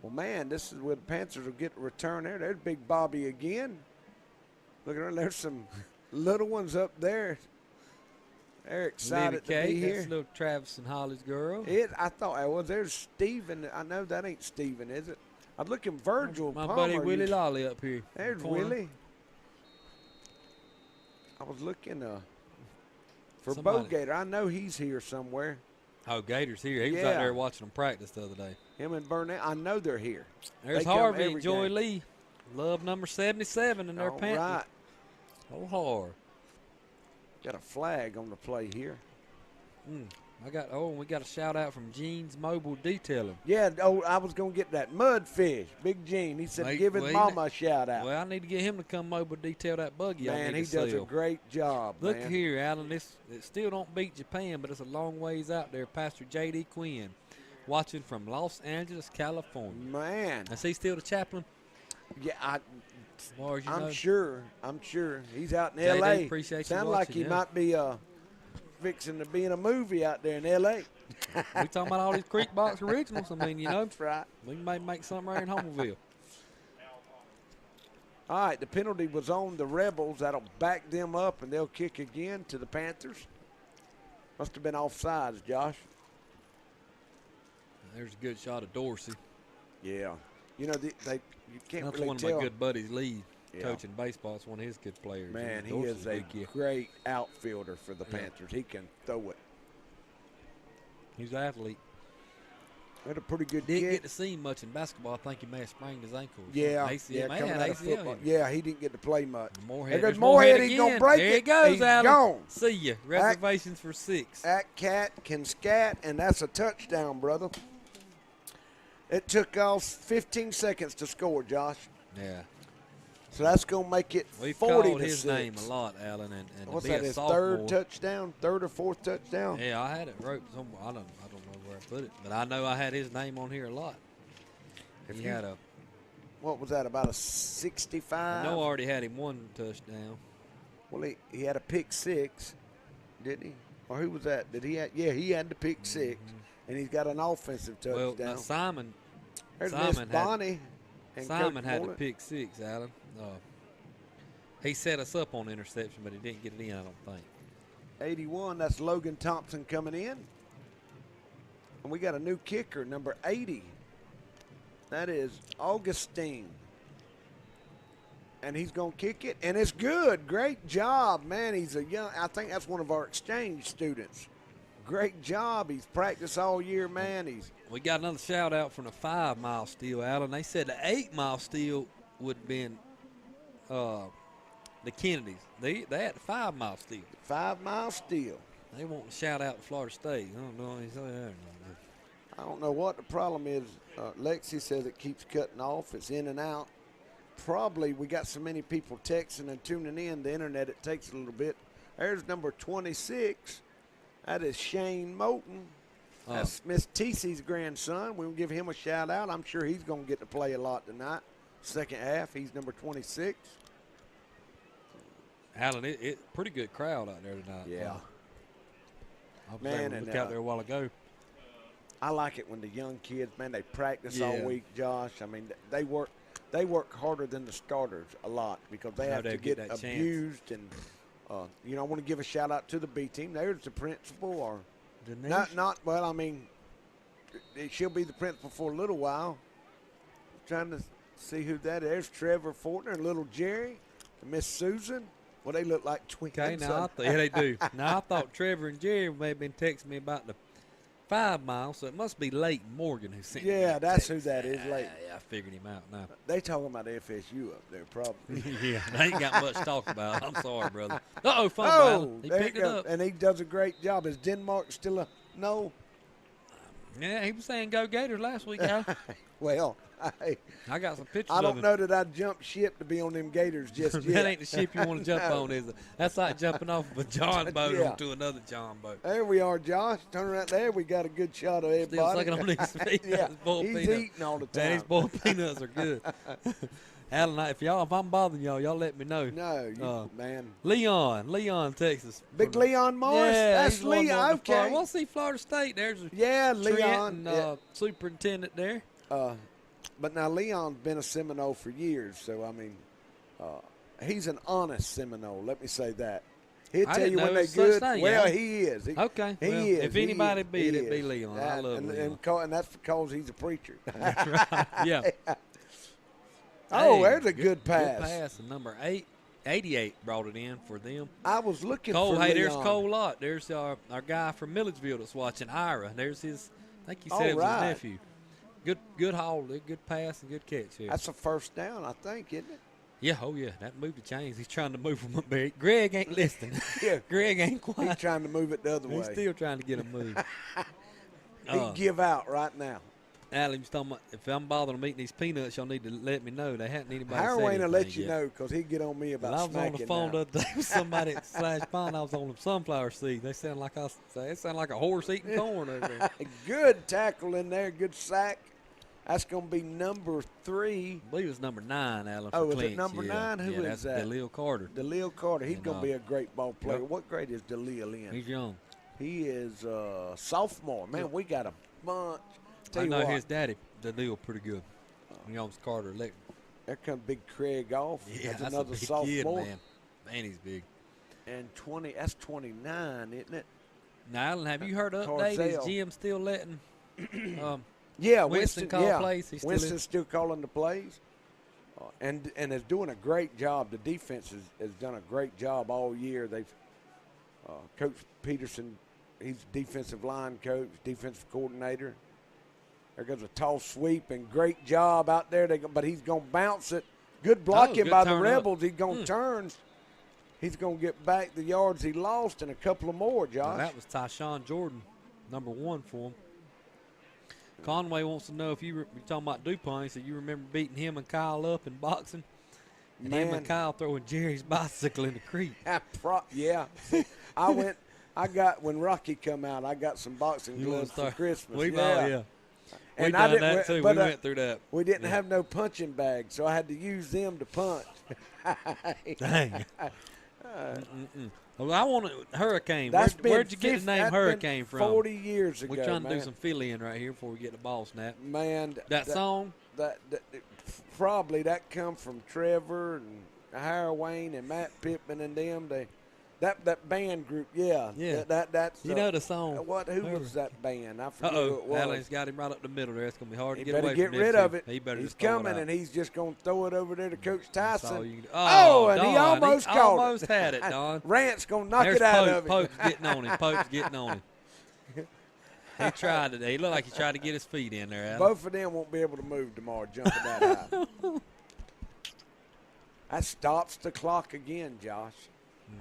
Well, man, this is where the Panthers will get a return there. There's Big Bobby again. Look at her. There's some little ones up there. They're excited to be here. That's little Travis and Holly's girl. I thought, there's Steven. I know that ain't Steven, is it? I'm looking Virgil My Palmer. buddy Willie Lolly up here. There's Corner. Willie. I was looking for Somebody. Bo Gator. I know he's here somewhere. Oh, Gator's here. He was Yeah. out there watching them practice the other day. Him and Burnett. I know they're here. There's They come Harvey every and Joy game. Lee. Love number 77 in their All Panthers. right. Oh, hard. Got a flag on the play here. We got a shout out from Gene's Mobile Detailing. Yeah, I was going to get that. Mudfish, Big Gene. He said give his mama a shout out. Well, I need to get him to come over detail that buggy. Man, he does a great job, Look man. here, Alan. It still don't beat Japan, but it's a long ways out there. Pastor J.D. Quinn, watching from Los Angeles, California. Man. Is he still the chaplain? Yeah, as far as you know. I'm sure. He's out in JD, L.A. appreciate you Sound like watching, he might be fixing to be in a movie out there in L.A. We talking about all these Creekbox originals. I mean, you know. That's right. We may make something right in Homerville. All right, the penalty was on the Rebels. That'll back them up, and they'll kick again to the Panthers. Must have been offsides, Josh. There's a good shot of Dorsey. Yeah. You know, you can't That's really one of tell. my good buddies, Lee, Yeah. coaching baseball. It's one of his good players. Man, he Dorsey's is a great outfielder for the Panthers. He can throw it. He's an athlete. Had a pretty good Didn't kick. get to see him much in basketball. I think he may have sprained his ankle. Yeah, ACL. coming out of football. Yeah, he didn't get to play much. Moorhead. There goes There's Moorhead. He's again. going to break there it. He goes, He's Alan. gone. See ya. Reservations for 6. That cat can scat, and that's a touchdown, brother. It took us 15 seconds to score, Josh. Yeah. So that's going to make it We've 40 called to his 6. name a lot, Alan, and What's to be that? a His sophomore, third or fourth touchdown? Yeah, I had it wrote somewhere. I don't know where I put it, but I know I had his name on here a lot. He had a. What was that? About a 65? I know I already had him one touchdown. Well, he had a pick 6, didn't he? Or who was that? Did he have? Yeah, he had the pick 6, and he's got an offensive touchdown. Well, now Simon. There's Miss Bonnie. Simon had the pick 6, Alan. He set us up on interception, but he didn't get it in, I don't think. 81, that's Logan Thompson coming in. And we got a new kicker, number 80. That is Augustine. And he's going to kick it, and it's good. Great job, man. He's I think that's one of our exchange students. Great job. He's practiced all year, man. We got another shout out from the 5-mile steal, Alan. They said the 8-mile steal would have been the Kennedys. They had the 5-mile steal. 5-mile steal. They want to shout out to Florida State. I don't know. I don't know what the problem is. Lexi says it keeps cutting off. It's in and out. Probably we got so many people texting and tuning in the internet, it takes a little bit. There's number 26. That is Shane Moulton. That's Miss TC's grandson. We'll give him a shout out. I'm sure he's going to get to play a lot tonight. Second half, he's number 26. Alan, it pretty good crowd out there tonight. Yeah. I was Man, able to look out there a while ago. I like it when the young kids, man, they practice Yeah. all week, Josh. I mean, they work harder than the starters a lot because they have to get that chance. abused. And, I want to give a shout out to the B team. There's the principal, or well, I mean, she'll be the principal for a little while. Trying to see who that is. There's Trevor Fortner and little Jerry and Miss Susan. Well, they look like twins. Okay, now they do. Now I thought Trevor and Jerry may have been texting me about the 5-mile, so it must be Leighton Morgan who sent me that that's text. who that is, Leighton. Yeah, I figured him out now. They talking about FSU up there, probably. Yeah, they ain't got much to talk about. I'm sorry, brother. Fumble. He there picked you it go. up. And he does a great job. Is Denmark still a no? Yeah, he was saying go Gators last week, Al. Well, I got some pictures I of don't him. know that I'd jump ship to be on them Gators just yet. That ain't the ship you want to jump on, is it? That's like jumping off of a John boat Yeah. onto another John boat. There we are, Josh. Turn around there. We got a good shot of everybody. Still sucking on these peanuts. Yeah, boiled he's peanuts. eating all the Man, these time. boiled peanuts are good. Alan, if I'm bothering y'all let me know. No, man. Leon, Texas. Big Leon Morris? Yeah, That's he's one Leon. of the Okay. Well, see, Florida State. There's a Leon. Trent, superintendent there. But now Leon's been a Seminole for years, so I mean, he's an honest Seminole. Let me say that. He'll I tell didn't you know when it they're was such good. thing, Well, yeah. he is. He Well, is. if He anybody is. be it, He it'd be is. Leon. I love Leon. And that's because he's a preacher. That's right. Yeah. Oh, Hey, there's a good pass. Good pass. And number 88 brought it in for them. I was looking Cole, for hey, Leon. there's Cole Lott. There's our guy from Milledgeville that's watching, Ira. There's his, I think he said All it was right. his nephew. Good haul, good pass, and good catch here. That's a first down, I think, isn't it? Yeah, oh yeah, that moved the chains. He's trying to move them up there. Greg ain't listening. Yeah. Greg ain't quiet. He's trying to move it the other way. He's still trying to get them moved. He'd give out right now. Allie was talking about, if I'm bothering them eating these peanuts, y'all need to let me know. They hadn't anybody How said Wayne will let you yet. know because he'd get on me about Well, I was on the phone now. the other day with somebody at Slash Pine. I was on them sunflower seeds. They sound like a horse eating corn over there. Good tackle in there. Good sack. That's going to be number 3. I believe it's number 9, Alan. Oh, for is Clinch. it number 9? Who is that's that? DeLille Carter. DeLille Carter. He's going to be a great ball player. Yep. What grade is DeLille in? He's young. He is sophomore. Man, we got a bunch. Tell I you know what, his daddy, DeLille, pretty good. He owns Carter Electric. there comes Big Craig off. Yeah, that's that's another a big sophomore. kid, man. Man, he's big. And that's 29, isn't it? Now, Alan, have you heard an update? Is Jim still letting Yeah, Winston call plays? He's Winston's still calling the plays, and is doing a great job. The defense has done a great job all year. They've Coach Peterson, he's defensive line coach, defensive coordinator. There goes a toss sweep and great job out there. But he's going to bounce it. Good blocking good by the turn Rebels. up. He's going to turn. He's going to get back the yards he lost and a couple of more, Josh. Well, that was Tyshawn Jordan, number 1 for him. Conway wants to know if you're talking about DuPont. He said you remember beating him and Kyle up in boxing? And him and Kyle throwing Jerry's bicycle in the creek. Yeah. When Rocky come out, I got some boxing gloves for Christmas. We And done that too. We went through that. We didn't have no punching bags, so I had to use them to punch. Dang. Well, I want a Hurricane. Where'd you get the name Hurricane from? 40 years ago. We're trying to do some fill-in right here before we get the ball snapped. Man, that song? That probably that come from Trevor and Howard Wayne and Matt Pittman and them. That band group, yeah. That's you know the song. Who was that band? I forget who it was. Alan's got him right up the middle there. It's gonna be hard to He get away better from get rid of it. He better he's just throw coming, it out. and he's just gonna throw it over there to Coach Tyson. And he almost caught almost it. had it, Don. Rant's gonna knock There's it out Pope. of him. Pope's getting on him. Pope's getting on him. He tried today. He looked like he tried to get his feet in there, Alan. Both of them won't be able to move tomorrow, jumping that high. That stops the clock again, Josh.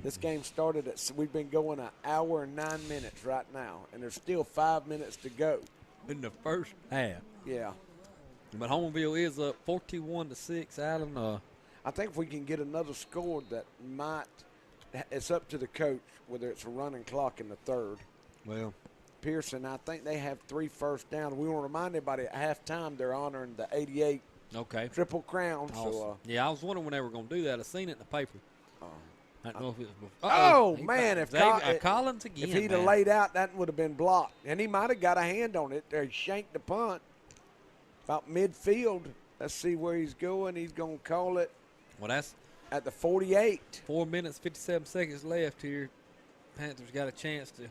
This game started we've been going an hour and 9 minutes right now, and there's still 5 minutes to go. In the first half. Yeah. But Homeville is up 41-6, Alan. I think if we can get another score that it's up to the coach, whether it's a running clock in the third. Well. Pearson, I think they have 3 first down. We want to remind everybody at halftime they're honoring the 88 Triple Crown. Awesome. So, yeah, I was wondering when they were going to do that. I seen it in the paper. I don't know if it was before. Oh, man. If Collins again, if he'd have laid out, that would have been blocked. And he might have got a hand on it. He shanked the punt about midfield. Let's see where he's going. He's going to call it. Well, that's at the 48. 4 minutes, 57 seconds left here. Panthers got a chance to get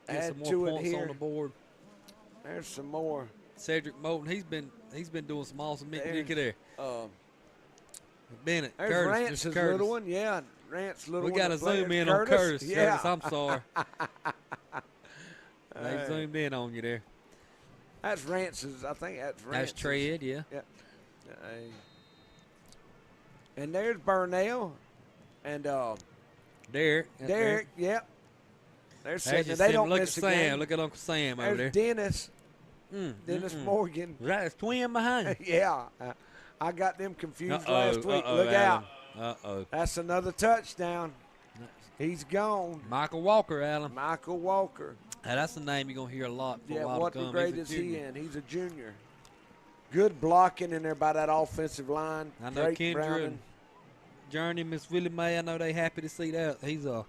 Add some to more it points here. on the board. There's some more. Cedric Moulton, he's been doing some awesome Mickey there. Bennett, There's Curtis, Rance's Mr. Curtis. little one. Yeah, Rance's little We one. got to that plays. zoom in on Curtis. Yeah. Curtis, I'm sorry. They zoomed in on you there. That's Rance's. I think that's Rance's. That's Tread, yeah. And there's Burnell and Derek. Yep. They're There's sitting. your They Sam. don't Look miss at a Sam. game. Look at Uncle Sam over There's there. Dennis. Dennis Morgan. That's twin behind you. Yeah. I got them confused last week. Look out. Uh-oh. That's another touchdown. He's gone. Michael Walker, Alan. Michael Walker. Now, that's the name you're going to hear a lot for Yeah, a while what to come. grade is he in? He's a junior. Good blocking in there by that offensive line. I know Drake Kendra Browning. and Journey, Miss Willie Mae, I know they happy to see that. He's a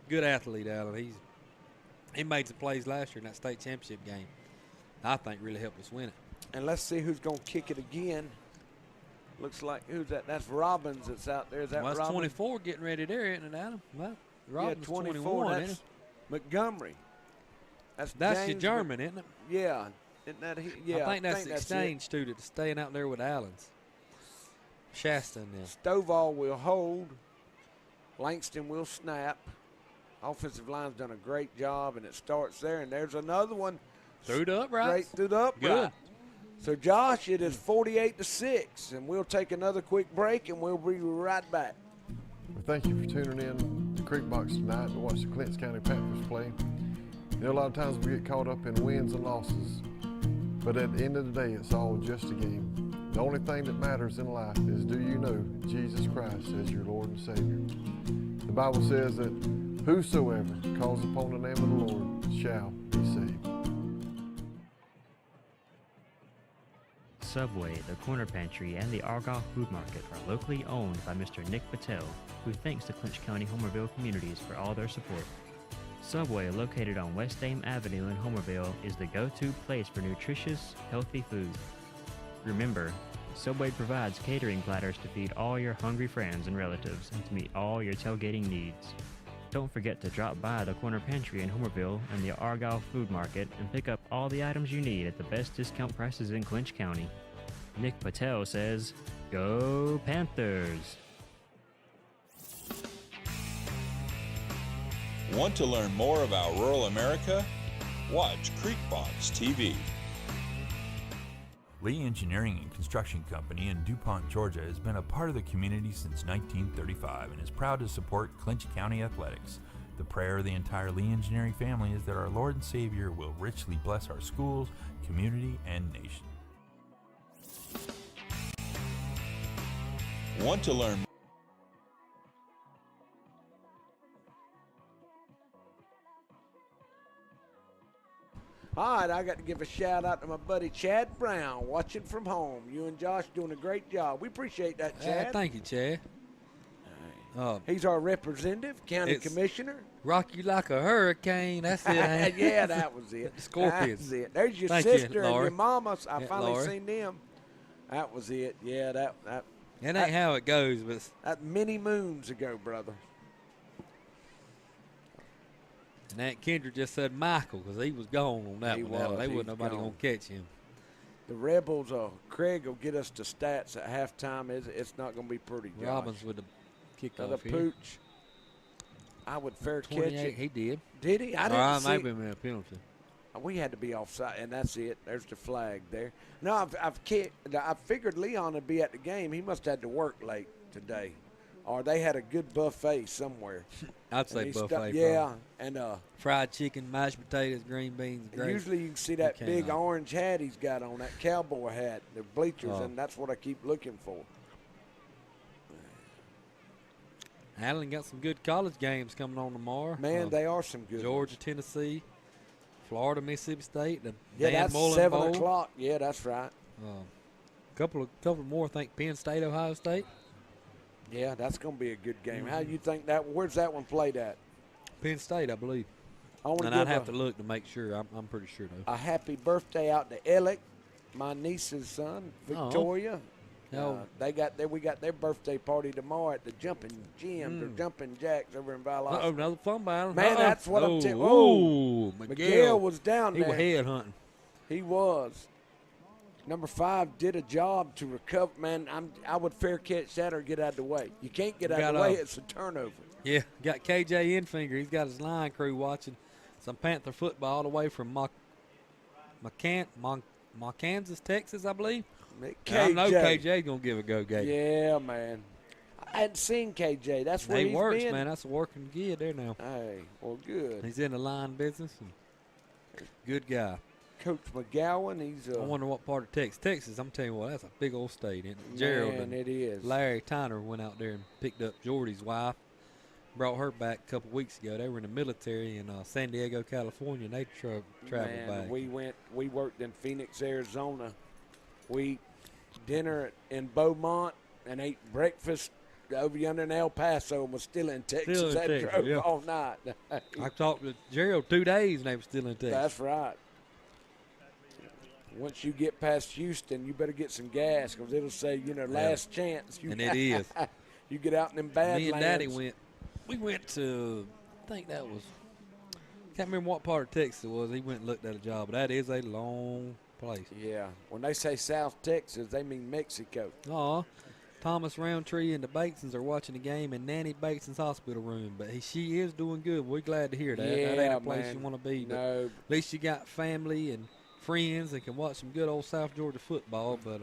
good athlete, Alan. He made some plays last year in that state championship game. I think really helped us win it. And let's see who's going to kick it again. Looks like, who's that? That's Robbins that's out there. Is that Well, that's Robbins? 24 getting ready there, isn't it, Adam? Well, Robbins 24. 21, That's isn't it? Montgomery. That's your James German, isn't it? Yeah. Isn't that yeah, I think that's the it. exchange student staying out there with Allens. Shasta and them. Stovall will hold. Langston will snap. Offensive line's done a great job, and it starts there. And there's another one. Through the uprights. Straight through the upright. Good. So, Josh, it is 48-6, and we'll take another quick break, and we'll be right back. Well, thank you for tuning in to Creekbox tonight to watch the Clinch County Panthers play. You know, a lot of times we get caught up in wins and losses, but at the end of the day, it's all just a game. The only thing that matters in life is, do you know Jesus Christ as your Lord and Savior? The Bible says that whosoever calls upon the name of the Lord shall be saved. Subway, the Corner Pantry, and the Argyle Food Market are locally owned by Mr. Nick Patel, who thanks the Clinch County Homerville communities for all their support. Subway, located on West Dame Avenue in Homerville, is the go-to place for nutritious, healthy food. Remember, Subway provides catering platters to feed all your hungry friends and relatives and to meet all your tailgating needs. Don't forget to drop by the Corner Pantry in Homerville and the Argyle Food Market and pick up all the items you need at the best discount prices in Clinch County. Nick Patel says, "Go Panthers!" Want to learn more about rural America? Watch CreekboxTV. TV. Lee Engineering and Construction Company in DuPont, Georgia has been a part of the community since 1935 and is proud to support Clinch County athletics. The prayer of the entire Lee Engineering family is that our Lord and Savior will richly bless our schools, community, and nation. Want to learn All right, I got to give a shout out to my buddy Chad Brown, watching from home. You and Josh doing a great job. We appreciate that, Chad. Thank you, Chad. He's our representative, county commissioner. Rock you like a hurricane. That's it. Yeah, that was it. The Scorpions. That's it. There's your Thank sister you, and Laura. your mama. I Yeah, finally Laura. seen them. That was it. Yeah, that It ain't how it goes, but that many moons ago, brother. and Aunt Kendra just said Michael because he was gone on that He one. was. They He wasn't was nobody gone. gonna catch him. The Rebels, Craig will get us to stats at halftime. It's not going to be pretty, Josh. Robbins with the Another kickoff here. pooch. I would fair catch 28, it. he did. Did he? I didn't see. Maybe a penalty. We had to be offside, and that's it. There's the flag there. No, I figured Leon would be at the game. He must have had to work late today, or they had a good buffet somewhere. I'd say buffet. Yeah, and fried chicken, mashed potatoes, green beans, grapes. usually you can see that big orange hat he's got on, that cowboy hat, the bleachers, and that's what I keep looking for. Allen got some good college games coming on tomorrow. Man, they are some good Georgia, ones. Tennessee, Florida, Mississippi State. The Yeah, Dan that's Mullen 7 Bowl. o'clock. Yeah, that's right. Couple more. I think Penn State, Ohio State. Yeah, that's going to be a good game. How you think that? Where's that one played at? Penn State, I believe. And I'd have to look to make sure. I'm pretty sure though. A happy birthday out to Alec, my niece's son, Victoria. We got their birthday party tomorrow at the Jumping Jim or Jumping Jacks over in Valdosta. Another fun battle. Man, that's what I'm telling you. Oh, Miguel was down there. He was head hunting. He was. Number 5 did a job to recover. Man, I would fair catch that or get out of the way. You can't get out of the way. It's a turnover. Yeah, got KJ Infinger. He's got his line crew watching some Panther football all the way from Kansas, Texas, I believe. I know KJ's going to give a go game. Yeah, man. I hadn't seen KJ. That's where he's works, been. man. That's a working kid there now. Hey, well, good. He's in the line business. And good guy. Coach McGowan, he's I wonder what part of Texas. Texas, I'm telling you what, that's a big old state, isn't it? Gerald and it is. Larry Tyner went out there and picked up Jordy's wife. Brought her back a couple weeks ago. They were in the military in San Diego, California, and they traveled back. We worked in Phoenix, Arizona. We dinner in Beaumont and ate breakfast over yonder in El Paso and was still in Texas. Still in Texas, drove yeah. all night. I talked to Gerald 2 days and they were still in Texas. That's right. Once you get past Houston, you better get some gas because it'll say, last chance. And it is. You get out in them badlands. Me and Daddy we went to, I think that was, can't remember what part of Texas it was. He went and looked at a job, but that is a long place. Yeah. When they say South Texas, they mean Mexico. Thomas Roundtree and the Batesons are watching the game in Nanny Bateson's hospital room, but she is doing good. We're glad to hear that. Yeah, that ain't a place man. you want to be. But No. at least you got family and friends and can watch some good old South Georgia football. But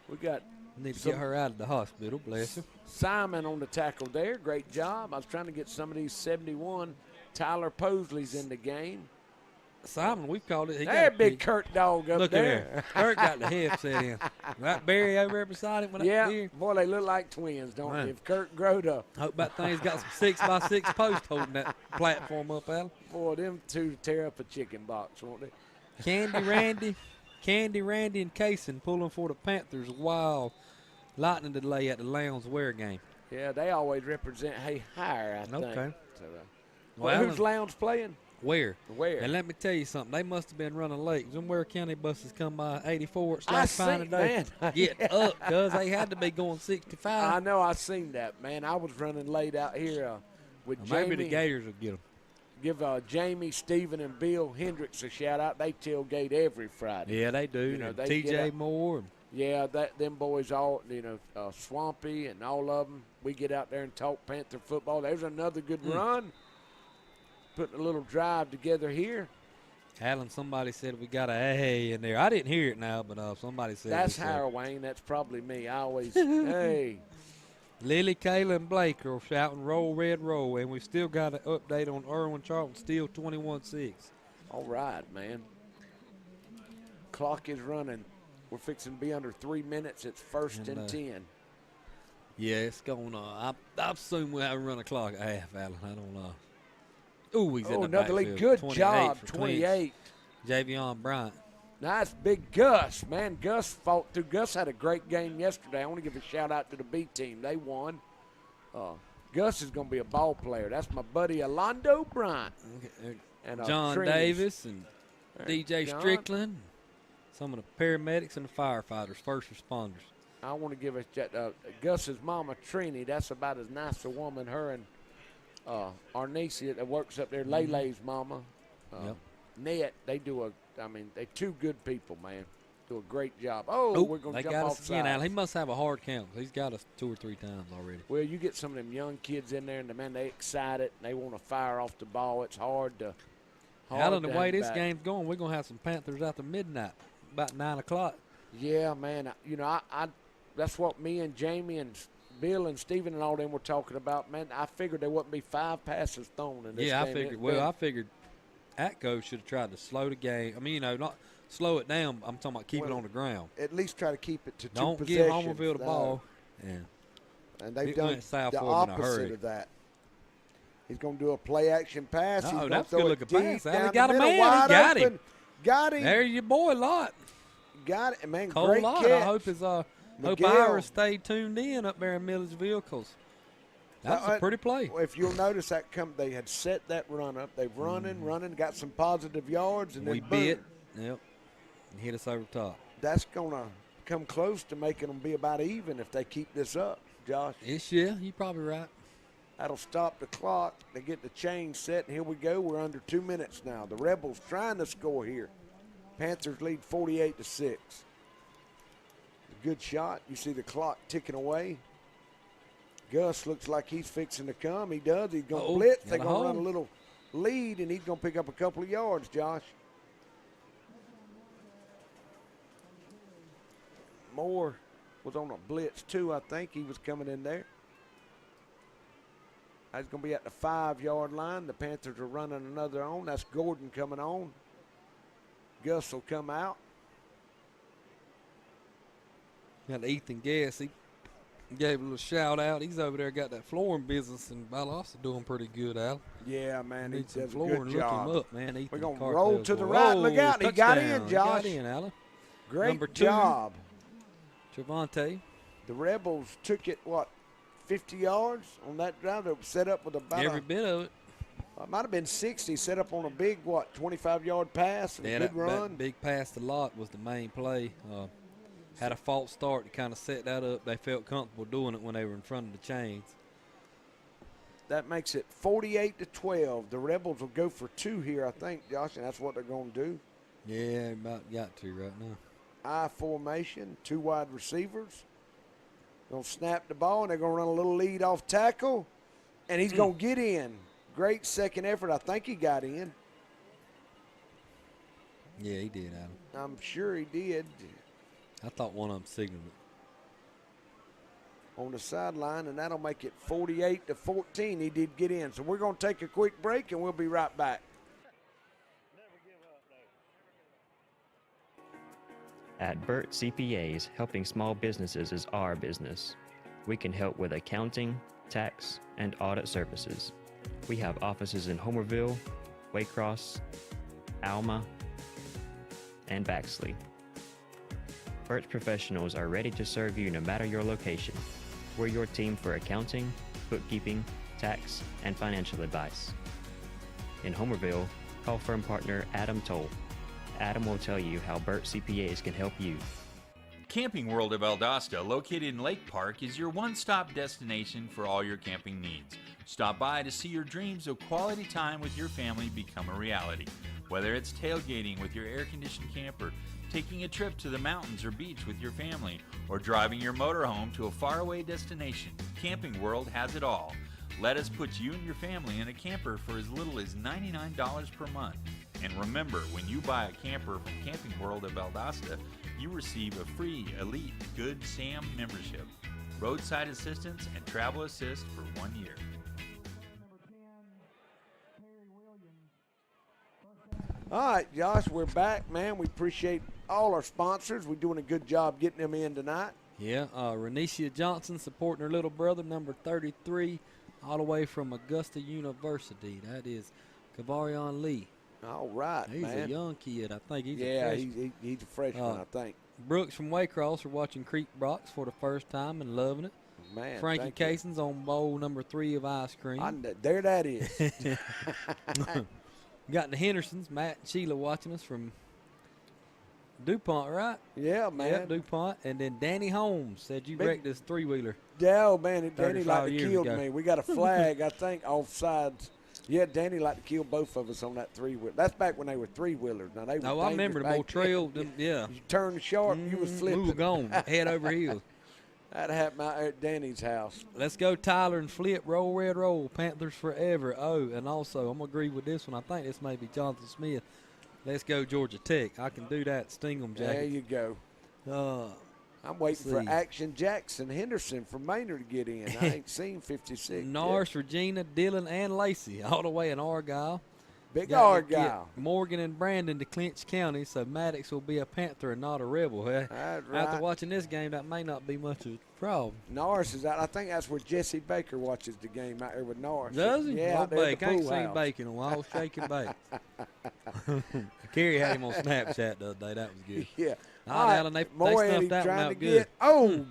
we got need to get her out of the hospital. Bless her. Simon on the tackle there. Great job. I was trying to get some of these 71. Tyler Posley's in the game. Simon, we've called it. That big Kurt dog up look there. At Kurt got the head set in. That Barry over there beside him. Yeah, boy, they look like twins, don't they? If Kurt growed up. Hope that thing's got some 6x6 posts holding that platform up, Al. Boy, them two tear up a chicken box, won't they? Candy Randy, and Kaysen pulling for the Panthers while Lightning delay at the Lowndes Ware game. Yeah, they always represent higher, I think. Okay. So, Well, who's Lowndes playing? Where? Where? And let me tell you something. They must have been running late. Them Ware County buses come by 84 I fine seen, today. man. Get up, cuz they had to be going 65. I know. I seen that, man. I was running late out here with Jamie. Maybe the Gators will get them. Give Jamie, Stephen, and Bill Hendricks a shout-out. They tailgate every Friday. Yeah, they do. You know, they T.J. Moore. Yeah, them boys all, Swampy and all of them. We get out there and talk Panther football. There's another good run. Putting a little drive together here. Alan, somebody said we got a hey in there. I didn't hear it now, but somebody said that's Howard Wayne. That's probably me. I always hey. Lily, Kayla, and Blake are shouting roll, red, roll, and we still got an update on Irwin Charlton, still 21-6. All right, man. Clock is running. We're fixing to be under 3 minutes. It's first and 10. Yeah, it's going on. I assume we'll have to run a clock at half, Alan. I don't know. Ooh, he's in the another backfield. lead. Good job, 28. Javion Bryant. Nice big Gus, man. Gus fought through. Gus had a great game yesterday. I want to give a shout-out to the B team. They won. Gus is going to be a ball player. That's my buddy Alondo Bryant. And John Davis and DJ Strickland. Some of the paramedics and the firefighters, first responders. I want to give a shout-out. Gus's mama, Trini, that's about as nice a woman. Her and Arnesia that works up there, Lele's mama, Ned, they do they two good people, man. Do a great job. Oh, we're going to jump off us again, Al. He must have a hard count. He's got us 2 or 3 times already. Well, you get some of them young kids in there, and man, they excited, and they want to fire off the ball. It's hard to Alan, the way this game's going, we're going to have some Panthers after midnight, about 9 o'clock. Yeah, man. I that's what me and Jamie and Bill and Steven and all them were talking about, man. I figured there wouldn't be 5 passes thrown in this game. I figured Atco should have tried to slow the game. I mean, not slow it down. I'm talking about keep it on the ground. At least try to keep it to 2 Don't possessions. give Homerville the ball. Yeah. And they've done the opposite of that. He's going to do a play-action pass. He's going to that's throw good it looking deep pass. down He got the a middle, man. wide He got open. him. Got him. There's your boy, Lott. Got it, man. Cole Great Lott. catch. I hope his hope Ira stayed tuned in up there in Milledgeville because that's a pretty play. If you'll notice, they had set that run up. They've running, got some positive yards, and we then bit. Yep. And hit us over the top. That's going to come close to making them be about even if they keep this up, Josh. Yeah, you're probably right. That'll stop the clock. They get the chain set, and here we go. We're under 2 minutes now. The Rebels trying to score here. Panthers lead 48-6. Good shot. You see the clock ticking away. Gus looks like he's fixing to come. He does. He's going to blitz. They're going to run a little lead, and he's going to pick up a couple of yards, Josh. Moore was on a blitz, too. I think he was coming in there. He's going to be at the 5-yard line. The Panthers are running another on. That's Gordon coming on. Gus will come out. Got Ethan Guess. He gave a little shout out. He's over there, got that flooring business, and Valdosta doing pretty good, Al. Yeah, man, he does a flooring. good job. Look him up, man. Ethan We're going to Cartel's roll to the going, right. Look out. He got in, Josh. He got in, Alan. Great Number 2, job. Trevante. The Rebels took it, 50 yards on that drive? They were set up with about every bit of it. It might have been 60, set up on a big, 25-yard pass and a good run. That big pass to Lott was the main play. Had a false start to kind of set that up. They felt comfortable doing it when they were in front of the chains. That makes it 48-12. The Rebels will go for 2 here, I think, Josh, and that's what they're going to do. Yeah, about got to right now. I formation, 2 wide receivers. Going to snap the ball, and they're going to run a little lead off tackle, and he's going to get in. Great second effort. I think he got in. Yeah, he did, Adam. I'm sure he did. I thought one of them signaled it. On the sideline, and that'll make it 48-14. He did get in. So we're going to take a quick break, and we'll be right back. At Burt CPAs, helping small businesses is our business. We can help with accounting, tax, and audit services. We have offices in Homerville, Waycross, Alma, and Baxley. Burt's professionals are ready to serve you no matter your location. We're your team for accounting, bookkeeping, tax, and financial advice. In Homerville, call firm partner Adam Toll. Adam will tell you how Burt CPAs can help you. Camping World of Valdosta, located in Lake Park, is your one-stop destination for all your camping needs. Stop by to see your dreams of quality time with your family become a reality. Whether it's tailgating with your air-conditioned camper, taking a trip to the mountains or beach with your family, or driving your motorhome to a faraway destination, Camping World has it all. Let us put you and your family in a camper for as little as $99 per month. And remember, when you buy a camper from Camping World of Valdosta, you receive a free Elite Good Sam membership, roadside assistance, and travel assist for 1 year. All right, Josh, we're back, man. We appreciate all our sponsors. We're doing a good job getting them in tonight. Yeah, Renisha Johnson supporting her little brother, number 33, all the way from Augusta University. That is Kavarion Lee. All right, he's man. a young kid. I think he's a freshman. He's a freshman, I think. Brooks from Waycross are watching Creekbox for the first time and loving it. Man, Frankie Cason's on bowl number 3 of ice cream. There that is. Got the Hendersons, Matt and Sheila, watching us from DuPont, right? Yeah, man. Yeah, DuPont. And then Danny Holmes said you wrecked this 3-wheeler. Yeah, man, Danny like to killed ago. me. We got a flag, I think, offsides. Yeah, Danny like to kill both of us on that 3-wheeler. That's back when they were 3-wheelers. Now they were I remember the old trail. Yeah. You turned sharp, you was flipping. We were gone, head over heels. That happened out there at Danny's house. Let's go, Tyler and Flip. Roll, Red, roll. Panthers forever. Oh, and also, I'm going to agree with this one. I think this may be Jonathan Smith. Let's go, Georgia Tech. I can do that. Sting 'em, Jack. There you go. I'm waiting for Action Jackson Henderson from Maynard to get in. I ain't seen 56. Norris, Regina, Dillon, and Lacey all the way in Argyle. Big Argyle. Morgan and Brandon to Clinch County, so Maddox will be a Panther and not a Rebel. That's right. After watching this game, that may not be much of a problem. Norris is out. I think that's where Jesse Baker watches the game out there with Norris. Does he? Yeah, out there at the I ain't pool seen house. Bacon in a while. Shake and bake. Kerry had him on Snapchat the other day. That was good. Yeah. All right, Alan, they snuffed that one out good.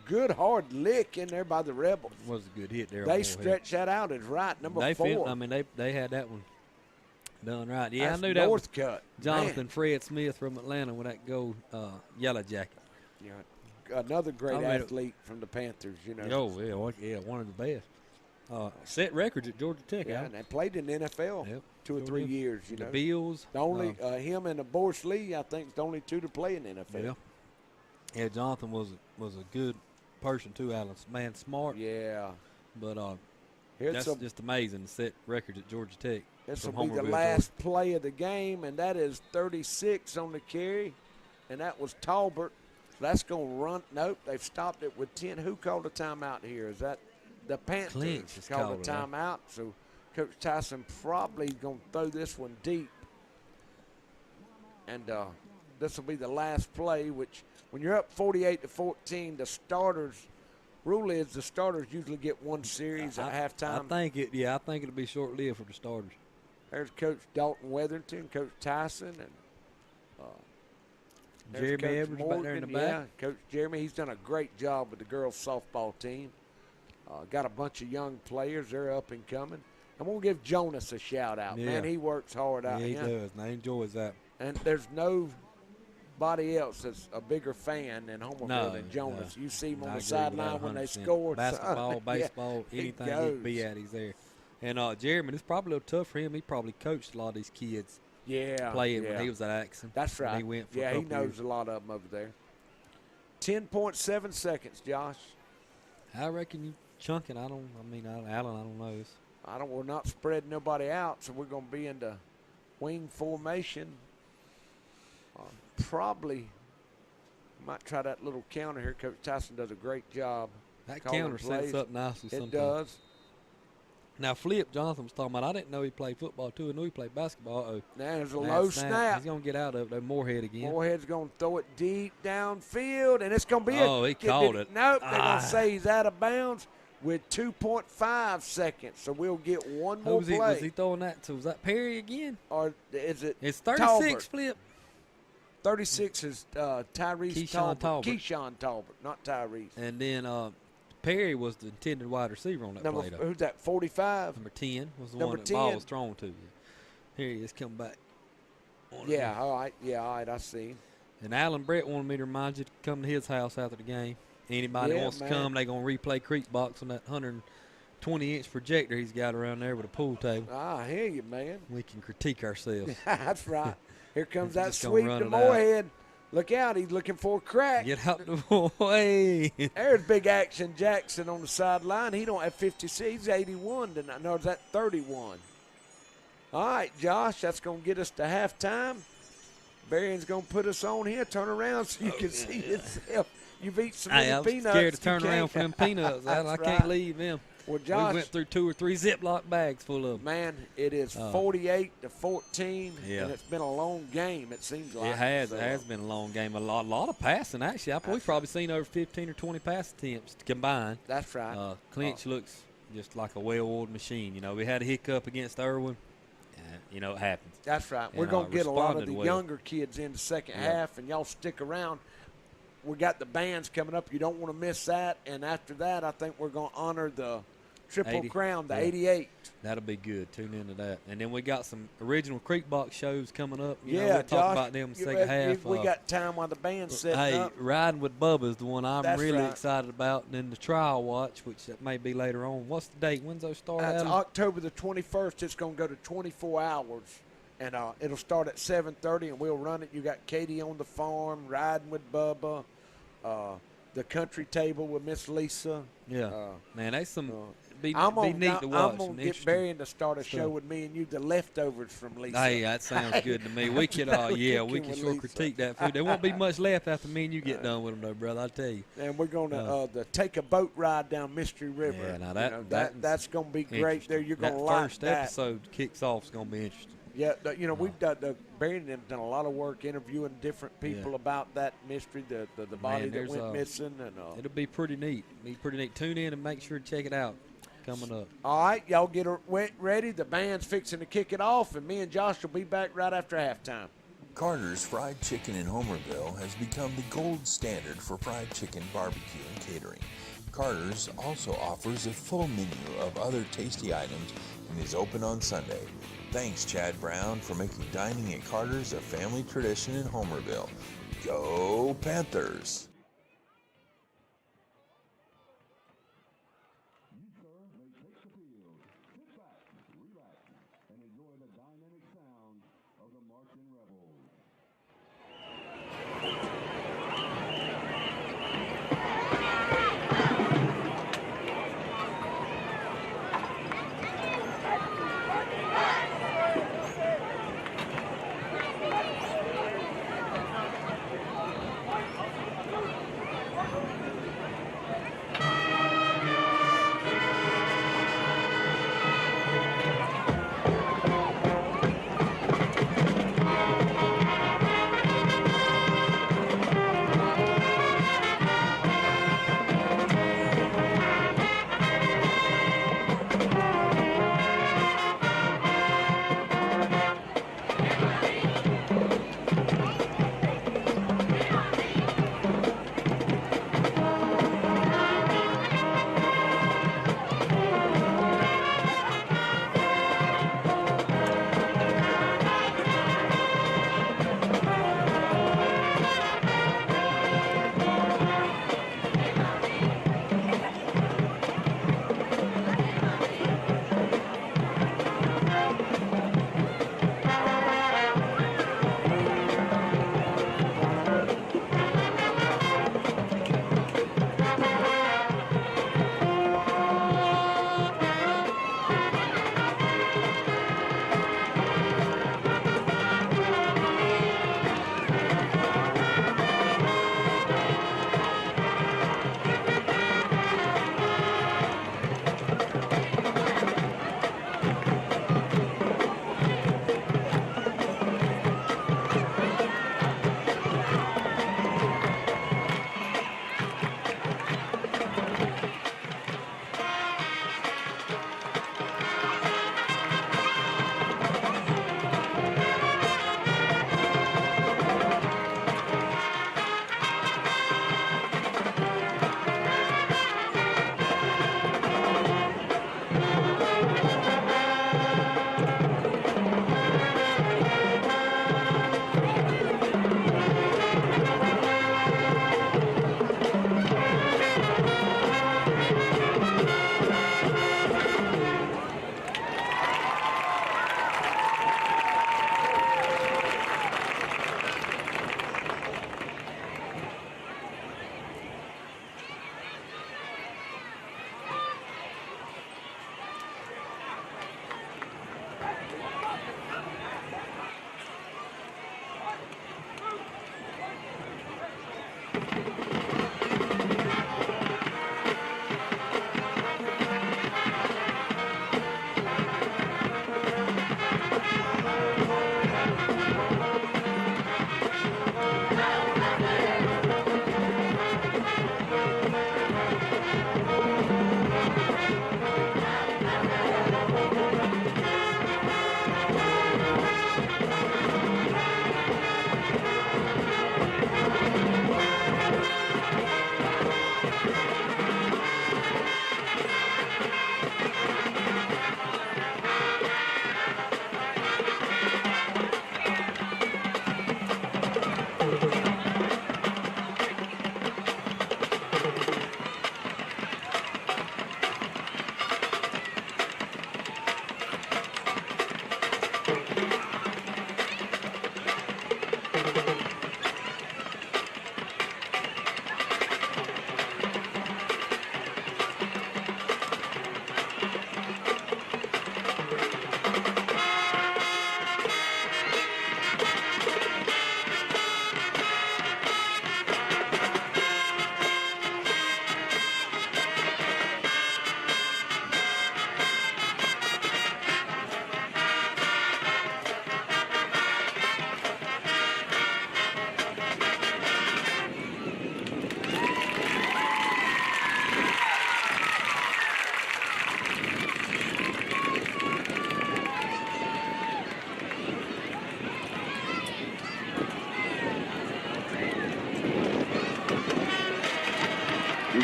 Good hard lick in there by the Rebels. Was a good hit there. They stretched that out as right, number 4. They had that one done right. Yeah, That's I knew that was Northcutt. Jonathan Fred Smith from Atlanta with that gold yellow jacket. Yeah, another great athlete from the Panthers, you know. Oh, yeah, one of the best. Set records at Georgia Tech. Yeah, and they played in the NFL 2 or 3 years, you know. The Bills. The only him and the Boris Lee, I think, is the only 2 to play in the NFL. Yeah, Jonathan was a good person too, Alan. Man, smart. Yeah. But that's just amazing to set records at Georgia Tech. This will be the last play of the game, and that is 36 on the carry, and that was Talbert. That's going to run. Nope, they've stopped it with 10. Who called a timeout here? Is that the Panthers? Clinch called a timeout. So Coach Tyson probably going to throw this one deep. And this will be the last play, which when you're up 48-14, the starters – rule is the starters usually get one series at halftime. I think it'll be short-lived for the starters. There's Coach Dalton Weatherington, Coach Tyson, and Jeremy Coach Edwards Morgan. back there in the back. Yeah, Coach Jeremy. He's done a great job with the girls' softball team. Got a bunch of young players. They're up and coming. I'm going to give Jonas a shout-out. Yeah. Man, he works hard out here. here. He does, and he enjoys that. And there's nobody else that's a bigger fan than Homerville than Jonas. You see him on the sideline when they score. Basketball, baseball, anything he can be at, he's there. And Jeremy, it's probably a little tough for him. He probably coached a lot of these kids. Playing when he was at Atkinson. That's right. He went for he knows a lot of them over there. 10.7 seconds, Josh. I reckon you chunking. Alan, I don't know. We're not spreading nobody out, so we're going to be in the wing formation. probably might try that little counter here. Coach Tyson does a great job. That counter sets up nicely sometimes. It does. Now, Flip Johnson was talking about, I didn't know he played football, too. I knew he played basketball. Now there's a low snap. He's going to get out of it. Moorhead again. Moorhead's going to throw it deep downfield, and it's going to be he caught it. Nope, they're going to say he's out of bounds with 2.5 seconds, so we'll get one more play. Was he throwing that to? Was that Perry again? Or is it It's 36, Talbert? Flip. 36 is Tyrese Keyshawn Talbot. Keyshawn Talbot, not Tyrese. And then Perry was the intended wide receiver on that play. Who's that, 45? Number 10 was the Number one that 10. ball was thrown to. Here he is coming back. Yeah, all right. Yeah, all right, I see. And Alan Brett wanted me to remind you to come to his house after the game. Anybody that wants to come, they're going to replay Creekbox on that 120-inch projector he's got around there with a pool table. I hear you, man. We can critique ourselves. That's right. Here comes that sweep to Moorhead. Look out, he's looking for a crack. Get out the way. There's Big Action Jackson on the sideline. He don't have 56. He's 81 tonight. No, is that 31? All right, Josh, that's going to get us to halftime. Berrien's going to put us on here. Turn around so you can see yourself. You've eaten some I'm peanuts. Scared to turn around for them peanuts. I can't leave them. Well, Josh, we went through 2 or 3 Ziploc bags full of them. Man, it is 48-14, yeah. And it's been a long game, it seems like. It has. It has been a long game. A lot of passing, actually. We've probably seen over 15 or 20 pass attempts combined. That's right. Clinch looks just like a well-oiled machine. You know, we had a hiccup against Irwin. You know, it happens. That's right. We're going to get a lot of the younger kids in the second half, and y'all stick around. We got the bands coming up. You don't want to miss that. And after that, I think we're going to honor the Triple Crown, the 88. That'll be good. Tune into that. And then we got some original Creekbox shows coming up. We'll talk about them in the second half. We got time while the band's setting up. Riding with Bubba is the one I'm really excited about. And then the Trial Watch, which that may be later on. What's the date? When's those start? That's October the 21st. It's going to go to 24 hours. And it'll start at 7:30, and we'll run it. You got Katie on the farm, Riding with Bubba, the country table with Miss Lisa. Yeah, man, that's some be neat to watch. I'm going to get Berrien to start a show with me and you, the leftovers from Lisa. Hey, that sounds good to me. We could, we can sure critique that food. There won't be much left after me and you get done with them, though, brother. I tell you. And we're going to take a boat ride down Mystery River. Yeah, now that's going to be great. There, you're going to like that. First episode kicks off is going to be interesting. Yeah, we've done Berrien and them done a lot of work interviewing different people about that mystery, the body that went missing, and it'll be pretty neat. Tune in and make sure to check it out. Coming up. All right, y'all get ready. The band's fixing to kick it off, and me and Josh will be back right after halftime. Carter's Fried Chicken in Homerville has become the gold standard for fried chicken barbecue and catering. Carter's also offers a full menu of other tasty items and is open on Sunday. Thanks, Chad Brown, for making dining at Carter's a family tradition in Homerville. Go Panthers!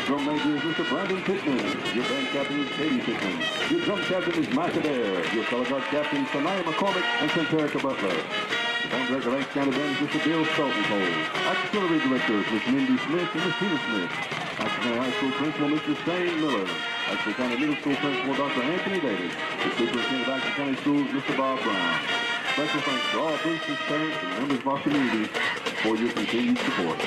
drum major is Mr. Brandon Pittman. Your band captain is Katie Pittman. Your drum captain is Matt Adair. Your color guard captain, Sanaya McCormick and Centerica Butler. The band director of County Band is Mr. Bill Stoltenpole. Auxiliary directors, Miss Mindy Smith and Miss Tina Smith. Atkinson High School Principal, Mr. Shane Miller. Atkinson County Middle School Principal, Dr. Anthony Davis. The Superintendent of Atkinson County Schools, Mr. Bob Brown. Special thanks to all boosters, parents, and members of our community for your continued support.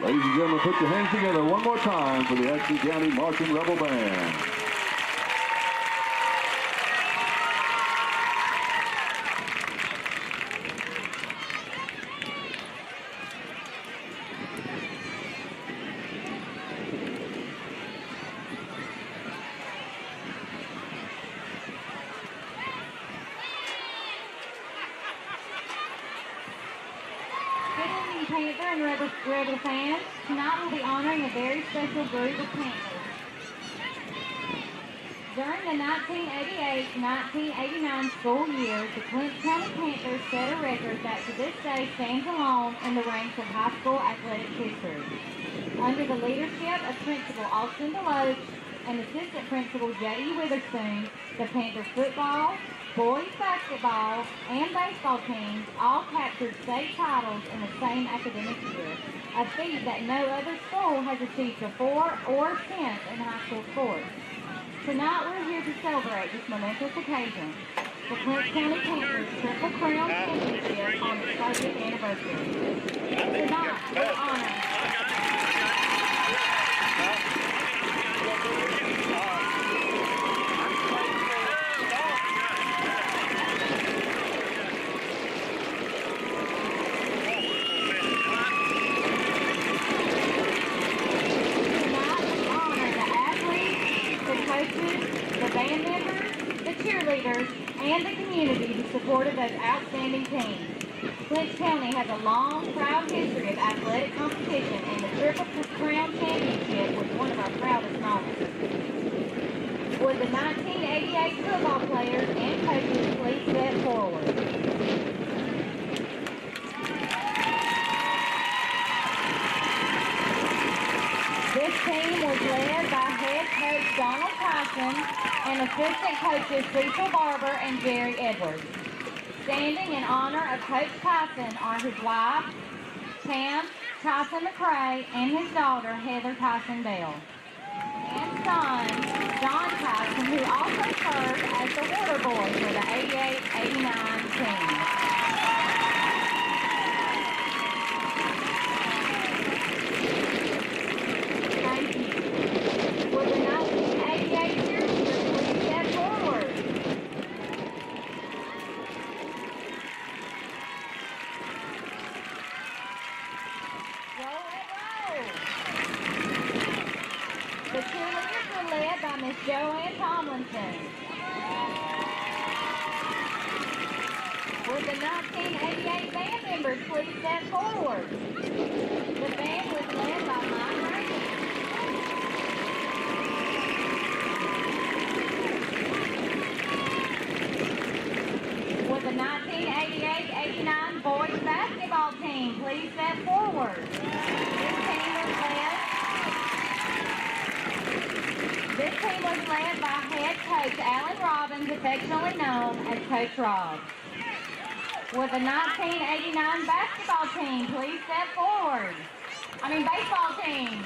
Ladies and gentlemen, put your hands together one more time for the Atkinson County Marching Rebel Band. Panther and Rebel fans, tonight we'll be honoring a very special group of Panthers. During the 1988-1989 school year, the Clinch County Panthers set a record that to this day stands alone in the ranks of high school athletic history. Under the leadership of Principal Austin Deloach and Assistant Principal J.E. Witherspoon, the Panther football, boys basketball, and baseball teams all captured state titles in the same academic year, a feat that no other school has achieved before or since in high school sports. Tonight we're here to celebrate this momentous occasion, the Clinch County Panthers Triple Crown Championship on its 30th anniversary. Tonight we'll honor the band members, the cheerleaders, and the community who supported those outstanding teams. Clinch County has a long, proud history of athletic competition, and the Triple Crown Championship was one of our proudest moments. Would the 1988 football players and coaches please step forward? This team was led by head coach Donald Tyson and assistant coaches Cecil Barber and Jerry Edwards. Standing in honor of Coach Tyson are his wife, Pam Tyson McCrae, and his daughter, Heather Tyson Bell, and son, John Tyson, who also served as the water boy for the 88-89 team. The cheerleaders were led by Miss Joanne Tomlinson. Would the 1988 band members please step forward? The band was led by Mike Green. Would the 1988-89 boys basketball team please step forward? This team was led by head coach Alan Robbins, affectionately known as Coach Rob. Would the 1989 basketball team please step forward? Baseball team.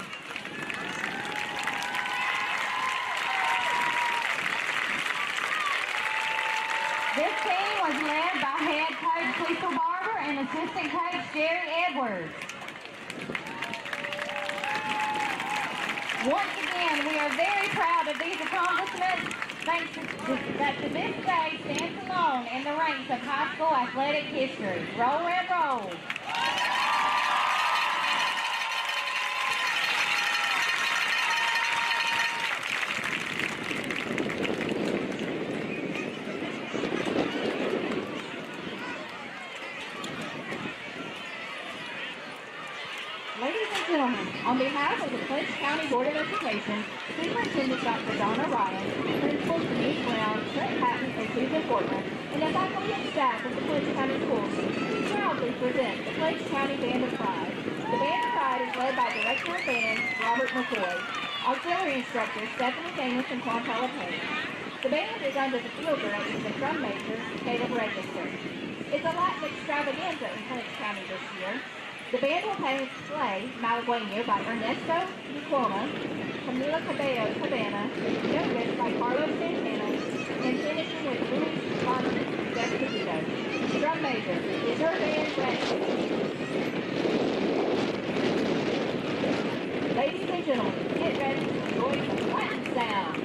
This team was led by head coach Cecil Barber and assistant coach Jerry Edwards. Once again, we are very proud of these accomplishments, thanks to that to this day stands alone in the ranks of high school athletic history. Roll, Red, roll. On behalf of the Clinch County Board of Education, Superintendent Dr. Donna Ryan, Principals Denise Brown, Trent Patton, and Susan Portman, and the faculty and staff of the Clinch County Schools, we proudly present the Clinch County Band of Pride. The Band of Pride is led by Director of Band Robert McCoy, Auxiliary Instructors Stephanie Danis and Quantella Payne. The band is under the field direction of drum major Caleb Register. It's a Latin extravaganza in Clinch County this year. The band will play Malagueño by Ernesto Ducoma, Camila Cabello Cabana, Youngest by Carlos Santana, and finishing with Luis Bonner Despacito. Drum major, is your band ready? Ladies and gentlemen, get ready to enjoy some Latin sound.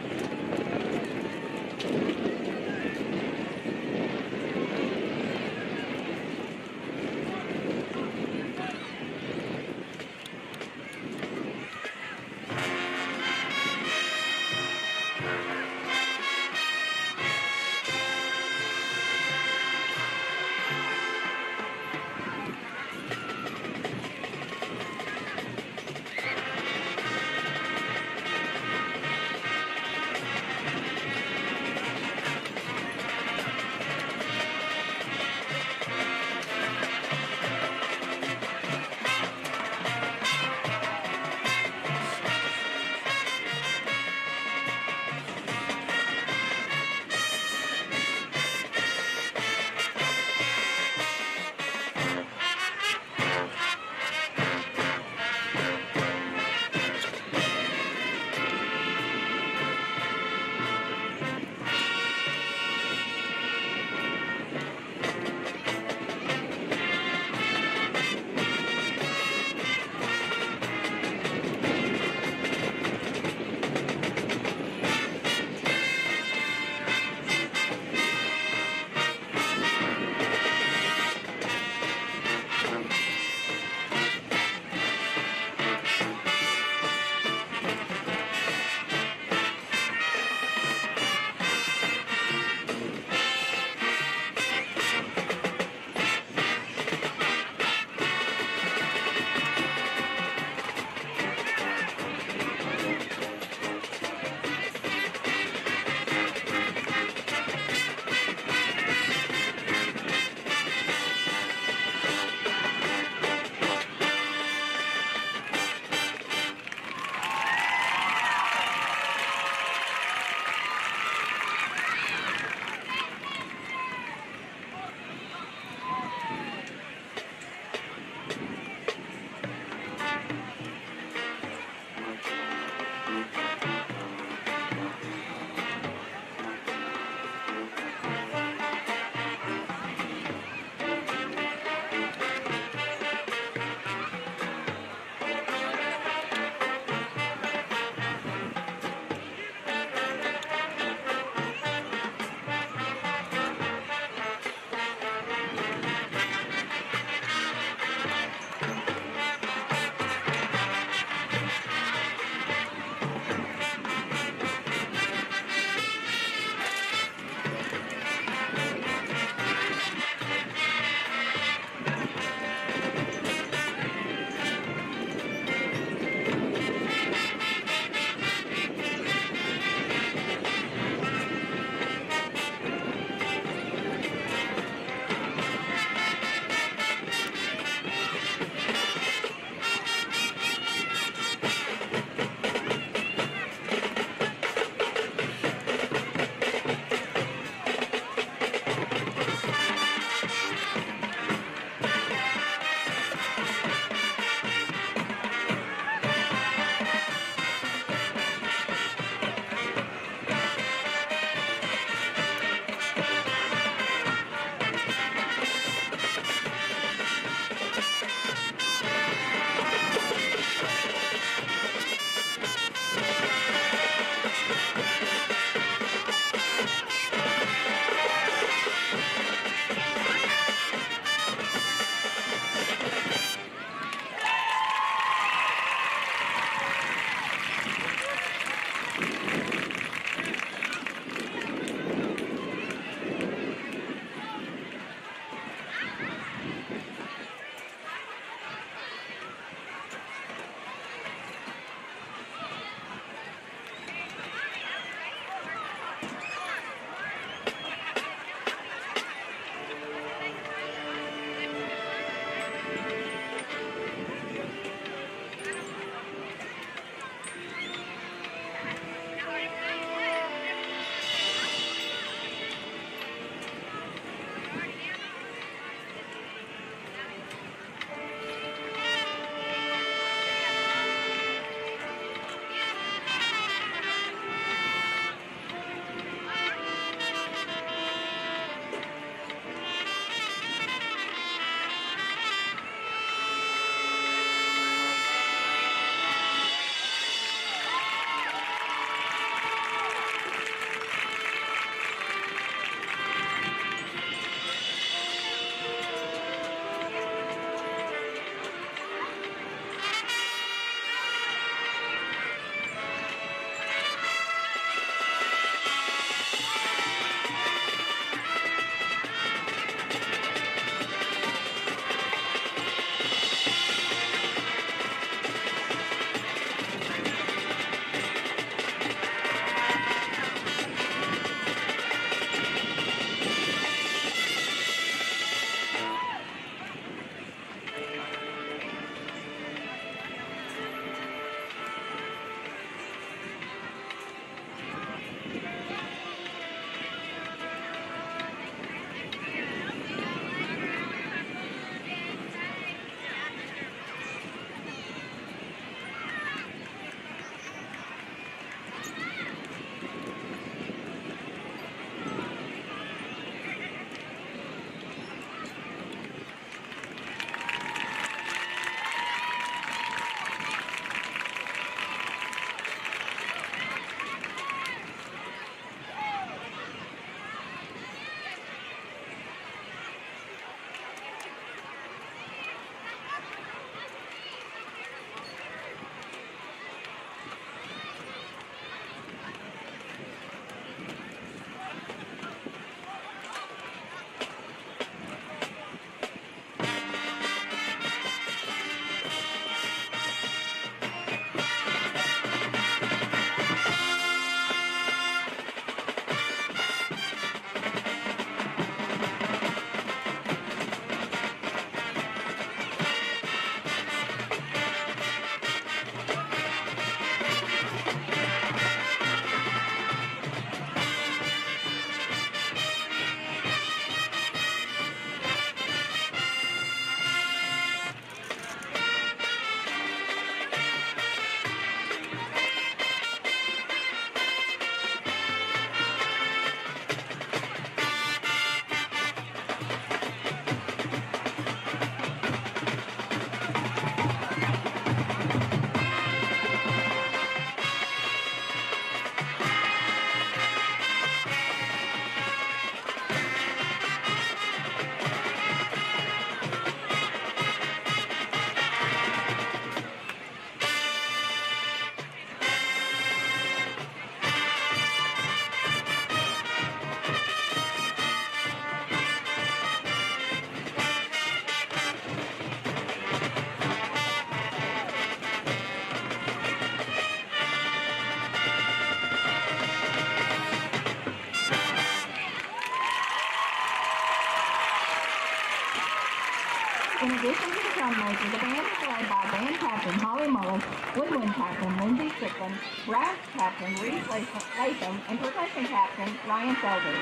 In addition to the drum major, the band is led by band captain Holly Mullis, woodwind captain Lindsey Strickland, brass captain Reed Latham, and percussion captain Ryan Felder.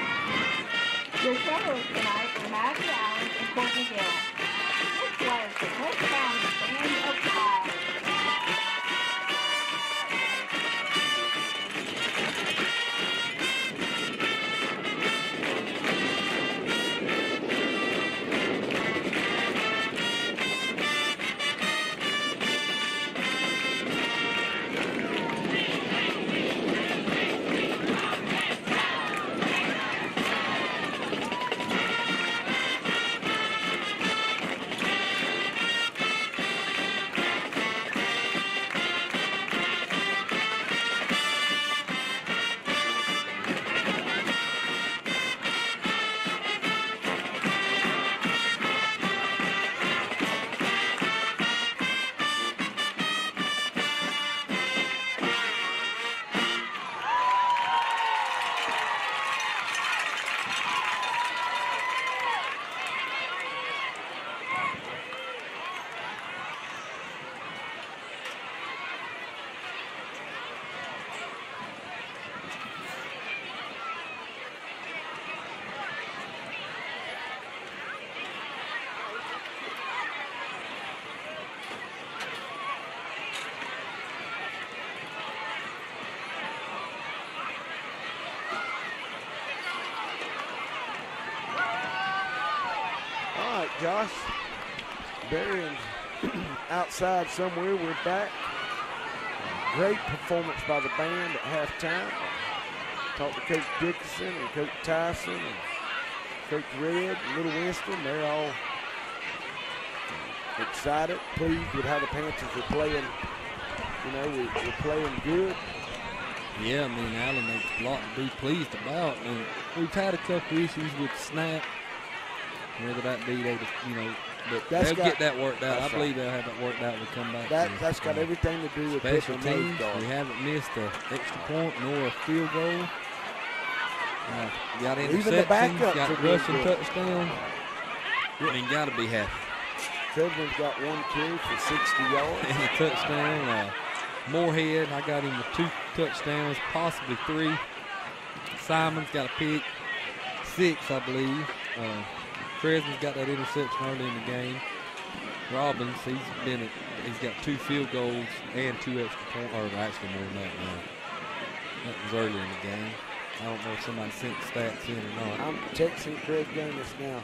Your soloists tonight were Maggie Allen and Courtney Gill. This was the Clinch County Band of Five. Josh, Berrien's outside somewhere. We're back. Great performance by the band at halftime. Talked to Coach Dickinson and Coach Tyson and Coach Red and Little Winston. They're all excited, pleased with how the Panthers are playing. You know, we're playing good. Yeah, I mean, Alan, there's a lot to be pleased about. And we've had a couple issues with snap. Whether that be they, you know, but they'll get that worked out. I believe they'll have that worked out when we come back. That's got everything to do with special teams. We haven't missed an extra point nor a field goal. Got interceptions, even the backup got rushing touchdown. I mean, got to be happy. Trevor's got one carry for 60 yards. And a touchdown. Moorhead, I got him with 2 touchdowns, possibly 3. Simon's got a pick, 6, I believe. Tresman's got that interception early in the game. Robbins, he's got 2 field goals and 2 extra points, or actually more than that now. That was early in the game. I don't know if somebody sent the stats in or not. I'm texting Craig Gaines now.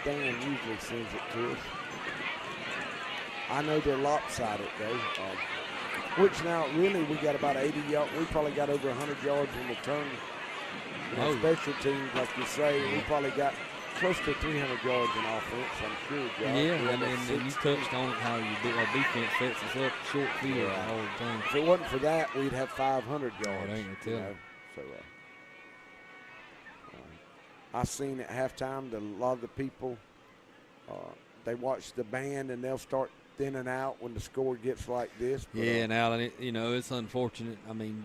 Stan usually sends it to us. I know they're lopsided though. Which now really we got about 80 yards. We probably got over 100 yards in return. Special teams, like you say, we probably got close to 300 yards in offense, I'm sure, Josh. Yeah, and you touched on how our defense sets us up short field all the time. If it wasn't for that, we'd have 500 yards. You know, so I seen at halftime that a lot of the people, they watch the band and they'll start thinning out when the score gets like this. But, yeah, and Alan, it's unfortunate. I mean,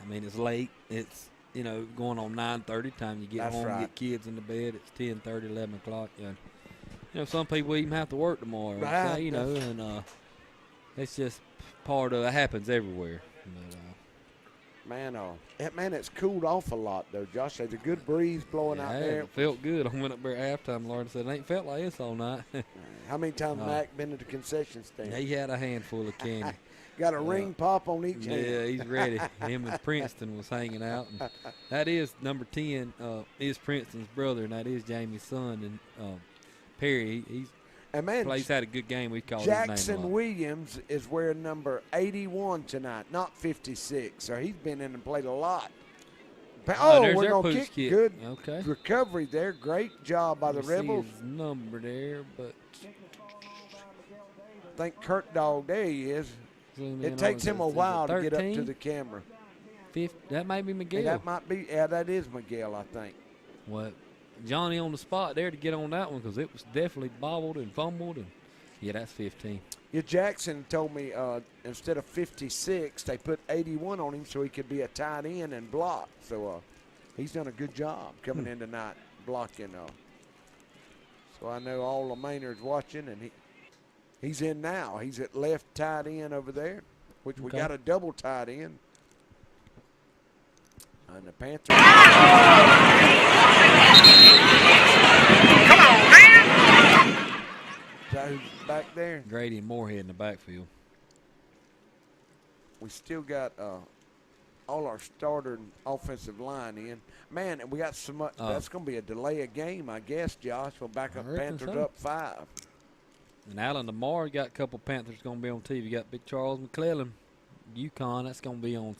it's late. It's going on 9:30 time. You get home, get kids in the bed. It's 10:30, 11 o'clock. Some people even have to work tomorrow. Right. And it's just part of it. Happens everywhere. Man, it's cooled off a lot though, Josh. There's a good breeze blowing out there. It felt good. I went up there at halftime. Lauren said, it ain't felt like this all night. How many times Mac been to the concession stand? He had a handful of candy. Got a ring pop on each hand. Yeah, he's ready. Him and Princeton was hanging out. And that is number 10 is Princeton's brother, and that is Jamie's son. And Perry, he's had a good game. We called his name a Jackson lot. Williams is wearing number 81 tonight, not 56. So he's been in and played a lot. There's we're their going to Pooch kick. kid. Good Okay. recovery there. Great job by the See Rebels. his number there, but I think Kurt Dog, there he is. It takes him a while to get up to the camera. That might be Miguel. That might be, that is Miguel, I think. What? Johnny on the spot there to get on that one because it was definitely bobbled and fumbled. And yeah, that's 15. Yeah, Jackson told me instead of 56, they put 81 on him so he could be a tight end and block. So he's done a good job coming in tonight. blocking. So I know all the Maynard's watching, and he's in now. He's at left tight end over there, which we got a double tight end. And the Panthers. Come on, man! Is that who's back there? Grady and Moorhead in the backfield. We still got all our starter and offensive line in. Man, and we got so much. That's going to be a delay of game, I guess, Josh. We'll back up Panthers up 5. And Alan tomorrow, got a couple Panthers going to be on TV. You got Big Charles McClellan, UConn. That's going to be on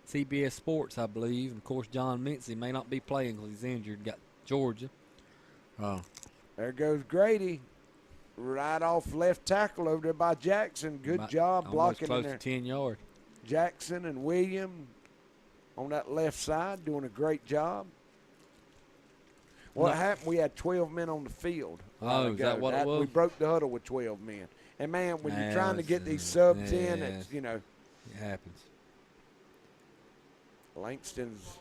CBS Sports, I believe. And, of course, John Mincy may not be playing because he's injured. Got Georgia. There goes Grady. Right off left tackle over there by Jackson. Good job blocking close in there. To 10 yards. Jackson and William on that left side doing a great job. What happened? We had 12 men on the field. Oh, is that what it was? We broke the huddle with 12 men. And, man, when you're trying to get these subs in, it's, you know. It happens. Langston's.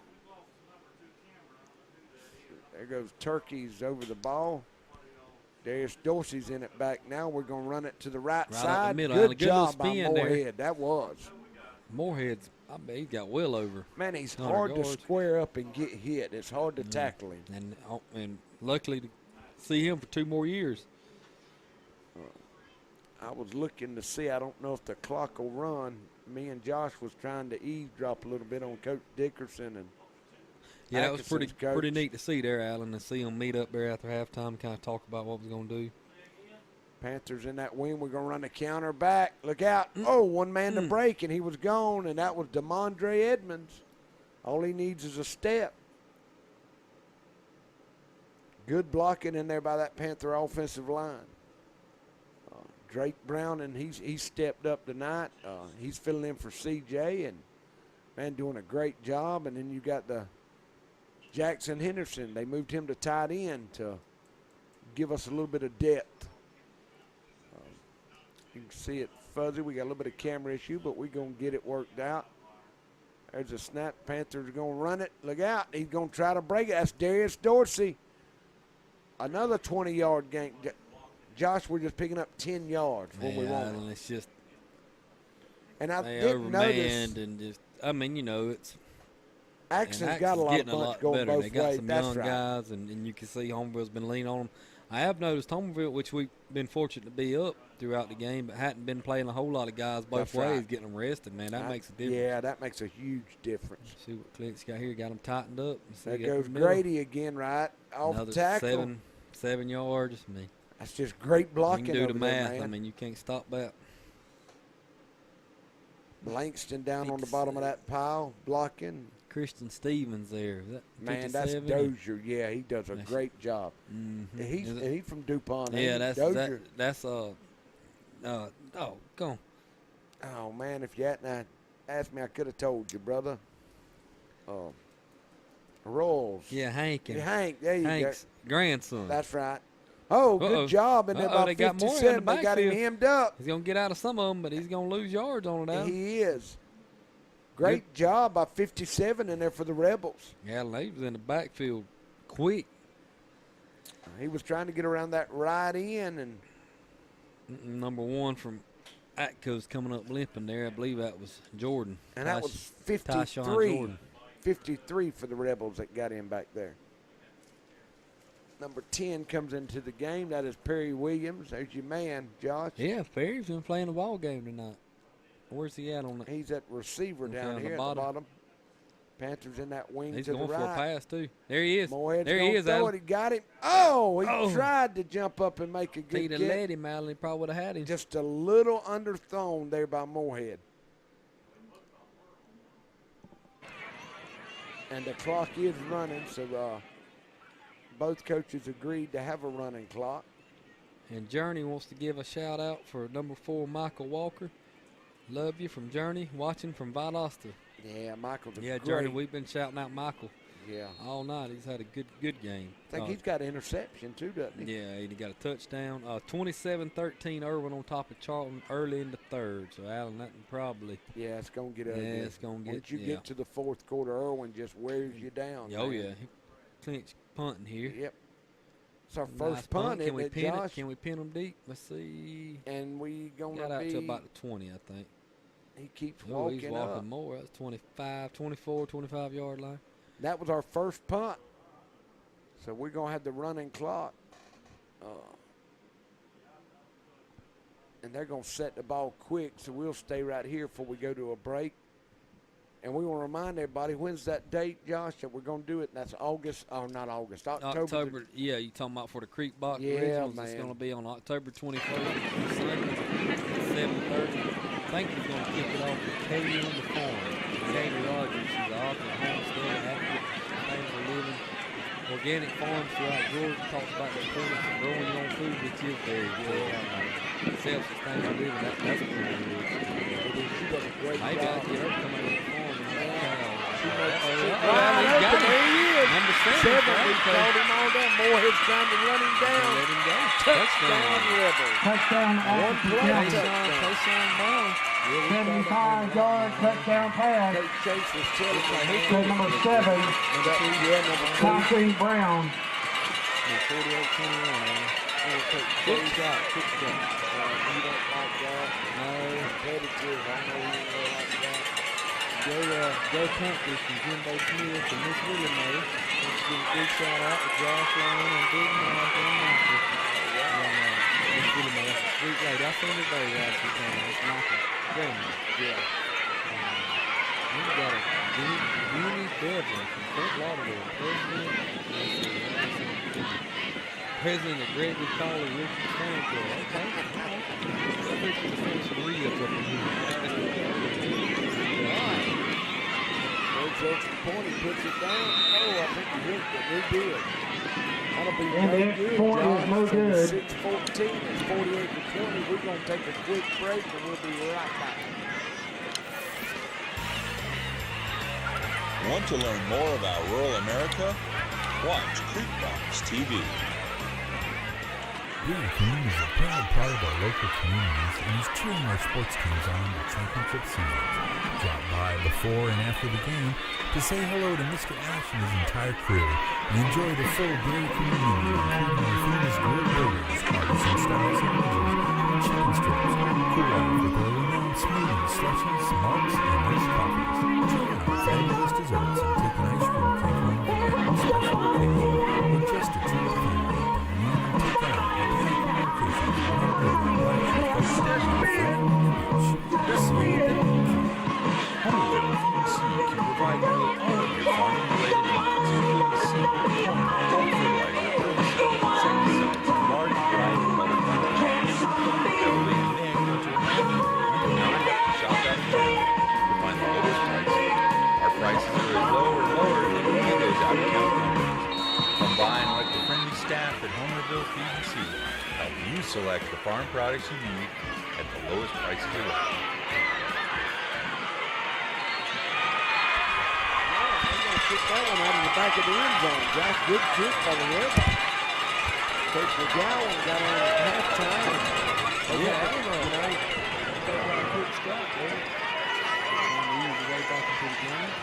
There goes Turkey's over the ball. Darius Dorsey's in it back now. We're going to run it to the right side. Good job by Moorhead. That was. Moorhead's, I bet he's got well over. Man, he's hard to square up and get hit. It's hard to tackle him. And luckily to see him for 2 more years. I was looking to see. I don't know if the clock will run. Me and Josh was trying to eavesdrop a little bit on Coach Dickerson and yeah, that was pretty neat to see there, Alan, to see them meet up there after halftime and kind of talk about what we're going to do. Panthers in that wing. We're going to run the counter back. Look out. Oh, one man to break, and he was gone, and that was DeMondre Edmonds. All he needs is a step. Good blocking in there by that Panther offensive line. Drake Brown, and he's stepped up tonight. He's filling in for CJ, and, man, doing a great job. And then you got the Jackson Henderson. They moved him to tight end to give us a little bit of depth. You can see it fuzzy. We got a little bit of camera issue, but we're going to get it worked out. There's a snap. Panthers are going to run it. Look out. He's going to try to break it. That's Darius Dorsey. Another 20-yard gain. Josh, we're just picking up 10 yards when we want it. It's just and I didn't notice. And just, I mean, you know, it's Atkinson's got a lot of bunch going both ways. They got some young guys, and you can see Homerville's been leaning on them. I have noticed Homerville, which we've been fortunate to be up throughout the game, but hadn't been playing a whole lot of guys both ways, getting them rested, man. That makes a difference. Yeah, that makes a huge difference. See what Clinch got here. Got them tightened up. There goes Grady again, right? Off Another tackle. 7 yards. That's just great blocking. You can do the math. There, I mean, you can't stop that. Langston down on the bottom of that pile, blocking. Christian Stevens there. Is that man, that's Dozier. Yeah, he does a great job. Mm-hmm. He's from DuPont. Yeah, that's Dozier. go on. Oh man, if you hadn't asked me, I could have told you, brother. Rolls. Yeah, Hank. Hank, there you Hank's go. Grandson. That's right. Oh, good job. And about they got 57, more they got him hemmed up. He's going to get out of some of them, but he's going to lose yards on it. He is. Great job by 57 in there for the Rebels. Yeah, he was in the backfield quick. He was trying to get around that right end. And number 1 from Atco's coming up limping there. I believe that was Jordan. And that was 53. 53 for the Rebels that got him back there. Number 10 comes into the game. That is Perry Williams. There's your man, Josh. Yeah, Perry's been playing the ball game tonight. Where's he at on that? He's at receiver down here at the bottom. Panthers in that wing He's to the right. He's going for a pass, too. There he is. Moorhead's there he is, Alan. He got him. Oh, he tried to jump up and make a good get. He'd have led him, Alan. He probably would have had him. Just a little underthrown there by Moorhead. And the clock is running, so both coaches agreed to have a running clock. And Journey wants to give a shout out for number 4, Michael Walker. Love you from Journey, watching from Valdosta. Yeah, Michael's a great. Journey, we've been shouting out Michael. Yeah. All night. He's had a good game. I think he's got an interception too, doesn't he? Yeah, he got a touchdown. 27-13 Irwin on top of Charlton early in the third. So, Alan, that probably. Yeah, it's going to get ugly. Yeah, it's going to get. Once you get to the fourth quarter, Irwin just wears you down. Oh, yeah. Clinch punting here. Yep. It's our Nice first punt, Can we isn't it, pin Josh? it? Can we pin them deep? Let's see. And we going to be... Got out to about the 20, I think. He keeps Oh, walking he's walking up. more. That's 25, 24, 25-yard line. That was our first punt. So we're going to have the running clock. And they're going to set the ball quick, so we'll stay right here before we go to a break. And we want to remind everybody, when's that date, Josh, that we're going to do it? That's August, or not August, October. Yeah, you talking about for the Creek Box Yeah, Originals? man. It's going to be on October 21st, Sunday, 7:30. I think he's going to kick it off with Katie on the farm. Katie Rogers, she's an author, homestead, advocate, sustainable living, organic farms throughout Georgia. Talks about the importance of growing your own food, which is very good. Self-sustainable living, that's pretty good. She does a great Maybe job. I get her to come out of the farm and have a cow. Wide open, there he is. Number 7. We called him all down. Moorhead's trying to run him down. Let him go. Touchdown, Rebel. Touchdown, One play Atkinson. touchdown. ball. 75-yard touchdown pass. Coach Chase was telling me. To number 7, Concrete Brown. 48-21. Good shot. You don't like that? No. Competitive. I know you don't like that. Go Panthers from Jimbo Smith and Miss Willie May. Let's give a big shout out to Josh Lane and Big Mike and Michael. Miss Willie May, that's a sweet lady. I seen her today right at the time. It's Michael. Grandma. Yeah. We got a Beanie Beverly from Fort Lauderdale. President of Gregory Colley Richards Fan Club. Okay. Let's finish some ribs up in here. There's the extra point. He puts it down. Oh, I think he hit it. We did. That'll be And no the extra good, point is Josh. no good. 6-14. It's 48-20. We're going to take a quick break, and we'll be right back. Want to learn more about rural America? Watch Creekbox TV. Dairy Queen is a proud part of our local communities and is cheering our sports teams on to championship seasons. Drop by before and after the game to say hello to Mr. Ash and his entire crew and enjoy the full Dairy Queen menu, including our famous grilled burgers, artisan-style sandwiches, chicken strips, cool off with our renowned smoothies, slushies, marks, and iced coffees. Try our fabulous desserts and take an ice cream cake home for a special occasion or just to treat the family. Take out a Dairy Communications Honeywell Seed can provide nearly all of your farming-related needs, including seed, corn, bulk fertilizer, herbicides, insecticides, and a large variety of other products. Elevating the agricultural planning, you do not have to shop out of town to find the lowest prices. Our prices are as low or lower than any of those out-of-town companies. Come by and let the friendly staff at Homerville Feed and Seed help you select the farm products you need at the lowest prices around. Kick that one out of the back of the end zone. Josh, good kick by the Rebels. Coach McGowan got on at halftime. I don't know. They got a quick stop there. Trying to use the way back into the game.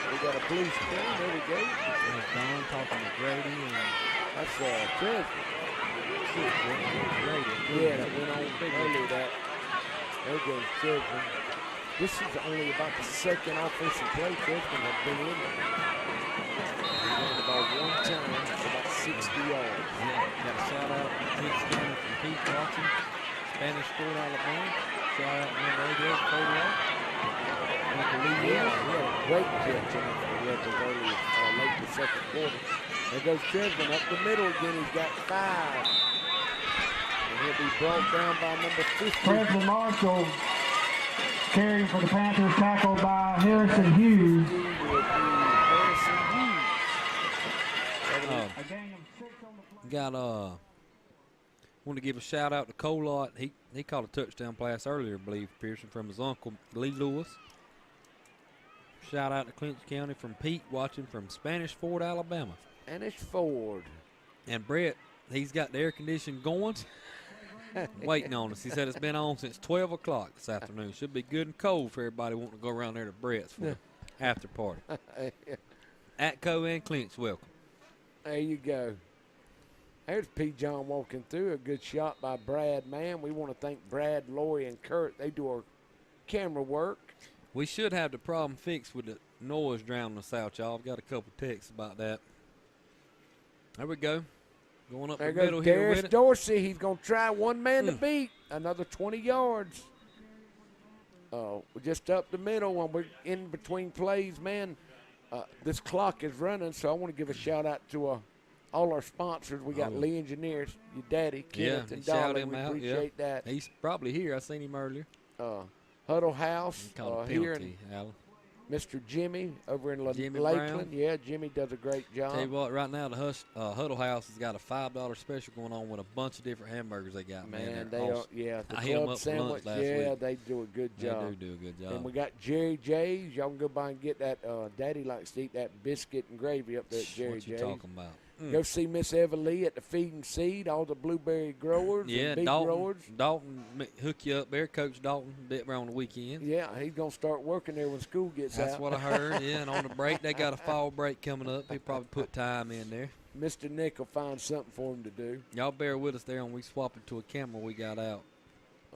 We got a blue screen. There we go. There's Don talking to Grady and that's Chris. Grady. Yeah, that went on earlier. That. There goes Chesman. This is only about the second offensive play Chesman has been in there. He's run the ball one time. It's about 60 yards. Yeah, got a shout out to Clinch County from Pete Watson, Spanish Fort, Alabama. Shout out number 88, Cody Lake. Uncle Lee Yeah, he had a great catch in for the Rebels early, late in the second quarter. There goes Chesman up the middle again. He's got 5. And he'll be brought down by number 50. President Marshall carrying for the Panthers, tackled by Harrison Hughes. Want to give a shout out to Colott. He caught a touchdown pass earlier, I believe, Pearson, from his uncle Lee Lewis. Shout out to Clinch County from Pete, watching from Spanish Fort, Alabama. Spanish Ford. And Brett, he's got the air conditioning going, waiting on us. He said it's been on since 12 o'clock this afternoon. Should be good and cold for everybody wanting to go around there to Brett's for the after party. Atco and Clinch, welcome. There you go. There's P. John walking through. A good shot by Brad, man. We want to thank Brad, Lori, and Kurt. They do our camera work. We should have the problem fixed with the noise drowning us out, y'all. I've got a couple texts about that. There we go. Going up There the middle goes here with Darius it. Dorsey. He's going to try one man to beat. Another 20 yards. We're just up the middle when we're in between plays, man. This clock is running, so I want to give a shout-out to all our sponsors. We got Lee Engineers, your daddy, Kenneth, and Dolly. We appreciate that. He's probably here. I seen him earlier. Huddle House here in Alan. Mr. Jimmy over in Jimmy Lakeland. Brown. Yeah, Jimmy does a great job. Tell you what, right now the Huddle House has got a $5 special going on with a bunch of different hamburgers they got. Man, they are, yeah. The I hit 'em club up for lunch sandwich, last yeah, week. they do a good job. They do a good job. And we got Jerry J's. Y'all can go by and get that. Daddy likes to eat that biscuit and gravy up there at Jerry What you J's. talking about? Go see Miss Eva Lee at the Feed and Seed, all the blueberry growers and big growers. Dalton hook you up there. Coach Dalton, bit around the weekend. Yeah, he's going to start working there when school gets out. That's what I heard, yeah. And on the break, they got a fall break coming up. He'll probably put time in there. Mr. Nick will find something for him to do. Y'all bear with us there, and we swap it to a camera we got out.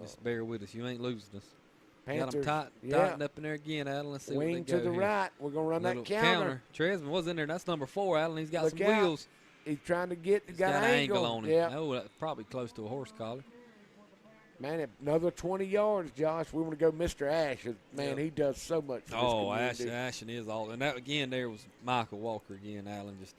Just bear with us. You ain't losing us. Panthers, got them tightened up in there again, Alan. Let's see wing what they to go the here. right. We're going to run that counter. Tresman was in there. That's number 4, Alan. He's got Look some out. wheels. He's trying to get He's got an angle on him. Yeah. Oh, that's probably close to a horse collar. Man, another 20 yards, Josh. We want to go Mr. Ash. Man, he does so much for this community. Ashton is all. And that, again, there was Michael Walker again, Alan. Just,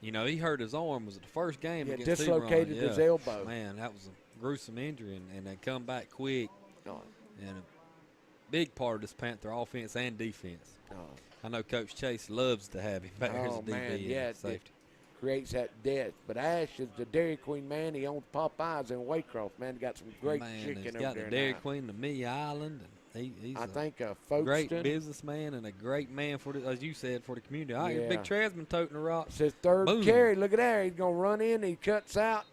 you know, he hurt his arm. Was it the first game against dislocated Hebron? his elbow. Man, that was a gruesome injury, and they come back quick. Oh. And a big part of this Panther offense and defense. I know Coach Chase loves to have him back there as a DB and safety. Creates that depth. But Ash is the Dairy Queen man. He owns Popeyes in Waycroft. Man, he got some great chicken he's over got there. the Dairy Queen, the Mee Island. And he's a great businessman and a great man for the, as you said, for the community. All right, here's Big Tresman toting the rock. It's his third Boom. carry. Look at there. He's going to run in. He cuts out.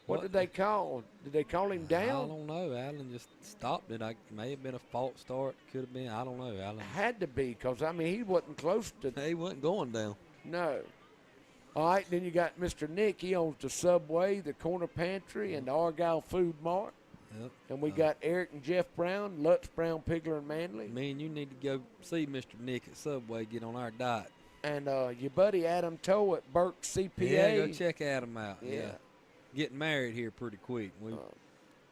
What did they call? Did they call him down? I don't know. Alan just stopped it. May have been a false start. Could have been. I don't know, Alan. Had to be because, I mean, he wasn't close to. He wasn't going down. No. All right, then you got Mr. Nick. He owns the Subway, the Corner Pantry, and the Argyle Food Mart. Yep. And we got Eric and Jeff Brown, Lutz Brown, Pigler, and Manley. Me and you need to go see Mr. Nick at Subway, get on our diet. And your buddy Adam Toe at Burke CPA. Yeah, go check Adam out. Yeah. Getting married here pretty quick. We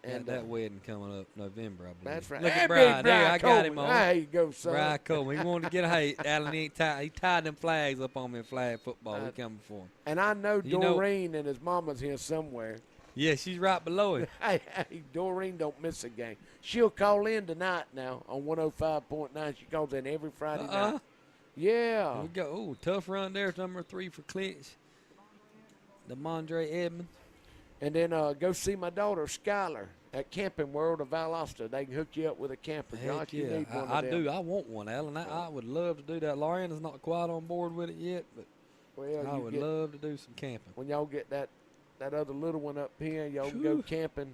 and got that wedding coming up November, I believe. That's right. Look Hey, at Brian. Brian There, I got him Coleman. on. There you go, son. Brian Coleman. He wanted to get Alan, he tied them flags up on me in flag football. We coming for him. And I know Doreen and his mama's here somewhere. Yeah, she's right below him. Hey, Doreen don't miss a game. She'll call in tonight now on 105.9. She calls in every Friday night. Yeah. Here we go. Oh, tough run there. Number 3 for Clinch. DeMondre Edmonds. And then go see my daughter, Skylar, at Camping World of Valdosta. They can hook you up with a camper. Heck Josh, you need one I of them. do. I want one, Alan. I would love to do that. Loriana's not quite on board with it yet, but I would love to do some camping. When y'all get that other little one up here, y'all can go camping.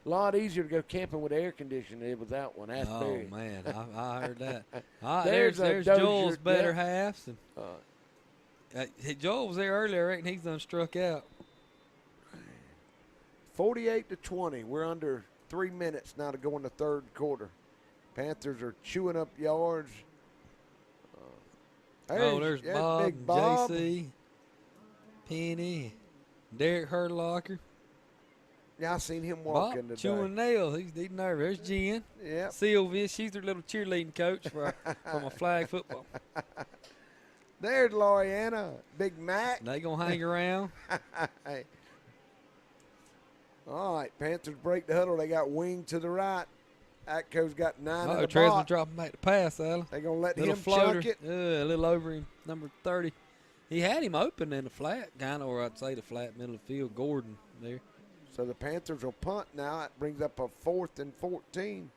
A lot easier to go camping with air conditioning than it was that one. That's Oh, man. I heard that. There's Joel's better halves. And, Joel was there earlier. I reckon he's done struck out. 48-20. We're under 3 minutes now to go in the third quarter. Panthers are chewing up yards. There's Bob, Big Bob. JC, Penny, Derek Hurtlocker. Yeah, I seen him walking Bob today. chewing nails. He's nervous. There's Jen. Yep. Sylvia, she's their little cheerleading coach from a flag football. There's Loriana, Big Mac. They going to hang around. Hey. All right, Panthers break the huddle. They got wing to the right. Atco's got 9 in the Tresman box. dropping back the pass, Alan. They're going to let little him floater. chunk it. A little over him, number 30. He had him open in the flat, kind of, or I'd say the flat middle of the field. Gordon there. So the Panthers will punt now. It brings up a 4th and 14.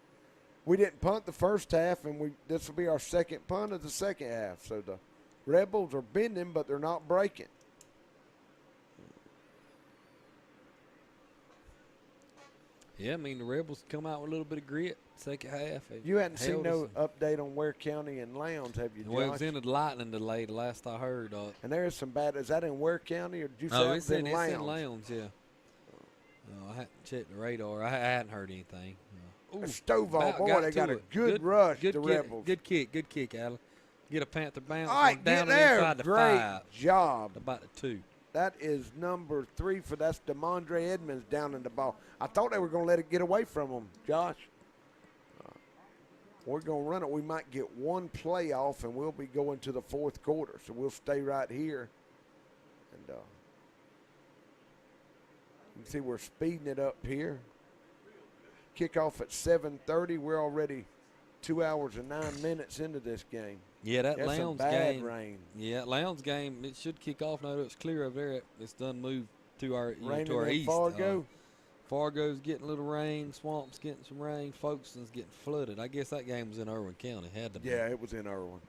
We didn't punt the first half, and this will be our second punt of the second half. So the Rebels are bending, but they're not breaking. Yeah, I mean, the Rebels come out with a little bit of grit second half. You hadn't seen no update on Ware County and Lowndes, have you, Josh? Well, it was in the lightning delay, the last I heard. And there is some bad. Is that in Ware County, or did you say No, it was in Lowndes? It's in Lowndes, yeah. I hadn't checked the radar. I hadn't heard anything. Stovall, boy, they got a good rush, the Rebels. Good kick, Alan. Get a Panther bounce. All right, down get there. Inside the Great 5. job. About the 2. That is number 3 that's DeMondre Edmonds down in the ball. I thought they were going to let it get away from them, Josh. We're going to run it. We might get one play off, and we'll be going to the 4th quarter. So we'll stay right here. And you can see we're speeding it up here. Kickoff at 7:30. We're already 2 hours and 9 minutes into this game. Yeah, that That's Lowndes bad game. Rain. Yeah, Lowndes game. It should kick off now that it's clear over there. It's done moved to our Raining to our in east. Fargo. Fargo's getting a little rain. Swamp's getting some rain. Folkeston's getting flooded. I guess that game was in Irwin County. Had to be. Yeah, it was in Irwin.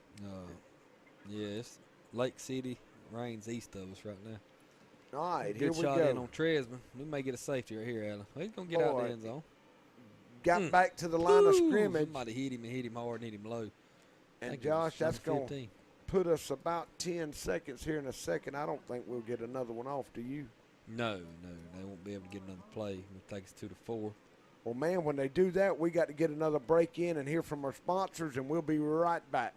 Yeah, it's Lake City. Rain's east of us right now. All right, Good here we shot go. in on Tresman. We may get a safety right here, Alan. He's gonna get out the end zone. Got back to the line of scrimmage. Somebody hit him hard and hit him low. And Josh, that's going to put us about 10 seconds here in a second. I don't think we'll get another one off, do you? No, they won't be able to get another play. It'll take us 2 to 4. Well, man, when they do that, we got to get another break in and hear from our sponsors, and we'll be right back.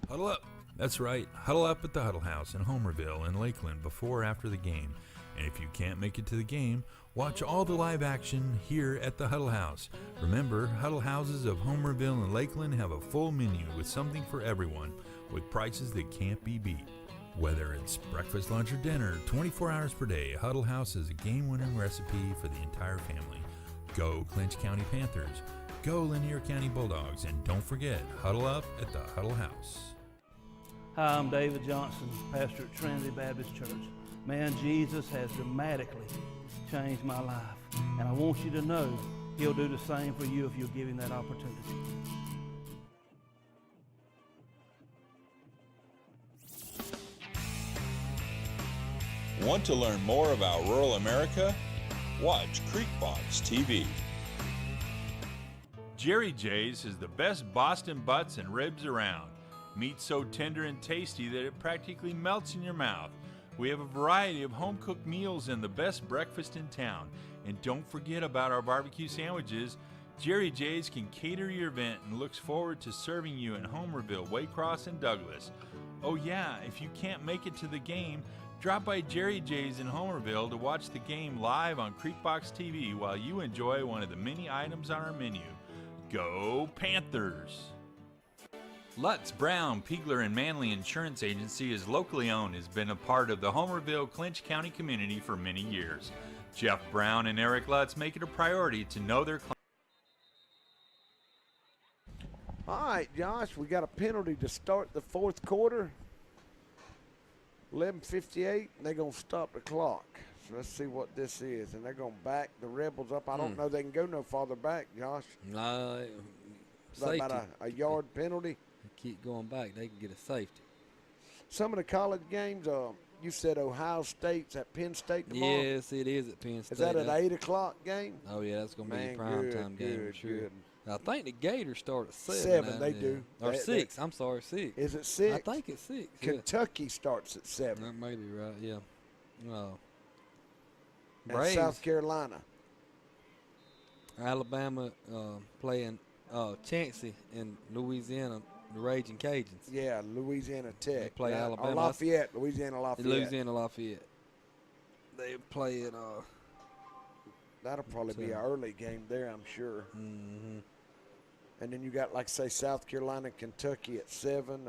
Huddle up. That's right. Huddle up at the Huddle House in Homerville and Lakeland before or after the game. And if you can't make it to the game, watch all the live action here at the Huddle House. Remember, Huddle Houses of Homerville and Lakeland have a full menu with something for everyone, with prices that can't be beat. Whether it's breakfast, lunch, or dinner, 24 hours per day, Huddle House is a game-winning recipe for the entire family. Go Clinch County Panthers, go Lanier County Bulldogs, and don't forget, huddle up at the Huddle House. Hi, I'm David Johnson, pastor at Trinity Baptist Church. Man, Jesus has dramatically changed my life. And I want you to know he'll do the same for you if you'll give him that opportunity. Want to learn more about rural America? Watch CreekboX TV. Jerry J's is the best Boston butts and ribs around. Meat so tender and tasty that it practically melts in your mouth. We have a variety of home-cooked meals and the best breakfast in town. And don't forget about our barbecue sandwiches. Jerry J's can cater your event and looks forward to serving you in Homerville, Waycross, and Douglas. Oh yeah, if you can't make it to the game, drop by Jerry J's in Homerville to watch the game live on CreekboX TV while you enjoy one of the many items on our menu. Go Panthers! Lutz, Brown, Piegler, and Manley Insurance Agency is locally owned, has been a part of the Homerville, Clinch County community for many years. Jeff Brown and Eric Lutz make it a priority to know their clients. All right, Josh, we got a penalty to start the 4th quarter. 11:58, and they're going to stop the clock. So let's see what this is. And they're going to back the Rebels up. I don't know they can go no farther back, Josh. No, Is that about a yard penalty? Keep going back, they can get a safety. Some of the college games, you said Ohio State's at Penn State tomorrow? Yes, it is at Penn State. Is that an 8 o'clock game? Oh, yeah, that's going to be a prime-time game, for sure. Good. I think the Gators start at 7. 7, they do. Or 6, I'm sorry, 6. Is it 6? I think it's 6. Kentucky starts at 7. That may be right, yeah. And South Carolina. Alabama playing Chancey in Louisiana, the Raging Cajuns. Yeah, Louisiana Tech. They play Alabama. Lafayette, Louisiana Lafayette. Louisiana Lafayette. They play at that'll probably be an early game there, I'm sure. Mm-hmm. And then you got, like, say, South Carolina, Kentucky at 7.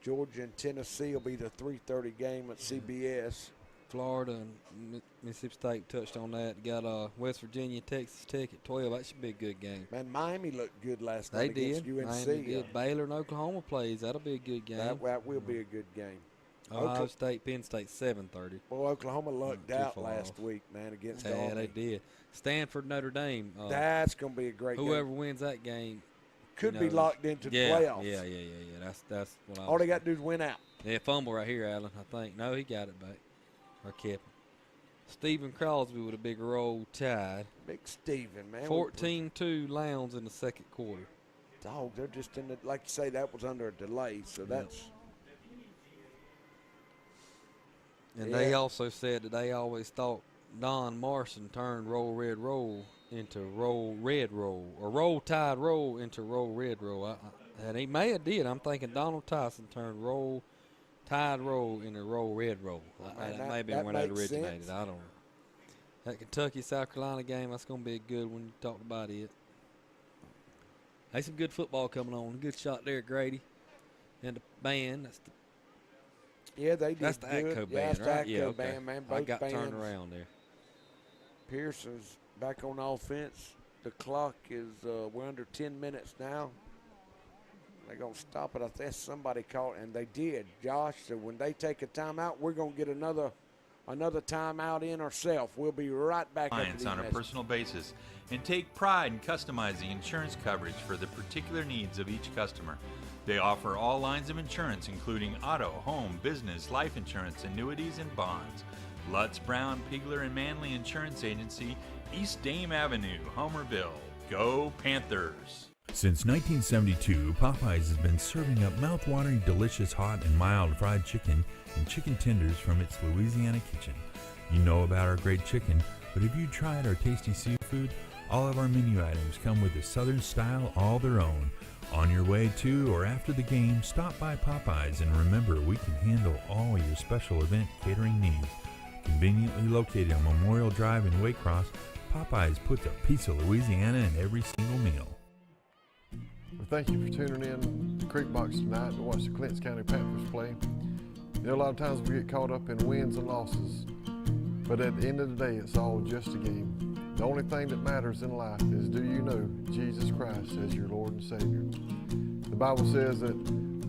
Georgia and Tennessee will be the 3:30 game at CBS. Florida and Mississippi State touched on that. Got West Virginia, Texas Tech at 12. That should be a good game. Man, Miami looked good last night against UNC. Miami did. Baylor and Oklahoma plays. That'll be a good game. That will be a good game. Ohio State, Penn State, 7:30. Well, Oklahoma lucked out last week, man, against Army. Yeah, they did. Stanford, Notre Dame. That's going to be a great game. Whoever wins that game could be locked into the playoffs. Yeah. That's what I. All they got to do is win out. Yeah, fumble right here, Allen. I think. No, he got it back. Or kept it. Stephen Crosby with a big roll tide. Big Stephen, man. 14-2 Lowndes in the second quarter. Dog, they're just in the, like you say, that was under a delay, so that's. And they also said that they always thought Don Marson turned roll red roll into roll red roll, or roll tide roll into roll red roll. And he may have did. I'm thinking Donald Tyson turned roll tide roll into roll red roll. That may be where that originated. Sense. I don't know. That Kentucky-South Carolina game, that's going to be a good one. You talked about it. There's some good football coming on. Good shot there, Grady. And the band. Yeah, they did. That's the good. ATCO band, that's right? The ATCO yeah, okay. band, man. Both I got bands. turned around there. Pearson's back on offense. The clock is, we're under 10 minutes now. They're going to stop it. I think somebody called, and they did, Josh. So when they take a timeout, we're going to get another timeout in ourselves. We'll be right back on a personal basis and take pride in customizing insurance coverage for the particular needs of each customer. They offer all lines of insurance, including auto, home, business, life insurance, annuities, and bonds. Lutz, Brown, Pigler, and Manley Insurance Agency, East Dame Avenue, Homerville. Go Panthers! Since 1972, Popeyes has been serving up mouth-watering, delicious, hot, and mild fried chicken and chicken tenders from its Louisiana kitchen. You know about our great chicken, but have you tried our tasty seafood? All of our menu items come with a Southern style all their own. On your way to or after the game, stop by Popeyes, and remember, we can handle all your special event catering needs. Conveniently located on Memorial Drive in Waycross, Popeyes puts a piece of Louisiana in every single meal. Well, thank you for tuning in to CreekBox tonight to watch the Clinch County Panthers play. You know, a lot of times we get caught up in wins and losses, but at the end of the day, it's all just a game. The only thing that matters in life is, do you know Jesus Christ as your Lord and Savior? The Bible says that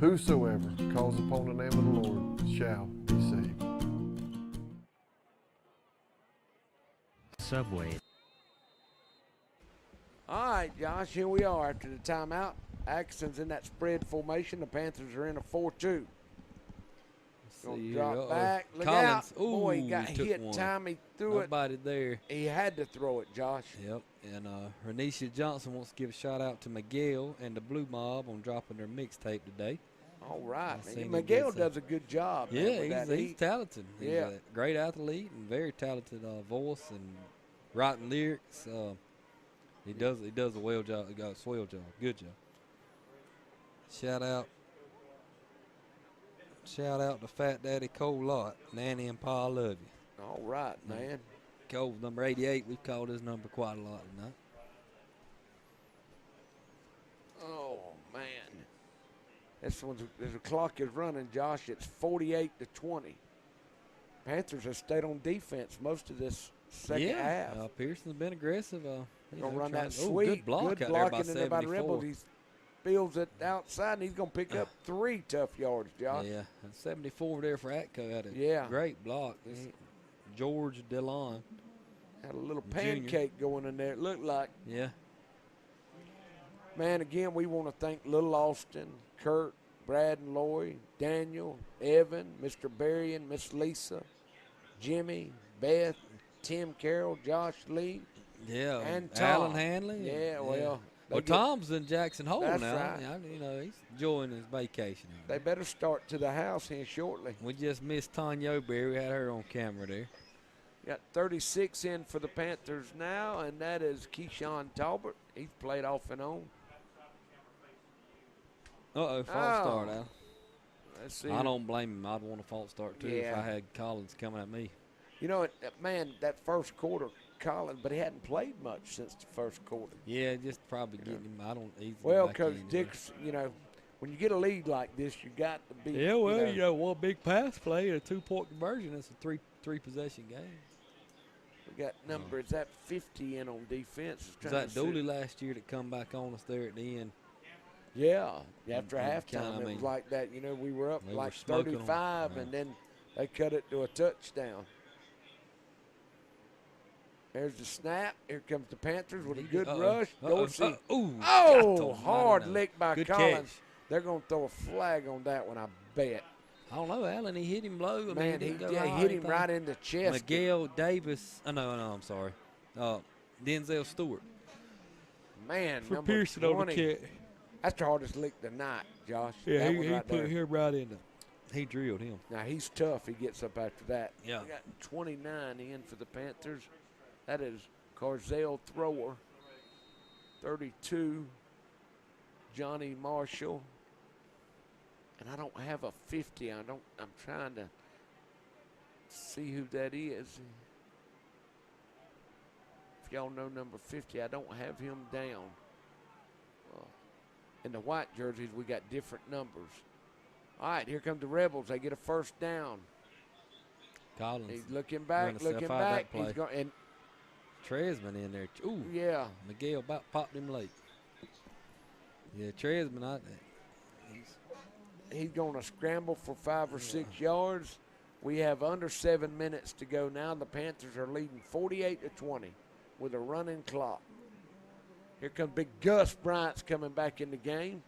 whosoever calls upon the name of the Lord shall be saved. Subway. All right, Josh, here we are after the timeout. Atkinson's in that spread formation. The Panthers are in a 4-2. Gonna drop back. Look Collins. out. Ooh, Boy, he got hit one. time. He threw Nobody there. He had to throw it, Josh. Yep. And Renisha Johnson wants to give a shout out to Miguel and the Blue Mob on dropping their mixtape today. All right. Miguel does a good job. Yeah, he's talented. He's a great athlete and very talented voice and writing lyrics. He does a well job. He got a swell job. Good job. Shout out to Fat Daddy Cole Lott. Nanny and Pa love you. All right, man. Cole, number 88. We've called his number quite a lot tonight. Oh, man. This one's, the clock is running, Josh. It's 48-20. Panthers have stayed on defense most of this second half. Pearson's been aggressive. He's going to run that sweep. Good block good out blocking there by 74. By the Rebels. He spills it outside, and he's going to pick up 3 tough yards, Josh. Yeah, 74 there for Atco. Had a great block. George Dillon. Had a little pancake going in there, it looked like. Yeah. Man, again, we want to thank Little Austin, Kurt, Brad and Lori, Daniel, Evan, Mr. Barry and Miss Lisa, Jimmy, Beth, Tim Carroll, Josh Lee. Yeah, and Tom. Alan Hanley. Yeah, well. Well, Tom's in Jackson Hole that's now. Right. You know, he's enjoying his vacation. They better start to the house here shortly. We just missed Tanya O'Berry. We had her on camera there. Got 36 in for the Panthers now, and that is Keyshawn Talbot. He's played off and on. False start, Al. Let's see. I don't blame him. I'd want a false start, too, if I had Collins coming at me. You know, man, that first quarter, Collins, but he hadn't played much since the first quarter. Yeah, just probably getting him. I don't easily. Well, because Dick's, you know, when you get a lead like this, you got to be. Yeah, well, you know, one big pass play and a 2-point conversion. It's a three possession game. We got number, is that 50 in on defense? Was that Dooley last year that come back on us there at the end? Yeah, after halftime, it was like that. You know, we were up like 35, and then they cut it to a touchdown. There's the snap. Here comes the Panthers with a good rush. Dorsey. Oh, hard lick by good Collins. Catch. They're going to throw a flag on that one, I bet. I don't know, Allen. He hit him low. I Man, mean, he hit him right in the chest. Miguel Davis. Oh, no, I'm sorry. Denzel Stewart. Man, For number Pearson 20. on the catch. That's the hardest lick of the night, Josh. Yeah, that he one right put there. him right in. He drilled him. Now, he's tough. He gets up after that. Yeah. We got 29 in for the Panthers. That is Carzell Thrower. 32, Johnny Marshall. And I don't have a 50. I'm trying to see who that is. If y'all know number 50, I don't have him down. In the white jerseys, we got different numbers. All right, here come the Rebels. They get a first down. Collins. He's looking back, He's going and Tresman in there. Ooh. Yeah. Miguel about popped him late. Yeah, Tresman, he's going to scramble for 5 or 6 yards. We have under 7 minutes to go now. The Panthers are leading 48-20 with a running clock. Here comes big Gus Bryant's coming back in the game.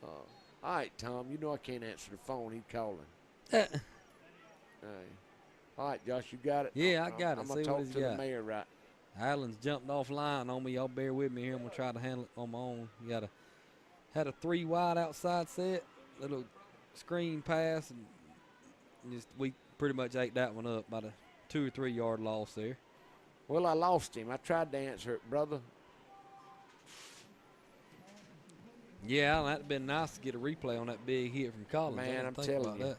All right, Tom, you know I can't answer the phone. He's calling. All right, Josh, you got it? Yeah, I got it. I'm going to talk to the mayor, right? Allen's jumped off line on me. Y'all bear with me here. I'm going to try to handle it on my own. You had a 3 wide outside set, little screen pass, and we pretty much ate that one up by the 2 or 3 yard loss there. Well, I lost him. I tried to answer it, brother. Yeah, Allen, that'd been nice to get a replay on that big hit from Collins. Man, I'm telling you.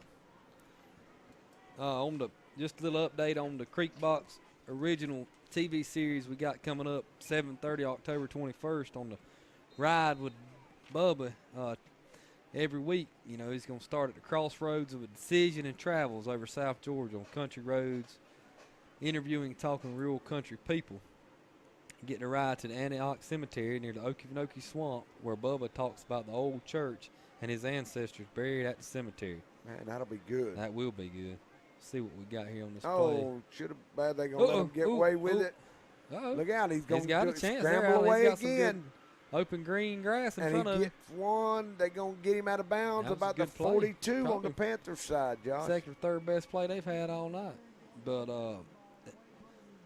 That. Just a little update on the Creekbox original TV series we got coming up 7:30 October 21st on the Ride with Bubba. Every week, you know, he's going to start at the crossroads of a decision and travels over South Georgia on country roads, interviewing and talking to real country people. Getting a ride to the Antioch Cemetery near the Okefenokee Swamp, where Bubba talks about the old church and his ancestors buried at the cemetery. Man, that'll be good. That will be good. See what we got here on this play. Oh, should have bad. They're going to let him get away with it. Look out. He's going to scramble away again. Open green grass in front of him. And he gets one. They're going to get him out of bounds about the 42 on the Panthers side, Josh. Second or third best play they've had all night. But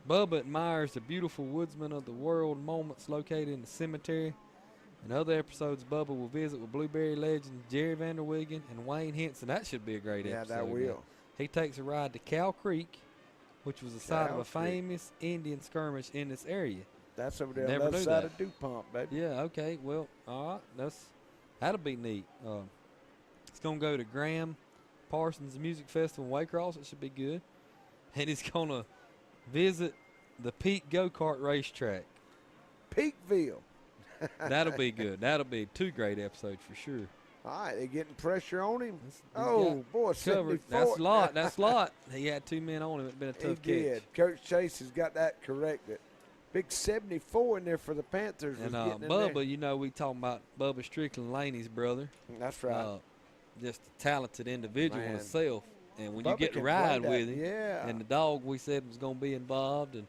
Bubba admires the beautiful woodsman of the world moments located in the cemetery. In other episodes, Bubba will visit with Blueberry legends Jerry Vanderwegen and Wayne Henson. That should be a great episode. Yeah, that will. He takes a ride to Cow Creek, which was the site of a famous Indian skirmish in this area. That's over there on the left side of DuPont, baby. Yeah, okay. Well, all right. That'll be neat. It's going to go to Graham Parsons Music Festival in Waycross. It should be good. And he's going to visit the Peak Go-Kart racetrack. Peakville. That'll be good. That'll be 2 great episodes for sure. All right, they're getting pressure on him. Boy, 74. That's a lot. He had 2 men on him. It's been a tough catch. He did. Coach Chase has got that corrected. Big 74 in there for the Panthers. And Bubba, you know, we talking about Bubba Strickland, Laney's brother. That's right. Just a talented individual himself. And when Bubba you get to ride with him, and the dog we said was going to be involved, and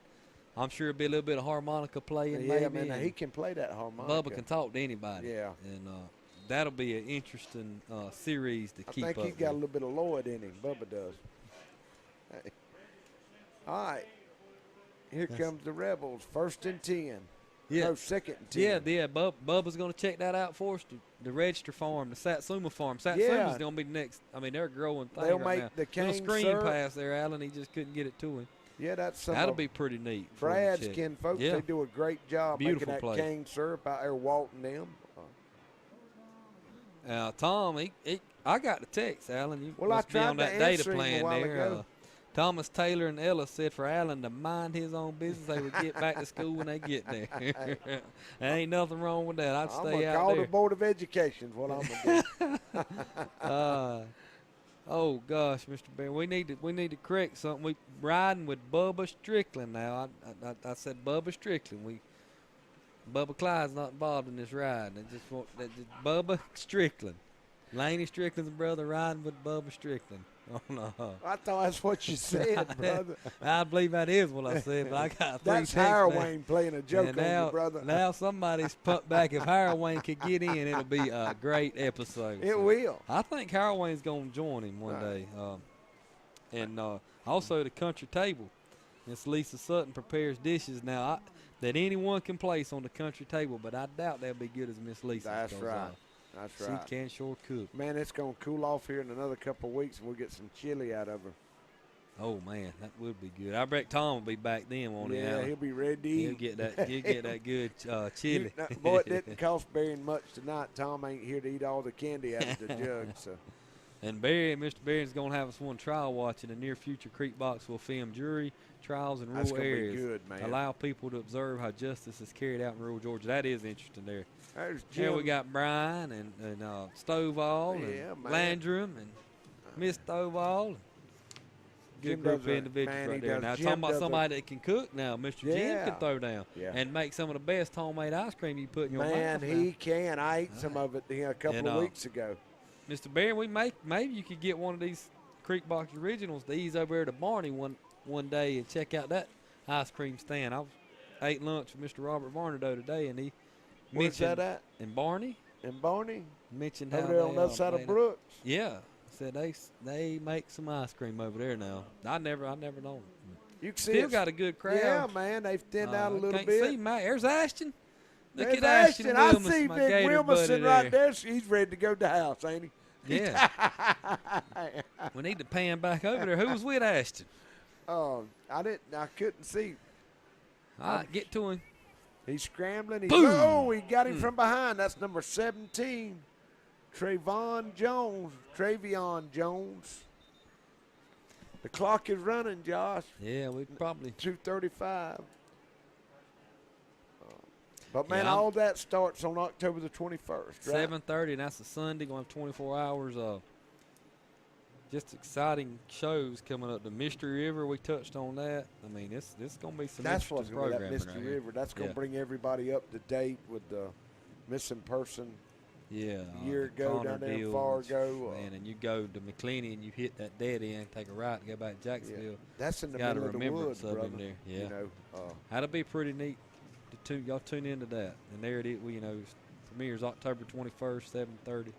I'm sure it'll be a little bit of harmonica playing. Yeah, maybe, man, he can play that harmonica. Bubba can talk to anybody. Yeah. And that'll be an interesting series to keep up with. I think he's got a little bit of Lloyd in him. Bubba does. Hey. All right. Here comes the Rebels. 1st and 10. Yeah. No, 2nd and 10. Yeah. Bubba's going to check that out for us. The register farm, the Satsuma farm. Satsuma's going to be the next. I mean, they're a growing thing They'll right make now. the cane screen syrup. pass there, Allen. He just couldn't get it to him. Yeah, that'll be pretty neat. Brad's kin folks, they do a great job Beautiful making that play. cane syrup out there, walting them. Tom, I got the text, Allen. You Well, must I be tried on that to data answer him a plan while there. ago. Thomas Taylor and Ella said for Allen to mind his own business. They would get back to school when they get there. There ain't nothing wrong with that. I'd stay out call there. the Board of Education is what I'm going to do. Oh gosh, Mr. Bear, we need to correct something. We riding with Bubba Strickland now. I said Bubba Strickland. Bubba Clyde's not involved in this ride. Bubba Strickland. Laney Strickland's brother riding with Bubba Strickland. I thought that's what you said, brother. I believe that is what I said, but I got three That's texts Harawayne playing a joke and on you, brother. Now somebody's put back. If Harawayne could get in, it'll be a great episode. It will. I think Harawayne's going to join him one day. And also the country table. Miss Lisa Sutton prepares dishes now that anyone can place on the country table, but I doubt they'll be good as Miss Lisa. That's right. That's right. She can sure cook. Man, it's going to cool off here in another couple of weeks, and we'll get some chili out of her. Oh, man, that would be good. I bet Tom will be back then, won't he? Yeah, he'll be ready to eat. He'll get that good chili. Boy, it didn't cost Barry much tonight. Tom ain't here to eat all the candy out of the jug. So. And Mr. Barry's going to have us one trial watch. In the near future, Creekbox will film jury trials in rural areas. Be good, man. Allow people to observe how justice is carried out in rural Georgia. That is interesting there. There's Jim. Here we got Brian and Stovall and Landrum and Miss Stovall. Good group of individuals right there. Now, talking about somebody that can cook now, Mr. Jim can throw down and make some of the best homemade ice cream you put in your mouth. Man, he can. I ate some of it a couple of weeks ago. Mr. Barry, maybe you could get one of these Creekbox originals to ease over there to Barney one day and check out that ice cream stand. I ate lunch with Mr. Robert Varnado today, and he Where's that at? In Barney. In Barney? Mentioned over how there on the other side of Brooks? Yeah. Said they make some ice cream over there now. I never known. You can see Still got a good crowd. Yeah, man. They've thinned out a little can't bit. See, there's Ashton. Look There's at Ashton. I Wilmerson, see my Big Gator Wilmerson buddy right there. there. He's ready to go to the house, ain't he? Yeah. We need to pan back over there. Who was with Ashton? I couldn't see. All right, get to him. He's scrambling. He got him from behind. That's number 17, Travion Jones. The clock is running, Josh. Yeah, we probably 2:35. But man, all that starts on October the 21st, right? 7:30, and that's a Sunday. Going to have 24 hours of just exciting shows coming up. The Mystery River, we touched on that. I mean, this going to be some interesting programming. That Mystery River. That's going to bring everybody up to date with the missing person. Yeah, year ago Connor down there in Deal, Fargo. Man, and you go to McLeany and you hit that dead end, take a right, and go back to Jacksonville. Yeah. That's in the middle of the woods, brother. In there. Yeah, you know, that'll be pretty neat. Y'all tune into that, and there it is. Premieres October 21st, 7:30.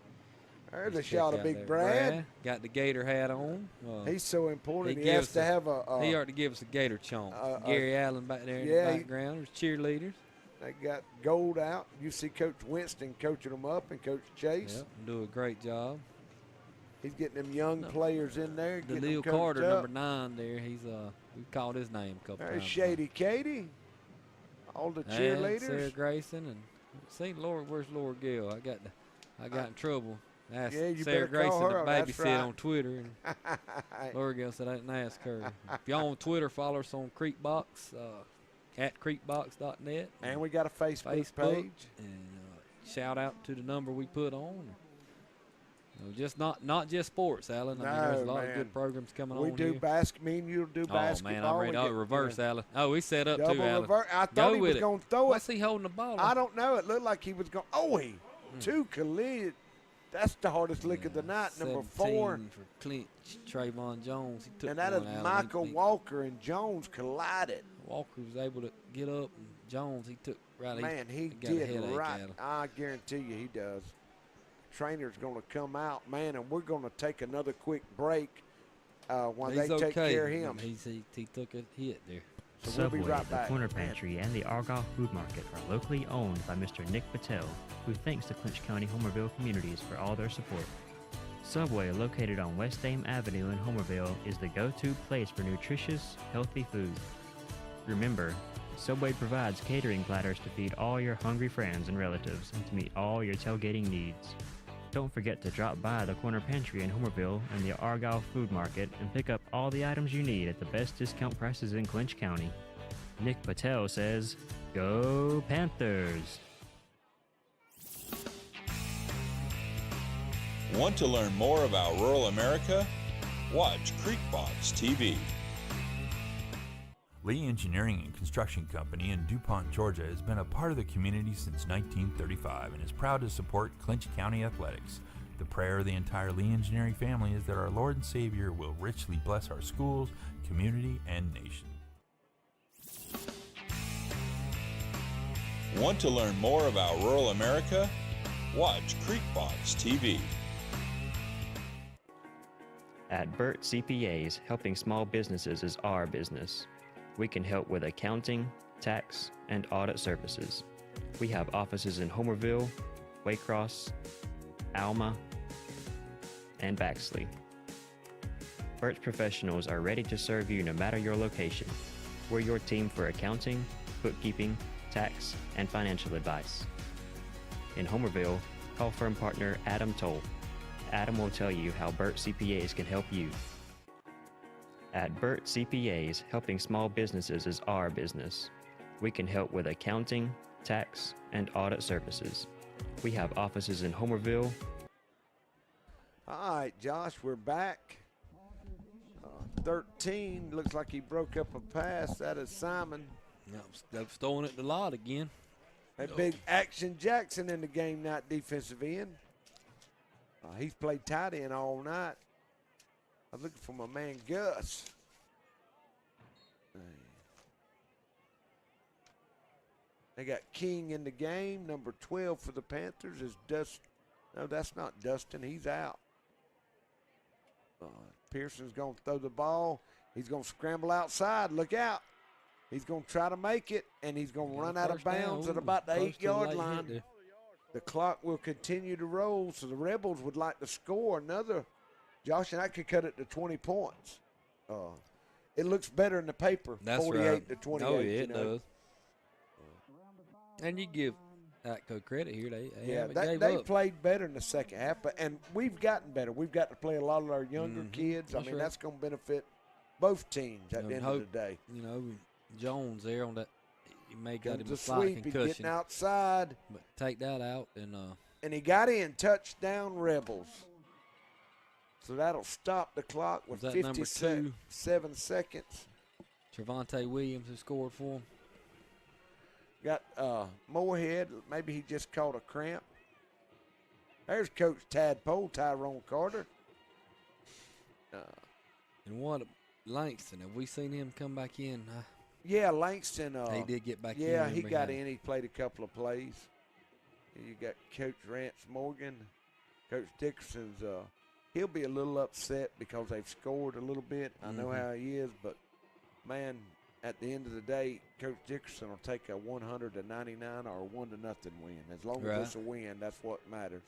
There's a shot of Big Brad. Got the Gator hat on. He's so important. He has to have a. He ought to give us a Gator chomp. Gary Allen back there in the background. There's cheerleaders. They got gold out. You see Coach Winston coaching them up, and Coach Chase. Yep, do a great job. He's getting them young players in there. The Leo Carter, number 9 there. He's we called his name a couple times. Shady Katie. All the cheerleaders. Sarah Grayson and see Laura. Where's Laura Gill? I got in trouble. Asked Sarah Grayson to babysit on Twitter, and Laura Gill said I didn't ask her. If y'all on Twitter, follow us on Creekbox at creekbox.net. And we got a Facebook page. And shout out to the number we put on. Just not just sports, Alan. I mean, there's a lot of good programs coming on. We do basketball. You'll do basketball. Oh man, I'm ready. Reverse, Alan. Oh, he set up too, Alan. I thought he was going to throw it. What's he holding the ball? I don't know. It looked like he was going. Two collision. That's the hardest lick of the night. Number 4 for Clinch, Travion Jones. He took and that is Michael Walker, and Jones collided. Walker was able to get up, and Jones he took right. Man, he did right. I guarantee you, he does. Trainer's going to come out, man, and we're going to take another quick break while they take care of him. He took a hit there. So Subway, we'll be right back. The Corner Pantry, and the Argyle Food Market are locally owned by Mr. Nick Patel, who thanks the Clinch County Homerville communities for all their support. Subway, located on West Dame Avenue in Homerville, is the go-to place for nutritious, healthy food. Remember, Subway provides catering platters to feed all your hungry friends and relatives and to meet all your tailgating needs. Don't forget to drop by the Corner Pantry in Homerville and the Argyle Food Market and pick up all the items you need at the best discount prices in Clinch County. Nick Patel says, Go Panthers! Want to learn more about rural America? Watch Creekbox TV. Lee Engineering and Construction Company in DuPont, Georgia has been a part of the community since 1935 and is proud to support Clinch County athletics. The prayer of the entire Lee Engineering family is that our Lord and Savior will richly bless our schools, community, and nation. Want to learn more about rural America? Watch CreekboX TV. At Burt CPAs, helping small businesses is our business. We can help with accounting, tax, and audit services. We have offices in Homerville, Waycross, Alma, and Baxley. Burt's professionals are ready to serve you no matter your location. We're your team for accounting, bookkeeping, tax, and financial advice. In Homerville, call firm partner Adam Toll. Adam will tell you how Burt CPAs can help you. At Burt CPAs, helping small businesses is our business. We can help with accounting, tax, and audit services. We have offices in Homerville. All right, Josh, we're back. 13, looks like he broke up a pass. That is Simon. Yep, throwing it the lot again. That big Action Jackson in the game night defensive end. He's played tight end all night. I'm looking for my man Gus. They got King in the game. Number 12 for the Panthers is Dustin. No, that's not Dustin. He's out. Pearson's going to throw the ball. He's going to scramble outside. Look out. He's going to try to make it, and he's going to run out of bounds at about the 8-yard line. The clock will continue to roll, so the Rebels would like to score another. Josh, and I could cut it to 20 points. It looks better in the paper, That's 48 right. to 28. Oh, yeah, it does. And you give Atco credit here. They played better in the second half, and we've gotten better. We've got to play a lot of our younger kids. That's I mean, right. that's going to benefit both teams at the end of the day. You know, Jones there on that, he may got him a Comes the slight sweep, he's concussion. getting outside. But take that out. And he got in, touchdown Rebels. So that'll stop the clock with Was that number 57 seconds. Trevontae Williams who scored for him. Got Moorhead. Maybe he just caught a cramp. There's Coach Tadpole, Tyrone Carter. And what Langston, have we seen him come back in? Yeah, Langston. He did get back in. Yeah, he got in. He played a couple of plays. You got Coach Rance Morgan. Coach Dickerson's, he'll be a little upset because they've scored a little bit. I know how he is, but, man, at the end of the day, Coach Dickerson will take a 100-99 or a 1-0 win. As long as it's a win, that's what matters.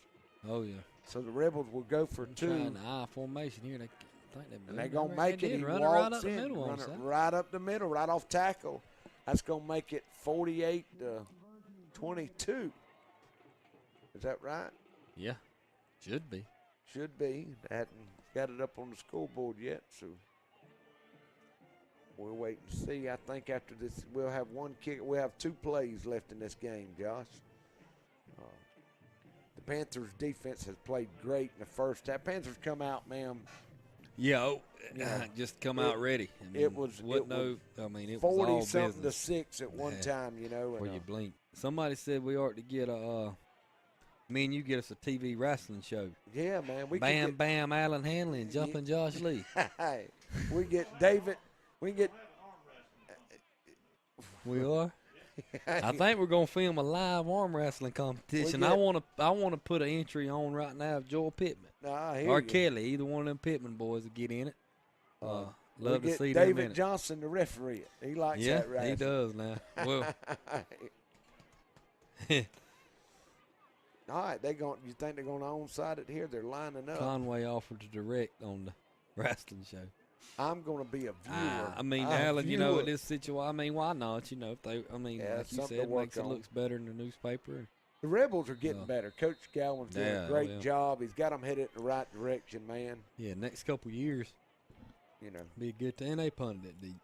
Oh, yeah. So the Rebels will go for two. Trying the I formation here. And they're going to make it. He run walks right up in, the middle run it right up the middle, right off tackle. That's going to make it 48 to 22. Is that right? Yeah, should be. Should be. They hadn't got it up on the scoreboard yet, so we'll wait and see. I think after this, we'll have one kick. We'll have two plays left in this game, Josh. The Panthers' defense has played great in the first half. Panthers come out, man. Yeah, just come out ready. I mean, it was 40-something to 6 at one time, you know. Before you blink. Somebody said we ought to get me and you get us a TV wrestling show. Yeah, man. Bam, Allen Hanley and Jumping Josh Lee. We get David. We can get. We are. I think we're gonna film a live arm wrestling competition. I want to put an entry on right now of Joel Pittman or Kelly, either one of them Pittman boys to get in it. Love to see them in David it. Johnson to referee it. He likes that wrestling. Yeah, he does now. Well, all right, you think they're gonna onside it here? They're lining up. Conway offered to direct on the wrestling show. I'm going to be a viewer. I mean, Alan, you know, in this situation, I mean, why not? You know, if they, I mean, like you said, it makes it looks better in the newspaper. The Rebels are getting better. Coach Galvin's doing a great job. He's got them headed in the right direction, man. Yeah, next couple years, you know, be a good thing. And they punted it deep.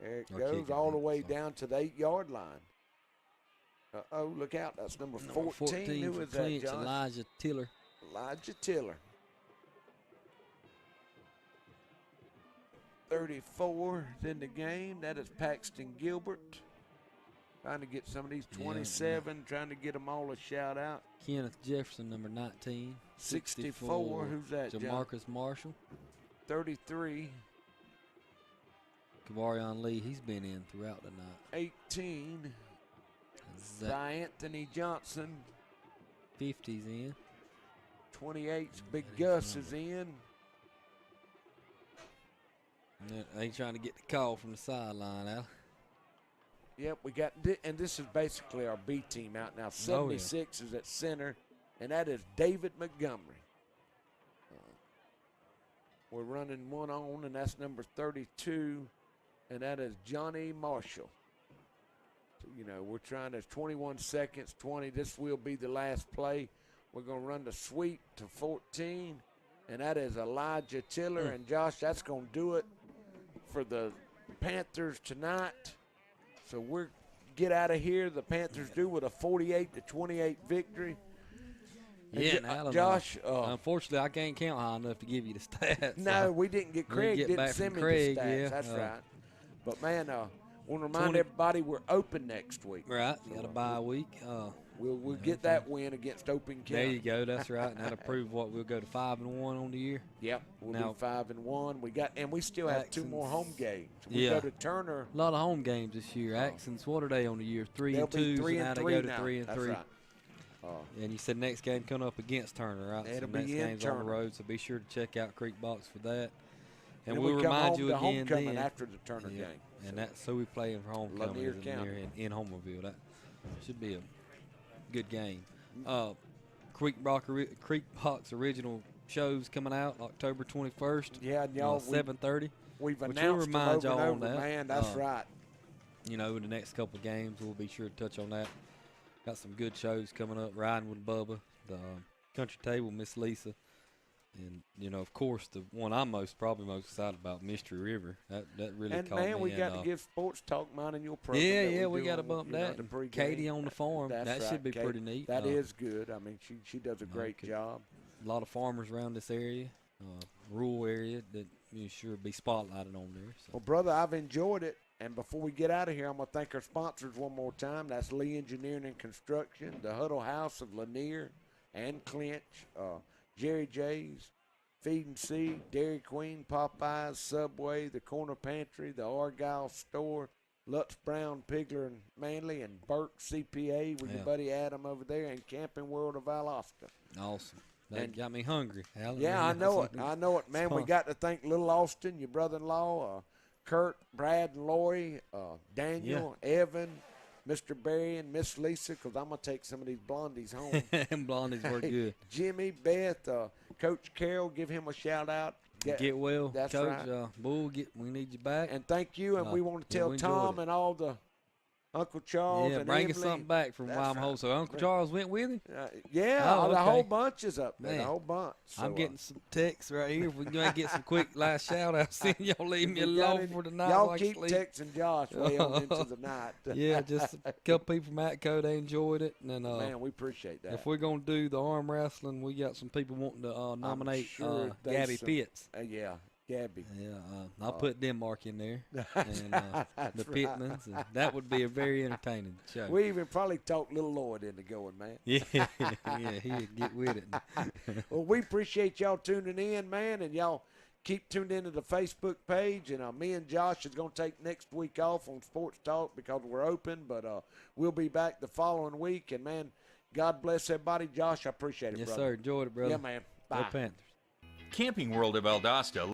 There it goes all the way down to the 8-yard line. Oh, look out. That's number 14. Who is Clinch, that, John? Elijah Tiller. Elijah Tiller. 34 is in the game. That is Paxton Gilbert. Trying to get some of these 27, trying to get them all a shout out. Kenneth Jefferson, number 19. 64. Who's that, John? Jamarcus Marshall. 33. Kavarion Lee, he's been in throughout the night. 18. Anthony Johnson. 50's in. 28's Big Gus is in. They trying to get the call from the sideline, Al. Yep, we got, and this is basically our B team out now. 76 is at center, and that is David Montgomery. We're running one on, and that's number 32, and that is Johnny Marshall. So, you know, we're trying to 21 seconds, 20. This will be the last play. We're going to run the sweep to 14, and that is Elijah Tiller. And, Josh, that's going to do it for the Panthers tonight. So we're get out of here. The Panthers do with a 48-28 victory. Yeah, and Josh. Unfortunately, I can't count high enough to give you the stats. No, we didn't get Craig. Didn't send me the stats. Yeah, that's right. But man, I want to remind everybody we're open next week. Right, you got a bye week. We'll get that win against Open County. There you go. That's right. And that'll prove what we'll go to 5-1 on the year. Yep, we'll be 5-1. We still have 2 more home games. We go to Turner. A lot of home games this year. Atkinson, what are they on the year? 3-2. So now they go to 3-3. That's right. And you said next game coming up against Turner, right? It'll so next be in game's Turner. on the road, so be sure to check out Creekbox for that. And we'll remind you again then after the Turner game. And that's so we playing for homecoming in Homerville. That should be a good game. Creekbox original shows coming out October 21st. Yeah, and y'all 7:30. We've Which announced we'll remind them y'all over on that. Man, that's right. You know, in the next couple of games, we'll be sure to touch on that. Got some good shows coming up. Riding with Bubba, the Country Table, Miss Lisa, and you know, of course, the one I'm probably most excited about, Mystery River. That really caught me. And man, we got to give Sports Talk mine and your program. Yeah, we got to bump that. Katie on the farm. That should be pretty neat. That is good. I mean, she does a great job. A lot of farmers around this area, rural area that you sure be spotlighted on there. So. Well, brother, I've enjoyed it. And before we get out of here, I'm going to thank our sponsors one more time. That's Lee Engineering and Construction, the Huddle House of Lanier and Clinch, Jerry J's, Feed and Seed, Dairy Queen, Popeyes, Subway, the Corner Pantry, the Argyle Store, Lutz Brown, Pigler and Manley, and Burke CPA with your buddy Adam over there, and Camping World of Valdosta. Awesome. That got me hungry. Yeah, I know it. I know it, man. We got to thank Little Austin, your brother-in-law, Kurt, Brad, and Lori, Daniel, Evan, Mr. Barry, and Miss Lisa, because I'm going to take some of these blondies home. And blondies were good. Jimmy, Beth, Coach Carroll, give him a shout-out. Get well, that's Coach. Right. Bull, we need you back. And thank you, and we want to tell Tom and all the Uncle Charles and bring us Emily. something back from Wyoming Hole. So Uncle Charles went with him? The whole bunch is up there, Man, the whole bunch. So, I'm getting some texts right here. If we can get some quick last shout-outs, then y'all leave me alone for the night. Y'all keep texting Josh way on into the night. Yeah, just a couple people from Atco, they enjoyed it. And then, man, we appreciate that. If we're going to do the arm wrestling, we got some people wanting to nominate Gabby Pitts. Gabby. Yeah, I'll put Denmark in there. And the Pittmans. And that would be a very entertaining show. We even probably talked Little Lloyd into going, man. Yeah, he'd get with it. Well, we appreciate y'all tuning in, man, and y'all keep tuned into the Facebook page. And me and Josh is going to take next week off on Sports Talk because we're open, but we'll be back the following week. And, man, God bless everybody. Josh, I appreciate it, brother. Yes, sir. Enjoyed it, brother. Yeah, man. Bye. Go Panthers. Camping World of Valdosta